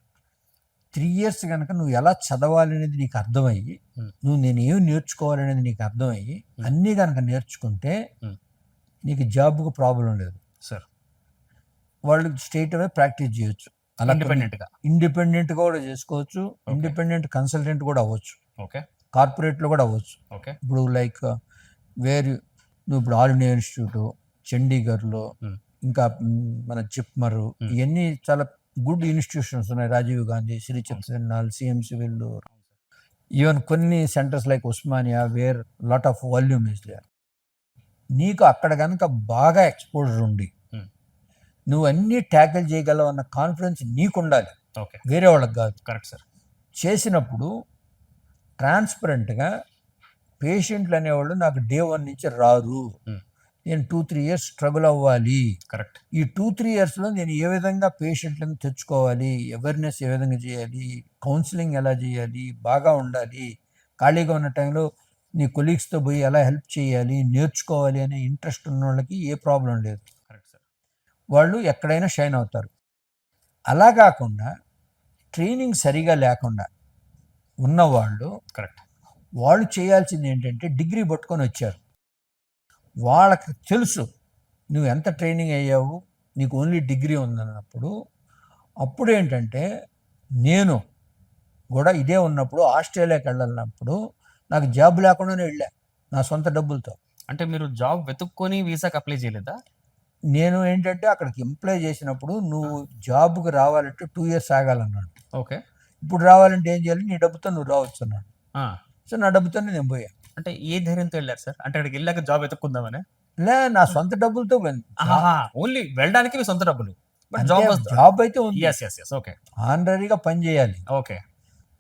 3 ఇయర్స్ కనుక నువ్వు ఎలా చదవాలి అనేది నీకు అర్థమయ్యి, నువ్వు నేను ఏం నేర్చుకోవాలనేది నీకు అర్థమయ్యి అన్నీ కనుక నేర్చుకుంటే నీకు జాబ్కు ప్రాబ్లం లేదు సార్. వాళ్ళు స్ట్రైట్ అవే ప్రాక్టీస్ చేయొచ్చు. అలా ఇండిపెండెంట్గా కూడా చేసుకోవచ్చు, ఇండిపెండెంట్ కన్సల్టెంట్ కూడా అవ్వచ్చు, ఓకే, కార్పొరేట్లో కూడా అవ్వచ్చు. ఓకే, ఇప్పుడు లైక్ నువ్వు ఇప్పుడు ఆల్ ఇండియా ఇన్స్టిట్యూట్, చండీగఢ్లో, ఇంకా మన జిప్మర్, ఇవన్నీ చాలా గుడ్ ఇన్స్టిట్యూషన్స్ ఉన్నాయి. రాజీవ్ గాంధీ, శ్రీ చైతన్యాల్, సిఎంసి వెల్లూర్, ఈవెన్ కొన్ని centres like Osmania where lot of volume is there. నీకు అక్కడ కనుక బాగా ఎక్స్పోజర్ ఉండి నువ్వు అన్నీ ట్యాకిల్ చేయగలవు అన్న కాన్ఫిడెన్స్ నీకు ఉండాలి, వేరే వాళ్ళకి కాదు. Correct sir. చేసినప్పుడు ట్రాన్స్పరెంట్గా పేషెంట్లు అనేవాళ్ళు నాకు డే 1 నుంచి రారు, నేను 2-3 ఇయర్స్ స్ట్రగుల్ అవ్వాలి. కరెక్ట్. ఈ 2-3 ఇయర్స్లో నేను ఏ విధంగా పేషెంట్లను తెచ్చుకోవాలి, అవేర్నెస్ ఏ విధంగా చేయాలి, కౌన్సిలింగ్ ఎలా చేయాలి, బాగా ఉండాలి, ఖాళీగా ఉన్న టైంలో నీ కొలీగ్స్తో పోయి ఎలా హెల్ప్ చేయాలి, నేర్చుకోవాలి అనే ఇంట్రెస్ట్ ఉన్న వాళ్ళకి ఏ ప్రాబ్లం లేదు. Correct sir. వాళ్ళు ఎక్కడైనా షైన్ అవుతారు. అలా కాకుండా ట్రైనింగ్ సరిగా లేకుండా ఉన్నవాళ్ళు కరెక్ట్, వాళ్ళు చేయాల్సింది ఏంటంటే డిగ్రీ పట్టుకొని వచ్చారు. వాళ్ళకి తెలుసు నువ్వు ఎంత ట్రైనింగ్ అయ్యావు, నీకు ఓన్లీ డిగ్రీ ఉందన్నప్పుడు. అప్పుడు ఏంటంటే నేను కూడా ఇదే ఉన్నప్పుడు ఆస్ట్రేలియాకి వెళ్ళాలన్నప్పుడు నాకు జాబ్ లేకుండానే వెళ్ళా నా సొంత డబ్బులతో. అంటే మీరు జాబ్ వెతుక్కొని వీసాకి అప్లై చేయలేదా? నేను ఏంటంటే అక్కడికి ఎంప్లాయ్ చేసినప్పుడు నువ్వు జాబ్కి రావాలంటే 2 ఇయర్స్ ఆగాలన్నాడు. ఓకే. ఇప్పుడు రావాలంటే ఏం చేయాలి, నీ డబ్బుతో నువ్వు రావచ్చు అన్నాడు. సో నా డబ్బుతోనే నేను పోయా. అంటే ఏ ధైర్యంతో వెళ్ళారు సార్? అంటే అక్కడికి వెళ్ళాక జాబ్ వెతుక్కుందామని? నా సొంత డబ్బులతో ఓన్లీ వెళ్ళడానికి మీ సొంత డబ్బులు, జాబ్ అయితే ఉంది, ఓకే, ఆనరీగా పని చేయాలి. ఓకే.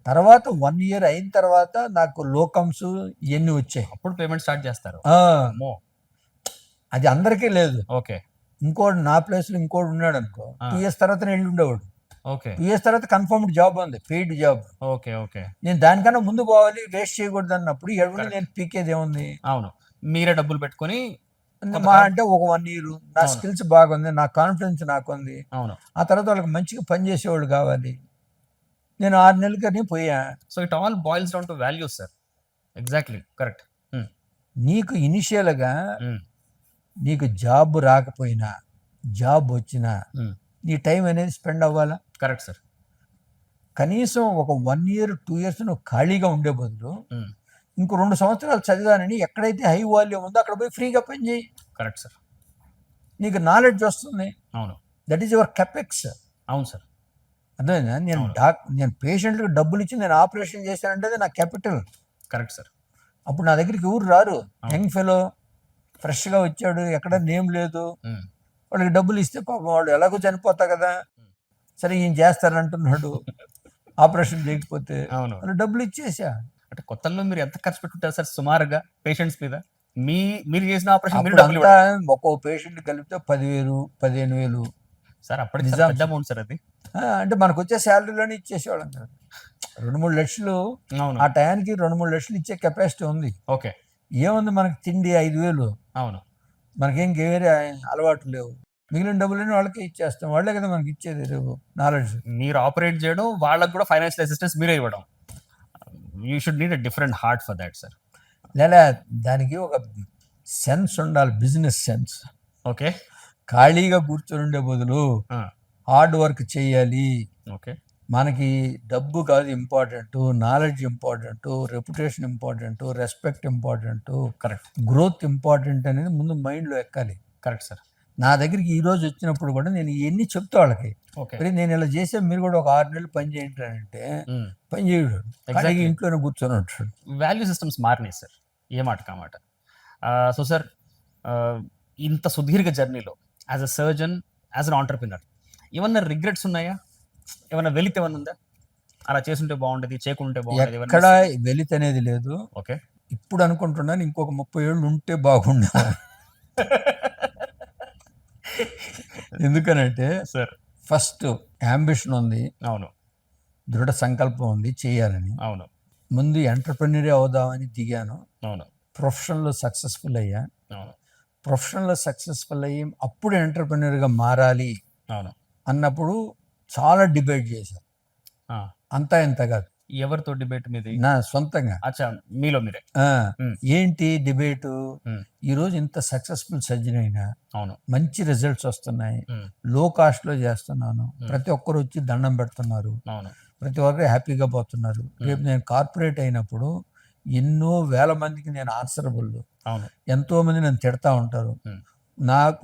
తర్వాత 1 ఇయర్ అయిన తర్వాత నాకు లోకమ్స్ ఇవన్నీ వచ్చాయి. అప్పుడు పేమెంట్ స్టార్ట్ చేస్తారు. అది అందరికీ లేదు. ఓకే. ఇంకోటి నా ప్లేస్లో ఇంకోటి ఉన్నాడు అనుకో, 2 ఇయర్స్ తర్వాత వెళ్ళి ఉండేవాడు. ఓకే. 2 ఇయర్స్ తర్వాత కన్ఫర్మ్డ్ జాబ్ ఉంది, పెయిడ్ జాబ్. Okay, okay. నేను దానికన్నా ముందు పోవాలి, వేస్ట్ చేయకూడదు అన్నప్పుడు ఎవరు నేను పీకేది ఏముంది. అవును, మీరే డబ్బులు పెట్టుకొని మా అంటే ఒక 1 ఇయర్ నా స్కిల్స్ బాగుంది, నా కాన్ఫిడెన్స్ నాకుంది. అవును. ఆ తర్వాత వాళ్ళకి మంచిగా పని చేసేవాళ్ళు కావాలి. నేను 6 నెలలకని పోయా. So it all boils down to values sir. Exactly correct. నీకు ఇనిషియల్గా నీకు జాబ్ రాకపోయినా, జాబ్ వచ్చినా నీ టైం అనేది స్పెండ్ అవ్వాలా. Correct sir. కనీసం ఒక 1 ఇయర్ 2 ఇయర్స్ నువ్వు ఖాళీగా ఉండే బదులు ఇంకో 2 సంవత్సరాలు చదివానని ఎక్కడైతే హై వాల్యూమ్ ఉందో అక్కడ పోయి ఫ్రీగా పని చేయి. Correct sir. నీకు నాలెడ్జ్ వస్తుంది. అవును. That is your capex. అవును సార్. అర్థమైందా? నేను పేషెంట్లకు డబ్బులు ఇచ్చి నేను ఆపరేషన్ చేశానంటే నా క్యాపిటల్. Correct sir. అప్పుడు నా దగ్గరికి ఎవరు రారు. యంగ్ ఫెలో ఫ్రెష్గా వచ్చాడు, ఎక్కడ నేమ్ లేదు, వాళ్ళకి డబ్బులు ఇస్తే పాపం వాడు ఎలాగో చనిపోతా కదా, సరే ఈయన చేస్తారంటున్నాడు ఆపరేషన్ చేయకపోతే, వాళ్ళు డబ్బులు ఇచ్చేసా. అంటే కొత్తలో మీరు ఎంత ఖర్చు పెట్టుకుంటారు సార్ సుమారుగా పేషెంట్స్ మీద? మీరు చేసిన ఆపరేషన్ ఒక్కో పేషెంట్ కలిపితే 10,000 15,000 సార్. అప్పటికి పెద్ద అమౌంట్ సార్ అది. అంటే మనకు వచ్చే శాలరీలోనే ఇచ్చేసేవాళ్ళం కదా. 2-3 లక్షలు ఆ టయానికి 2-3 లక్షలు ఇచ్చే కెపాసిటీ ఉంది. ఓకే. ఏముంది మనకి తిండి 5,000. అవును. మనకేం వేరే అలవాట్లు లేవు. మిగిలిన డబ్బులని వాళ్ళకే ఇచ్చేస్తాం. వాళ్ళే కదా మనకి ఇచ్చేది రేపు నాలెడ్జ్. మీరు ఆపరేట్ చేయడం, వాళ్ళకి కూడా ఫైనాన్షియల్ అసిస్టెన్స్ మీరే ఇవ్వడం. You should need a different heart for that sir. లేదా దానికి ఒక సెన్స్ ఉండాలి, బిజినెస్ సెన్స్. ఓకే. ఖాళీగా కూర్చొని ఉండే బదులు హార్డ్ వర్క్ చేయాలి. ఓకే. మనకి డబ్బు కాదు important, knowledge important, reputation important, respect important, correct, growth important అనేది ముందు మైండ్లో ఎక్కాలి. Correct sir. నా దగ్గరికి ఈ రోజు వచ్చినప్పుడు కూడా నేను ఇవన్నీ చెప్తా వాళ్ళకి, నేను ఇలా చేసే మీరు కూడా ఒక 6 నెలలు పని చేయండి అంటే పని చేయడు, ఇంట్లోనే కూర్చొని ఉంటాడు. వాల్యూ సిస్టమ్స్ మారినాయి సార్, ఏ మాట కామాట. సో సార్, ఇంత సుదీర్ఘ జర్నీలో as a surgeon, as an entrepreneur ఏమన్నా రిగ్రెట్స్ ఉన్నాయా? ఏమన్నా వెలితి ఏమన్నా ఉందా? అలా చేసుంటే బాగుండేది, చేయకుంటే బాగుండేది? ఎక్కడ వెలితి అనేది లేదు. ఓకే. ఇప్పుడు అనుకుంటున్నాను ఇంకొక 30 ఏళ్ళు ఉంటే బాగుండే. ఎందుకనంటే సార్, ఫస్ట్ అంబిషన్ ఉంది. అవును. దృఢ సంకల్పం ఉంది చేయాలని. అవును. ముందు ఎంటర్‌ప్రెన్యూరే అవుదామని దిగాను. అవును. ప్రొఫెషన్లో సక్సెస్ఫుల్ అయ్యా. అవును. ప్రొఫెషన్లో సక్సెస్ఫుల్ అయ్యి అప్పుడు ఎంటర్‌ప్రెన్యూర్గా మారాలి అవును అన్నప్పుడు చాలా డిబేట్ చేశాను. అంతా ఇంత కాదు, ఎవరితో డిబేట్ మీది? నా సొంతంగా. అచ్చా, మీలో మీరే. ఆ, ఉమ్. ఏంటి డిబేటు? ఉమ్. ఈరోజు ఇంత సక్సెస్ఫుల్ సర్జన్ అయినా అవును. మంచి రిజల్ట్స్ వస్తున్నాయి, ఉమ్. లో కాస్ట్లో చేస్తున్నాను, ప్రతి ఒక్కరు వచ్చి దండం పెడుతున్నారు, అవును. ప్రతి ఒక్కరు హ్యాపీగా పోతున్నారు. రేపు నేను కార్పొరేట్ అయినప్పుడు ఎన్నో వేల మందికి నేను ఆన్సరబుల్. అవును. ఎంతో మంది నన్ను తిడతా ఉంటారు. ఉమ్.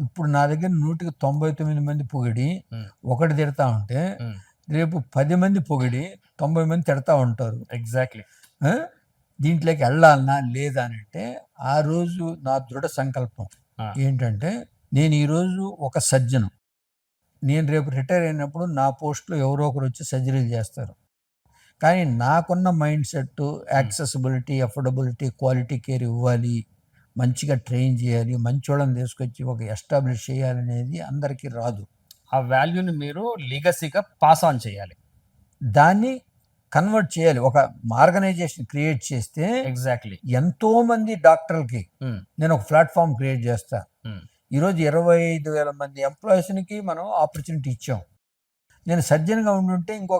ఇప్పుడు నా దగ్గర 99 మంది పొగిడి ఉమ్. ఒకటి తిడతా ఉంటే, ఉమ్. రేపు 10 మంది పొగిడి 90 మంది తిడతా ఉంటారు. ఎగ్జాక్ట్లీ. ఆ? దీంట్లోకి వెళ్ళాలనా లేదా అని అంటే, ఆ రోజు నా దృఢ సంకల్పం ఏంటంటే, నేను ఈరోజు ఒక సర్జను, నేను రేపు రిటైర్ అయినప్పుడు నా పోస్ట్లో ఎవరో ఒకరు వచ్చి సర్జరీలు చేస్తారు. కానీ నాకున్న mind set accessibility, affordability, quality care ఇవ్వాలి, మంచిగా ట్రైన్ చేయాలి, మంచోళ్ళని తీసుకొచ్చి ఒక ఎస్టాబ్లిష్ చేయాలనేది అందరికీ రాదు. ఆ వాల్యూని మీరు లీగసీగా పాస్ ఆన్ చేయాలి. దాన్ని కన్వర్ట్ చేయాలి, ఒక ఆర్గనైజేషన్ క్రియేట్ చేస్తే ఎగ్జాక్ట్లీ. ఎంతో మంది డాక్టర్లకి నేను ఒక ప్లాట్ఫామ్ క్రియేట్ చేస్తా. ఈరోజు 25,000 మంది ఎంప్లాయీస్కి మనం ఆపర్చునిటీ ఇచ్చాం. నేను సర్జన్గా ఉండుంటే ఇంకో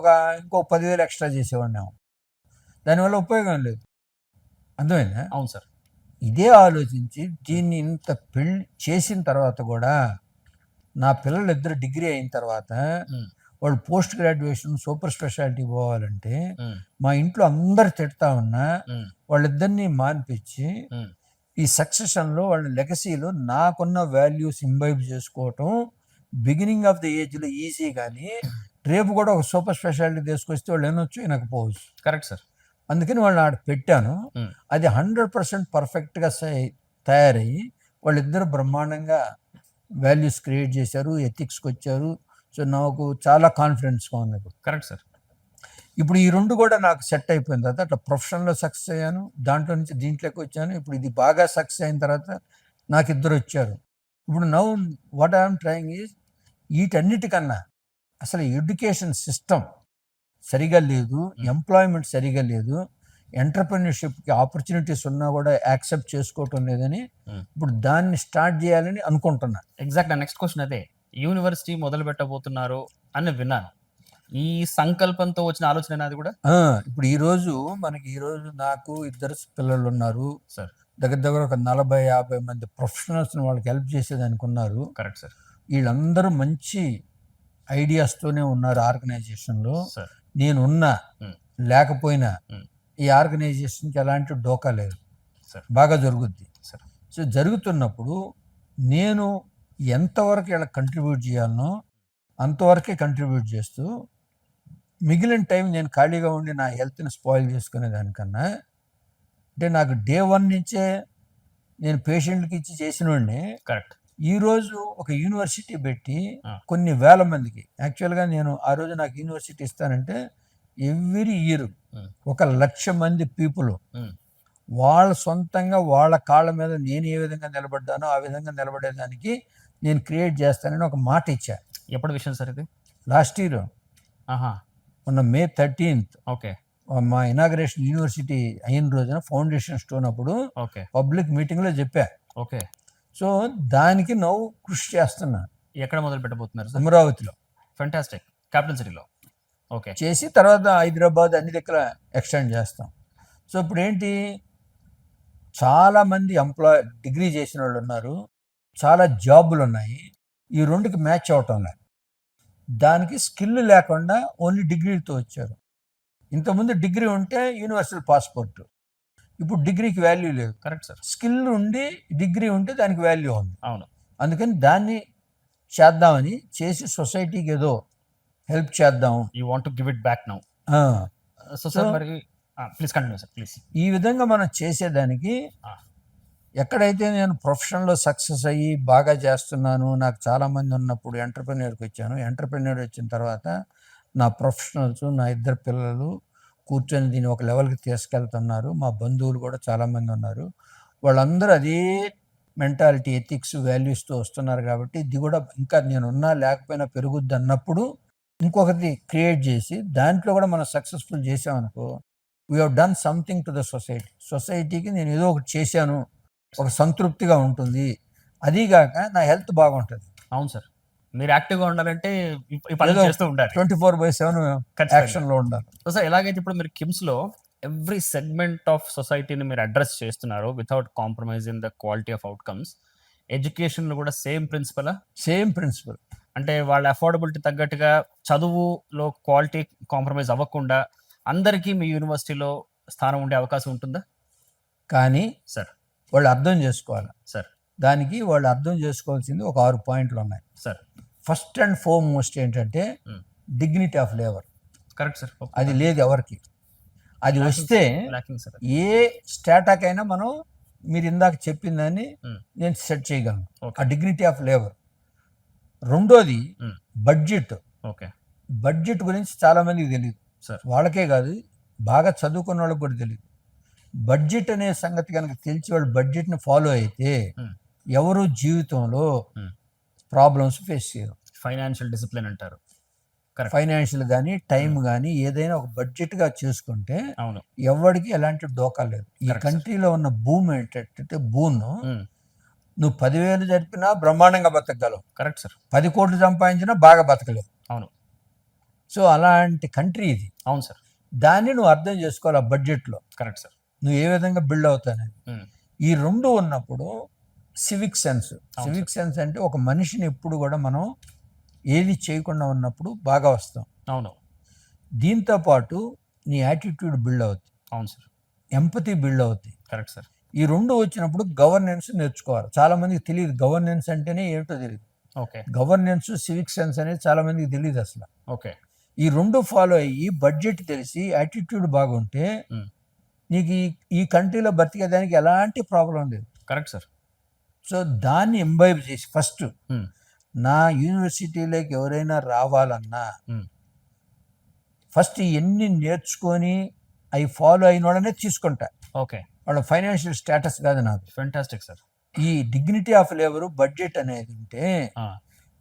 10,000 ఎక్స్ట్రా చేసేవాడిని. దానివల్ల ఉపయోగం లేదు. అర్థమైందా? అవును సార్. ఇదే ఆలోచించి దీన్ని ఇంత పెళ్ళి చేసిన తర్వాత కూడా, నా పిల్లలు ఇద్దరు డిగ్రీ అయిన తర్వాత వాళ్ళు పోస్ట్ గ్రాడ్యుయేషన్ సూపర్ స్పెషాలిటీ పోవాలంటే, మా ఇంట్లో అందరు తిడతా ఉన్నా వాళ్ళిద్దరినీ మాన్పించి ఈ సక్సెషన్లో వాళ్ళ లెగసీలో నాకున్న వాల్యూస్ ఇంబైబ్ చేసుకోవటం బిగినింగ్ ఆఫ్ ద ఏజ్లో ఈజీ. కానీ రేపు కూడా ఒక సూపర్ స్పెషాలిటీ తీసుకొస్తే వాళ్ళు వినొచ్చు, వినకపోవచ్చు. Correct sir. అందుకని వాళ్ళని ఆడ పెట్టాను. అది 100% పర్ఫెక్ట్గా తయారయ్యి వాళ్ళిద్దరు బ్రహ్మాండంగా వాల్యూస్ క్రియేట్ చేశారు, ఎథిక్స్కి వచ్చారు. సో నాకు చాలా కాన్ఫిడెన్స్గా ఉంది. Correct sir. ఇప్పుడు ఈ రెండు కూడా నాకు సెట్ అయిపోయిన తర్వాత అట్లా ప్రొఫెషన్లో సక్సెస్ అయ్యాను, దాంట్లో నుంచి దీంట్లోకి వచ్చాను. ఇప్పుడు ఇది బాగా సక్సెస్ అయిన తర్వాత నాకు ఇద్దరు వచ్చారు. ఇప్పుడు now what I'm trying is, వీటన్నిటికన్నా అసలు ఎడ్యుకేషన్ సిస్టమ్ సరిగా లేదు, ఎంప్లాయ్మెంట్ సరిగా లేదు, ఎంటర్‌ప్రెన్యూర్‌షిప్‌కి ఆపర్చునిటీస్ ఉన్నా కూడా యాక్సెప్ట్ చేసుకోవటం లేదని ఇప్పుడు దాన్ని స్టార్ట్ చేయాలని అనుకుంటున్నా. ఎగ్జాక్ట్. నెక్స్ట్ క్వశ్చన్ అదే. యూనివర్సిటీ మొదలు పెట్టబోతున్నారు అని విన్నాను. ఈ సంకల్పంతో వచ్చిన ఆలోచన అది కూడా. ఇప్పుడు ఈరోజు నాకు ఇద్దరు పిల్లలు ఉన్నారు సార్. దగ్గర ఒక 40-50 మంది ప్రొఫెషనల్స్ వాళ్ళకి హెల్ప్ చేసేదానికి ఉన్నారు. Correct sir. వీళ్ళందరూ మంచి ఐడియాస్తోనే ఉన్నారు ఆర్గనైజేషన్లో. నేనున్నా లేకపోయినా ఈ ఆర్గనైజేషన్కి ఎలాంటి డోకా లేదు, బాగా జరుగుద్ది. సో జరుగుతున్నప్పుడు నేను ఎంతవరకు ఇలా కంట్రిబ్యూట్ చేయాలనో అంతవరకే కంట్రిబ్యూట్ చేస్తూ, మిగిలిన టైం నేను ఖాళీగా ఉండి నా హెల్త్ని స్పాయిల్ చేసుకునే దానికన్నా, అంటే నాకు డే 1 నుంచే నేను పేషెంట్కి ఇచ్చి చేసినోడిని. కరెక్ట్. ఈరోజు ఒక యూనివర్సిటీ పెట్టి కొన్ని వేల మందికి, యాక్చువల్గా నేను ఆ రోజు నాకు యూనివర్సిటీ ఇస్తానంటే ఎవ్రీ ఇయర్ 1,00,000 మంది పీపుల్ వాళ్ళ సొంతంగా వాళ్ళ కాళ్ళ మీద నేను ఏ విధంగా నిలబడ్డానో ఆ విధంగా నిలబడేదానికి నేను క్రియేట్ చేస్తానని ఒక మాట ఇచ్చా. ఎప్పుడు విషయం సార్ ఇది? లాస్ట్ ఇయర్ మొన్న May 13th ఓకే, మా ఇనాగ్రేషన్ యూనివర్సిటీ అయిన రోజున ఫౌండేషన్ స్టోన్ అప్పుడు పబ్లిక్ మీటింగ్లో చెప్పా. ఓకే. సో దానికి నువ్వు కృషి చేస్తున్నా. ఎక్కడ మొదలు పెట్టబోతున్నారు? అమరావతిలో. ఫెంటాస్టిక్. క్యాపిటల్ సిటీలో. ఓకే. చేసి తర్వాత హైదరాబాద్ అన్ని దగ్గర ఎక్స్టెండ్ చేస్తాం. సో ఇప్పుడు ఏంటి, చాలామంది డిగ్రీ చేసిన వాళ్ళు ఉన్నారు, చాలా జాబులు ఉన్నాయి, ఈ రెండుకి మ్యాచ్ అవటం లేదు. దానికి స్కిల్ లేకుండా ఓన్లీ డిగ్రీలతో వచ్చారు. ఇంతకుముందు డిగ్రీ ఉంటే యూనివర్సల్ పాస్పోర్ట్, ఇప్పుడు డిగ్రీకి వాల్యూ లేదు. Correct sir. స్కిల్ ఉండి డిగ్రీ ఉంటే దానికి వాల్యూ ఉంది. అవును. అందుకని దాన్ని చేద్దామని చేసి సొసైటీకి ఏదో హెల్ప్ చేద్దాం. You want to give it back now. So sir మరి ప్లీజ్ కంటిన్యూ సార్ ప్లీజ్. ఈ విధంగా మనం చేసేదానికి ఎక్కడైతే నేను ప్రొఫెషన్లో సక్సెస్ అయ్యి బాగా చేస్తున్నాను, నాకు చాలామంది ఉన్నప్పుడు ఎంటర్‌ప్రెన్యూర్‌కి వచ్చాను. ఎంటర్‌ప్రెన్యూర్ వచ్చిన తర్వాత నా ప్రొఫెషనల్స్, నా ఇద్దరు పిల్లలు కూర్చొని దీన్ని ఒక లెవెల్కి తీసుకెళ్తున్నారు. మా బంధువులు కూడా చాలామంది ఉన్నారు. వాళ్ళందరూ అదే మెంటాలిటీ, ఎథిక్స్, వాల్యూస్తో వస్తున్నారు. కాబట్టి ఇది కూడా ఇంకా నేనున్నా లేకపోయినా పెరుగుద్ది అన్నప్పుడు ఇంకొకటి క్రియేట్ చేసి దాంట్లో కూడా మనం సక్సెస్ఫుల్ చేసామనుకో, we have done something to the సొసైటీకి నేను ఏదో ఒకటి చేశాను, ఒక సంతృప్తిగా ఉంటుంది. అదీగాక నా హెల్త్ బాగుంటుంది. అవును సార్. మీరు యాక్టివ్గా ఉండాలంటే ఈ పనులు ఏదో చేస్తూ ఉండాలి 24/7 ఖచ్చితంగా. యాక్షన్లో ఉండాలి. సో సార్ ఎలాగైతే ఇప్పుడు మీరు కిమ్స్లో ఎవ్రీ సెగ్మెంట్ ఆఫ్ సొసైటీని మీరు అడ్రస్ చేస్తున్నారు without compromising the quality of outcomes, ఎడ్యుకేషన్లో కూడా సేమ్ ప్రిన్సిపలా? Same principle. అంటే వాళ్ళ అఫోర్డబిలిటీ తగ్గట్టుగా చదువులో క్వాలిటీ కాంప్రమైజ్ అవ్వకుండా అందరికీ మీ యూనివర్సిటీలో స్థానం ఉండే అవకాశం ఉంటుందా? కానీ సార్ వాళ్ళు అర్థం చేసుకోవాలి. సార్ దానికి వాళ్ళు అర్థం చేసుకోవాల్సింది ఒక 6 పాయింట్లు ఉన్నాయి. సార్ ఫస్ట్ అండ్ ఫార్మోస్ట్ ఏంటంటే dignity of labour. Correct sir. అది లేదు ఎవరికి. అది వస్తే లాకింగ్ సార్. ఏ స్టాటాకైనా మనం మీరు ఇందాక చెప్పిందని నేను సెట్ చేయగలను. ఆ డిగ్నిటీ ఆఫ్ లేబర్. రెండోది బడ్జెట్. ఓకే. బడ్జెట్ గురించి చాలా మందికి తెలియదు. సార్ వాళ్ళకే కాదు, బాగా చదువుకున్న వాళ్ళకి కూడా తెలియదు. బడ్జెట్ అనే సంగతి కనుక తెలిసి వాళ్ళు బడ్జెట్ని ఫాలో అయితే ఎవరు జీవితంలో ప్రాబ్లమ్స్ ఫేస్ చేయరు. ఫైనాన్షియల్ డిసిప్లిన్ అంటారు. కరెక్ట్. ఫైనాన్షియల్ కానీ టైం కానీ ఏదైనా ఒక బడ్జెట్గా చేసుకుంటే అవును. ఎవరికి ఎలాంటి డోకా లేదు. ఈ Correct, కంట్రీలో ఉన్న భూమి ఏంటంటే నువ్వు 10,000 జరిపినా బ్రహ్మాండంగా బతకగలవు. Correct sir. 10 కోట్లు సంపాదించినా బాగా బతకలేవు. అవును. సో అలాంటి కంట్రీ ఇది. అవును సార్. దాన్ని నువ్వు అర్థం చేసుకోవాలి. ఆ బడ్జెట్లో కరెక్ట్ సార్. నువ్వు ఏ విధంగా బిల్డ్ అవుతానని. ఈ రెండు ఉన్నప్పుడు సివిక్ సెన్స్. సివిక్ సెన్స్ అంటే ఒక మనిషిని ఎప్పుడు కూడా మనం ఏది చేయకుండా ఉన్నప్పుడు బాగా వస్తాం. అవును. దీంతో పాటు నీ యాటిట్యూడ్ బిల్డ్ అవుతుంది. అవును సార్. ఎంపతి బిల్డ్ అవుతుంది. Correct sir. ఈ రెండు వచ్చినప్పుడు గవర్నెన్స్ నేర్చుకోవాలి. చాలా మందికి తెలియదు గవర్నెన్స్ అంటేనే ఏమిటో తెలియదు. ఓకే. గవర్నెన్స్ సివిక్ సెన్స్ అనేది చాలా మందికి తెలియదు అసలు. ఓకే. ఈ రెండు ఫాలో అయ్యి బడ్జెట్ తెలిసి యాటిట్యూడ్ బాగుంటే నీకు ఈ కంట్రీలో బతికేదానికి ఎలాంటి ప్రాబ్లం లేదు. Correct sir. సో దాన్ని ఎంబైబ్ చేసి ఫస్ట్ నా యూనివర్సిటీలోకి ఎవరైనా రావాలన్నా ఫస్ట్ ఇవన్నీ నేర్చుకొని అవి ఫాలో అయిన వాళ్ళనే తీసుకుంటా. ఓకే. వాళ్ళ ఫైనాన్షియల్ స్టేటస్ కాదు నాకు. Fantastic sir. ఈ డిగ్నిటీ ఆఫ్ లేబర్ బడ్జెట్ అనేది ఉంటే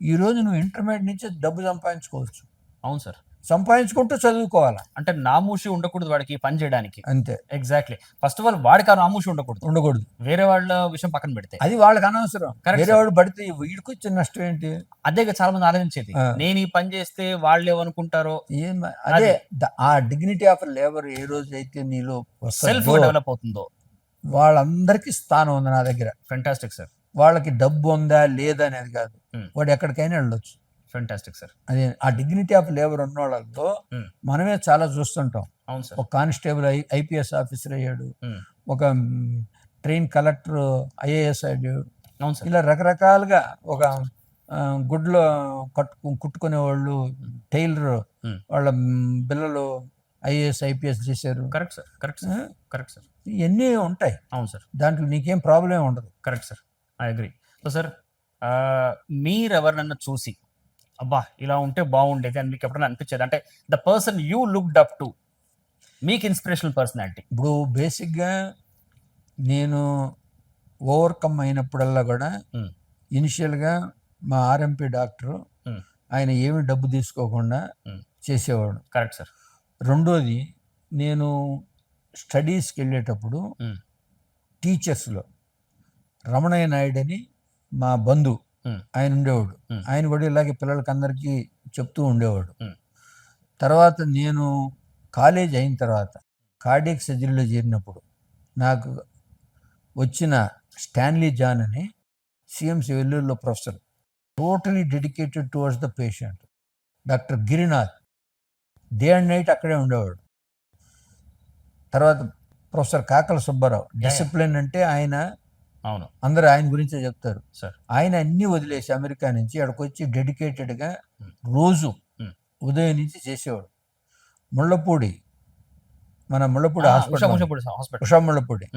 ఈరోజు నువ్వు ఇంటర్మీడియట్ నుంచి డబ్బు సంపాదించుకోవచ్చు. అవును సార్. సంపాదించుకుంటూ చదువుకోవాలా. అంటే నామూషి ఉండకూడదు వాడికి పని చేయడానికి. అంతే. ఎగ్జాక్ట్లీ. ఫస్ట్ ఆఫ్ ఆల్ వాడికి ఆ నామూషి ఉండకూడదు. వేరే వాళ్ళ విషయం పక్కన పెడితే అది వాళ్ళకి అనవసరం. వేరే వాడు పడితే వీడికి వచ్చిన నష్టం ఏంటి? అదే చాలా మంది ఆలోచించేది. నేను ఈ పని చేస్తే వాళ్ళు ఏమనుకుంటారో. అదే ఆ డిగ్నిటీ ఆఫ్ లేబర్ ఏ రోజు అయితే నీలో సెల్ఫ్ డెవలప్ అవుతుందో వాళ్ళందరికీ స్థానం ఉంది నా దగ్గర. Fantastic sir. వాళ్ళకి డబ్బు ఉందా లేదా అనేది కాదు, వాడు ఎక్కడికైనా వెళ్ళొచ్చు. Fantastic sir. అదే ఆ డిగ్నిటీ ఆఫ్ లేబర్ ఉన్న వాళ్ళతో మనమే చాలా చూస్తుంటాం. అవును సార్. ఒక కానిస్టేబుల్ ఐపీఎస్ ఆఫీసర్ అయ్యాడు, ఒక ట్రైన్ కలెక్టర్ ఐఏఎస్ అయ్యాడు. అవును సార్. ఇలా రకరకాలుగా ఒక గుడ్లో కుట్టుకునే వాళ్ళు, టైలర్ వాళ్ళ పిల్లలు ఐఏఎస్ ఐపీఎస్ చేశారు. Correct sir. Correct sir. Correct sir. ఇవన్నీ ఉంటాయి. అవును సార్. దాంట్లో నీకేం ప్రాబ్లం ఉండదు. Correct sir. I agree. So sir మీరు ఎవరినన్నా చూసి అబ్బా ఇలా ఉంటే బాగుండేది అని మీకు ఎప్పుడైనా అనిపించేది? అంటే the person you looked up to, మీకు ఇన్స్పిరేషనల్ పర్సనాలిటీ. ఇప్పుడు బేసిక్గా నేను ఓవర్కమ్ అయినప్పుడల్లా కూడా ఇనిషియల్గా మా ఆర్ఎంపీ డాక్టర్ ఆయన ఏమి డబ్బు తీసుకోకుండా చేసేవాడు. Correct sir. రెండోది నేను స్టడీస్కి వెళ్ళేటప్పుడు టీచర్స్లో రమణయ్య నాయుడు అని మా బంధువు ఆయన ఉండేవాడు. ఆయన కూడా ఇలాగే పిల్లలకి అందరికీ చెప్తూ ఉండేవాడు. తర్వాత నేను కాలేజ్ అయిన తర్వాత కార్డియాక్ సర్జరీలో చేరినప్పుడు నాకు వచ్చిన స్టాన్లీ జాన్ అని సిఎంసి వెల్లూరులో professor, totally dedicated towards the patient. Doctor Girinath day and night అక్కడే ఉండేవాడు. తర్వాత ప్రొఫెసర్ కాకల సుబ్బారావు, డిసిప్లిన్ అంటే ఆయన, అవును అందరూ ఆయన గురించే చెప్తారు సార్. ఆయన అన్ని వదిలేసి అమెరికా నుంచి అక్కడికి వచ్చి డెడికేటెడ్గా రోజు ఉదయం నుంచి చేసేవాడు. ముళ్ళపూడి, మన ముళ్ళపూడి హాస్పిటల్, ఉషా ముళ్ళపూడి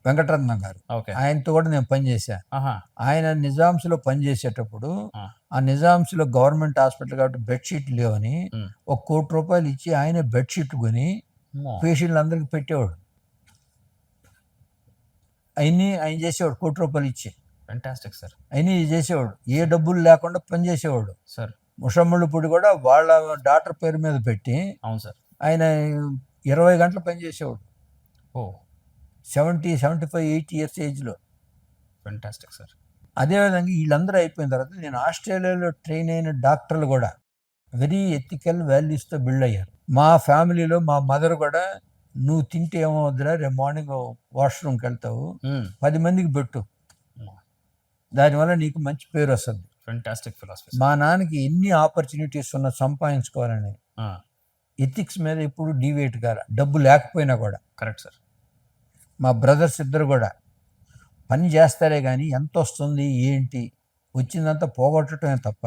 వెంకటరత్నం గారు, ఆయనతో కూడా నేను పనిచేశా. ఆయన నిజాంస్లో పనిచేసేటప్పుడు ఆ నిజాంస్లో గవర్నమెంట్ హాస్పిటల్ కాబట్టి బెడ్షీట్ లేవని ₹1 కోటి ఇచ్చి ఆయన బెడ్షీట్ కొని పేషెంట్లు అందరికి పెట్టేవాడు. ఆయన చేసేవాడు ₹1 కోటి ఇచ్చి. Fantastic sir. అయినా చేసేవాడు, ఏ డబ్బులు లేకుండా పనిచేసేవాడు సార్. ముషమ్మళ్ళపూడి కూడా వాళ్ళ డాక్టర్ పేరు మీద పెట్టి అవును సార్ ఆయన 20 గంటలు పనిచేసేవాడు. 70, 75, 80 ఇయర్స్ ఏజ్లో. Fantastic sir. అదేవిధంగా వీళ్ళందరూ అయిపోయిన తర్వాత నేను ఆస్ట్రేలియాలో ట్రైన్ అయిన డాక్టర్లు కూడా వెరీ ఎథికల్ వాల్యూస్తో బిల్డ్ అయ్యారు. మా ఫ్యామిలీలో మా మదర్ కూడా నువ్వు తింటే ఏమవుద్దురా, రేపు మార్నింగ్ వాష్రూమ్కి వెళ్తావు, 10 మందికి పెట్టు, దానివల్ల నీకు మంచి పేరు వస్తుంది. Fantastic philosophy. మా నాన్నకి ఎన్ని ఆపర్చునిటీస్ ఉన్నా సంపాదించుకోవాలని ఎథిక్స్ మీద ఇప్పుడు డివేట్ కాల, డబ్బు లేకపోయినా కూడా. Correct sir. మా బ్రదర్స్ ఇద్దరు కూడా పని చేస్తారే కానీ ఎంత వస్తుంది ఏంటి, వచ్చిందంతా పోగొట్టడమే తప్ప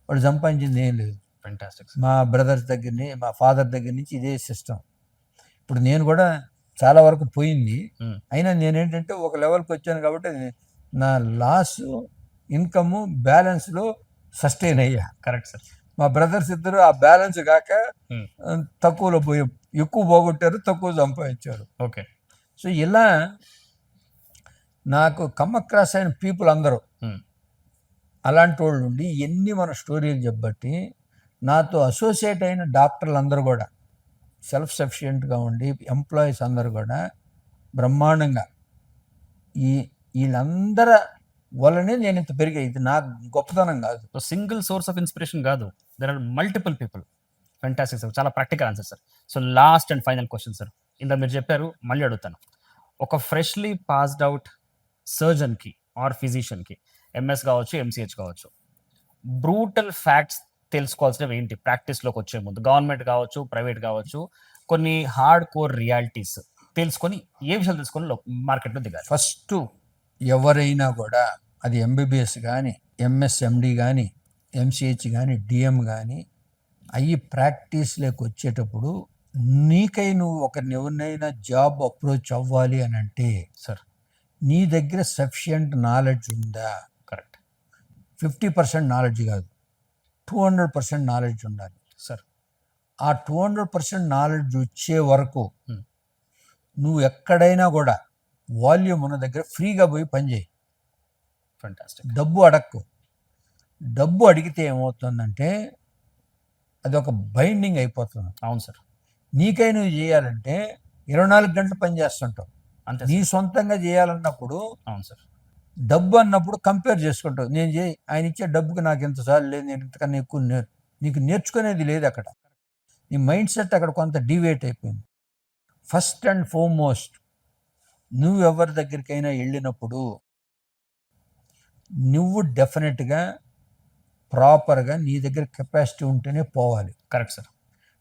వాడు సంపాదించింది ఏం లేదు. ఫెంటాస్టిక్. మా బ్రదర్స్ దగ్గర నుంచి, మా ఫాదర్ దగ్గర నుంచి ఇదే సిస్టమ్. ఇప్పుడు నేను కూడా చాలా వరకు పోయింది, అయినా నేనేంటంటే ఒక లెవెల్కి వచ్చాను కాబట్టి నా లాస్ ఇన్కమ్ బ్యాలెన్స్లో సస్టైన్ అయ్యా. Correct sir. మా బ్రదర్స్ ఇద్దరు ఆ బ్యాలెన్స్ కాక తక్కువలో పోయి ఎక్కువ పోగొట్టారు, తక్కువ సంపాదించారు. ఓకే. సో ఇలా నాకు కమ్ అక్రాస్ అయిన పీపుల్ అందరూ అలాంటి వాళ్ళు ఉండి ఎన్ని మన స్టోరీలు చెప్పబట్టి నాతో అసోసియేట్ అయిన డాక్టర్లు అందరూ కూడా సెల్ఫ్ సఫిషియెంట్గా ఉండి ఎంప్లాయీస్ అందరూ కూడా బ్రహ్మాండంగా వీళ్ళందరి వల్లనే నేను ఇంత పెరిగా. ఇది నా గొప్పతనం కాదు, సింగిల్ సోర్స్ ఆఫ్ ఇన్స్పిరేషన్ కాదు, there are multiple people. Fantastic sir, చాలా practical answer sir. So last and final question sir, ఇందా మీరు చెప్పారు, మళ్ళీ అడుగుతాను. ఒక ఫ్రెష్లీ పాస్డ్ అవుట్ సర్జన్కి ఆర్ ఫిజిషియన్కి, ఎంఎస్ కావచ్చు, ఎంసీహెచ్ కావచ్చు, బ్రూటల్ ఫ్యాక్ట్స్ తెలుసుకోవాల్సినవి ఏంటి ప్రాక్టీస్లోకి వచ్చే ముందు? గవర్నమెంట్ కావచ్చు, ప్రైవేట్ కావచ్చు, కొన్ని హార్డ్ కోర్ రియాలిటీస్ తెలుసుకొని ఏ విషయాలు తెలుసుకొని మార్కెట్లో దిగాలి? ఫస్ట్ ఎవరైనా కూడా అది ఎంబీబీఎస్ కానీ, ఎంఎస్ఎండి కానీ, ఎంసీహెచ్ కానీ, డిఎం కానీ అయ్యి ప్రాక్టీస్లోకి వచ్చేటప్పుడు నీకై నువ్వు ఎవరినైనా జాబ్ అప్రోచ్ అవ్వాలి అని అంటే సార్ నీ దగ్గర సఫిషియంట్ నాలెడ్జ్ ఉందా? కరెక్ట్. 50% నాలెడ్జ్ కాదు, 200% నాలెడ్జ్ ఉండాలి సార్. ఆ 200% నాలెడ్జ్ వచ్చే వరకు నువ్వు ఎక్కడైనా కూడా వాల్యూమ్ ఉన్న దగ్గర ఫ్రీగా పోయి పనిచేయి. ఫెంటాస్టిక్. డబ్బు అడక్కు. డబ్బు అడిగితే ఏమవుతుందంటే అది ఒక బైండింగ్ అయిపోతుంది. అవును సార్. నీకై నువ్వు చేయాలంటే 24 గంటలు పని చేస్తుంటావు. అంతే. నీ సొంతంగా చేయాలన్నప్పుడు, అవును సార్, డబ్బు అన్నప్పుడు కంపేర్ చేసుకుంటావు. నేను ఆయన ఇచ్చే డబ్బుకి నాకు ఇంత సార్లు లేదు, నేను ఇంతకన్నా ఎక్కువ నీకు నేర్చుకునేది లేదు. అక్కడ నీ మైండ్ సెట్ అక్కడ కొంత డివేట్ అయిపోయింది. ఫస్ట్ అండ్ ఫార్మోస్ట్ నువ్వు ఎవరి దగ్గరికైనా వెళ్ళినప్పుడు నువ్వు డెఫినెట్గా ప్రాపర్గా నీ దగ్గర కెపాసిటీ ఉంటేనే పోవాలి. Correct sir.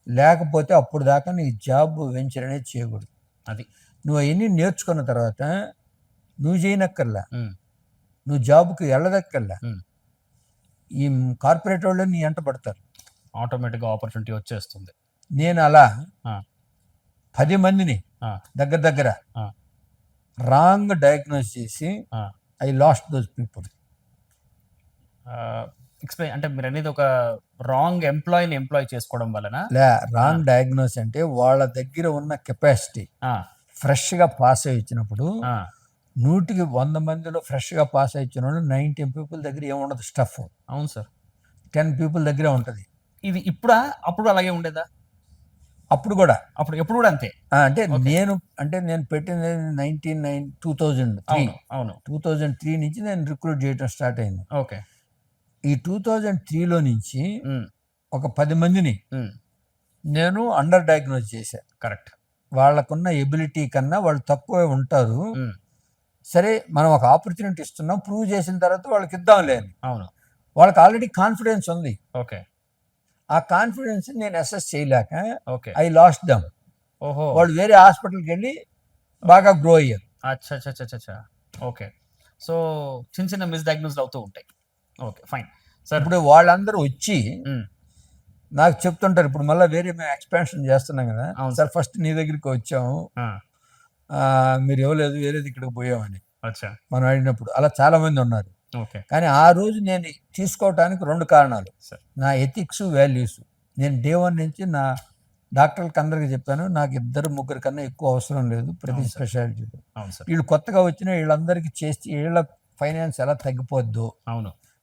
లేకపోతే అప్పుడు దాకా నీ జాబ్ వెంచర్ అనేది చేయకూడదు. అది నువ్వు అవన్నీ నేర్చుకున్న తర్వాత నువ్వు చేయనక్కర్లా, నువ్వు జాబ్కి వెళ్ళదక్కర్లా, ఈ కార్పొరేట్ వాళ్ళు నీ ఎంట పడతారు, ఆటోమేటిక్గా ఆపర్చునిటీ వచ్చేస్తుంది. నేను అలా 10 మందిని దగ్గర రాంగ్ డయాగ్నోస్ చేసి I last those people. Explain అంటే మీరు అనేది ఒక రాంగ్ ఎంప్లాయీని ఎంప్లాయ్ చేసుకోవడం వలన? రాంగ్ డయాగ్నోస్ అంటే వాళ్ళ దగ్గర ఉన్న కెపాసిటీ ఫ్రెష్గా పాస్ అయ్యి ఇచ్చినప్పుడు 100కి 100 మందిలో ఫ్రెష్గా పాస్ అయ్యి ఇచ్చిన వాళ్ళు 90 పీపుల్ దగ్గర ఏముండదు స్టఫ్. అవును సార్. 10 పీపుల్ దగ్గరే ఉంటుంది. ఇది ఇప్పుడా అప్పుడు అలాగే ఉండేదా? అప్పుడు కూడా, ఎప్పుడు కూడా అంతే. నేను పెట్టింది 2003. అవును. 2003 నుంచి నేను రిక్రూట్ చేయడం స్టార్ట్ అయింది. ఓకే. ఈ 2003లో నుంచి ఒక 10 మందిని నేను అండర్ డయాగ్నోజ్ చేశాను. కరెక్ట్. వాళ్ళకున్న ఎబిలిటీ కన్నా వాళ్ళు తక్కువే ఉంటారు. సరే, మనం ఒక ఆపర్చునిటీ ఇస్తున్నాం, ప్రూవ్ చేసిన తర్వాత వాళ్ళకి ఇద్దాంలే అని. అవును. వాళ్ళకి ఆల్రెడీ కాన్ఫిడెన్స్ ఉంది. ఓకే. ఆ కాన్ఫిడెన్స్ నేను అసెస్ చేయలేక ఐ లాస్ట్ దమ్. ఓహో. వాళ్ళు వేరే హాస్పిటల్కి వెళ్ళి బాగా గ్రో అయ్యారు. అచ్చా. ఓకే. సో చిన్న మిస్డయాగ్నోస్ అవుతూ ఉంటాయి. Okay, fine sir. ఇప్పుడు వాళ్ళందరూ వచ్చి నాకు చెప్తుంటారు, ఇప్పుడు మళ్ళీ వేరే మేము ఎక్స్పాన్షన్ చేస్తున్నాం కదా సార్, ఫస్ట్ నీ దగ్గరికి వచ్చాము, మీరు ఇవ్వలేదు, వేరేది ఇక్కడికి పోయామని మనం అడిగినప్పుడు అలా చాలా మంది ఉన్నారు. కానీ ఆ రోజు నేను తీసుకోవటానికి 2 కారణాలు. నా ఎథిక్స్, వాల్యూస్. నేను డే 1 నుంచి నా డాక్టర్లకు అందరికీ చెప్పాను, నాకు 2-3 కన్నా ఎక్కువ అవసరం లేదు ప్రతి స్పెషాలిటీలో. వీళ్ళు కొత్తగా వచ్చిన వీళ్ళందరికీ చేసి వీళ్ళ ఫైనాన్స్ ఎలా తగ్గిపోద్దు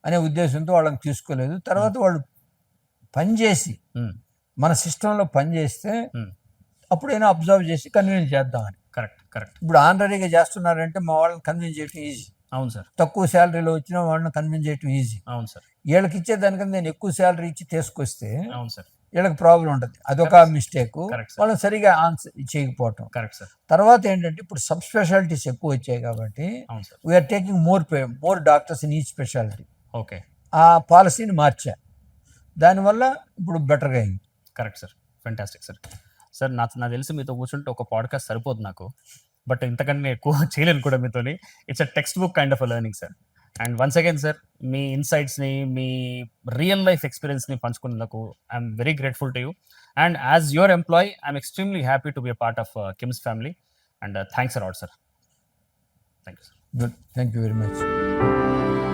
అనే ఉద్దేశంతో వాళ్ళని తీసుకోలేదు. తర్వాత వాళ్ళు పనిచేసి మన సిస్టంలో పనిచేస్తే అప్పుడైనా అబ్జర్వ్ చేసి కన్విన్స్ చేద్దామని. కరెక్ట్. ఇప్పుడు ఆనరీగా చేస్తున్నారంటే మా వాళ్ళని కన్విన్స్ చేయడం ఈజీ. అవును సార్. తక్కువ శాలరీలో వచ్చిన వాళ్ళని కన్విన్స్ చేయటం ఈజీ. అవును సార్. వీళ్ళకి ఇచ్చేదానికన్నా నేను ఎక్కువ శాలరీ ఇచ్చి తీసుకొస్తే అవును సార్. వీళ్ళకి ప్రాబ్లం ఉంటుంది. అదొక మిస్టేక్. Correct sir. వాళ్ళని సరిగా ఆన్సర్ చేయకపోవటం. Correct sir. తర్వాత ఏంటంటే ఇప్పుడు సబ్ స్పెషాలిటీస్ ఎక్కువ వచ్చాయి కాబట్టి అవును sir. We're taking more doctors in each speciality. Okay. ఆ పాలసీని మార్చా. దానివల్ల ఇప్పుడు బెటర్గా అయింది. Correct sir. Fantastic sir. Sir నాకు తెలిసి మీతో కూర్చుంటే ఒక పాడ్కాస్ట్ సరిపోదు నాకు. బట్ ఇంతకన్నా ఎక్కువ చేయలేను కూడా మీతోని. It's a text book kind of a learning sir. And once again sir, మీ ఇన్సైట్స్ని, మీ రియల్ లైఫ్ ఎక్స్పీరియన్స్ని పంచుకున్నందుకు I'm very grateful to you. And as your employee I'm extremely happy to be a part of KIMS family. And thanks a lot sir. Thank you sir. Good. Thank you very much.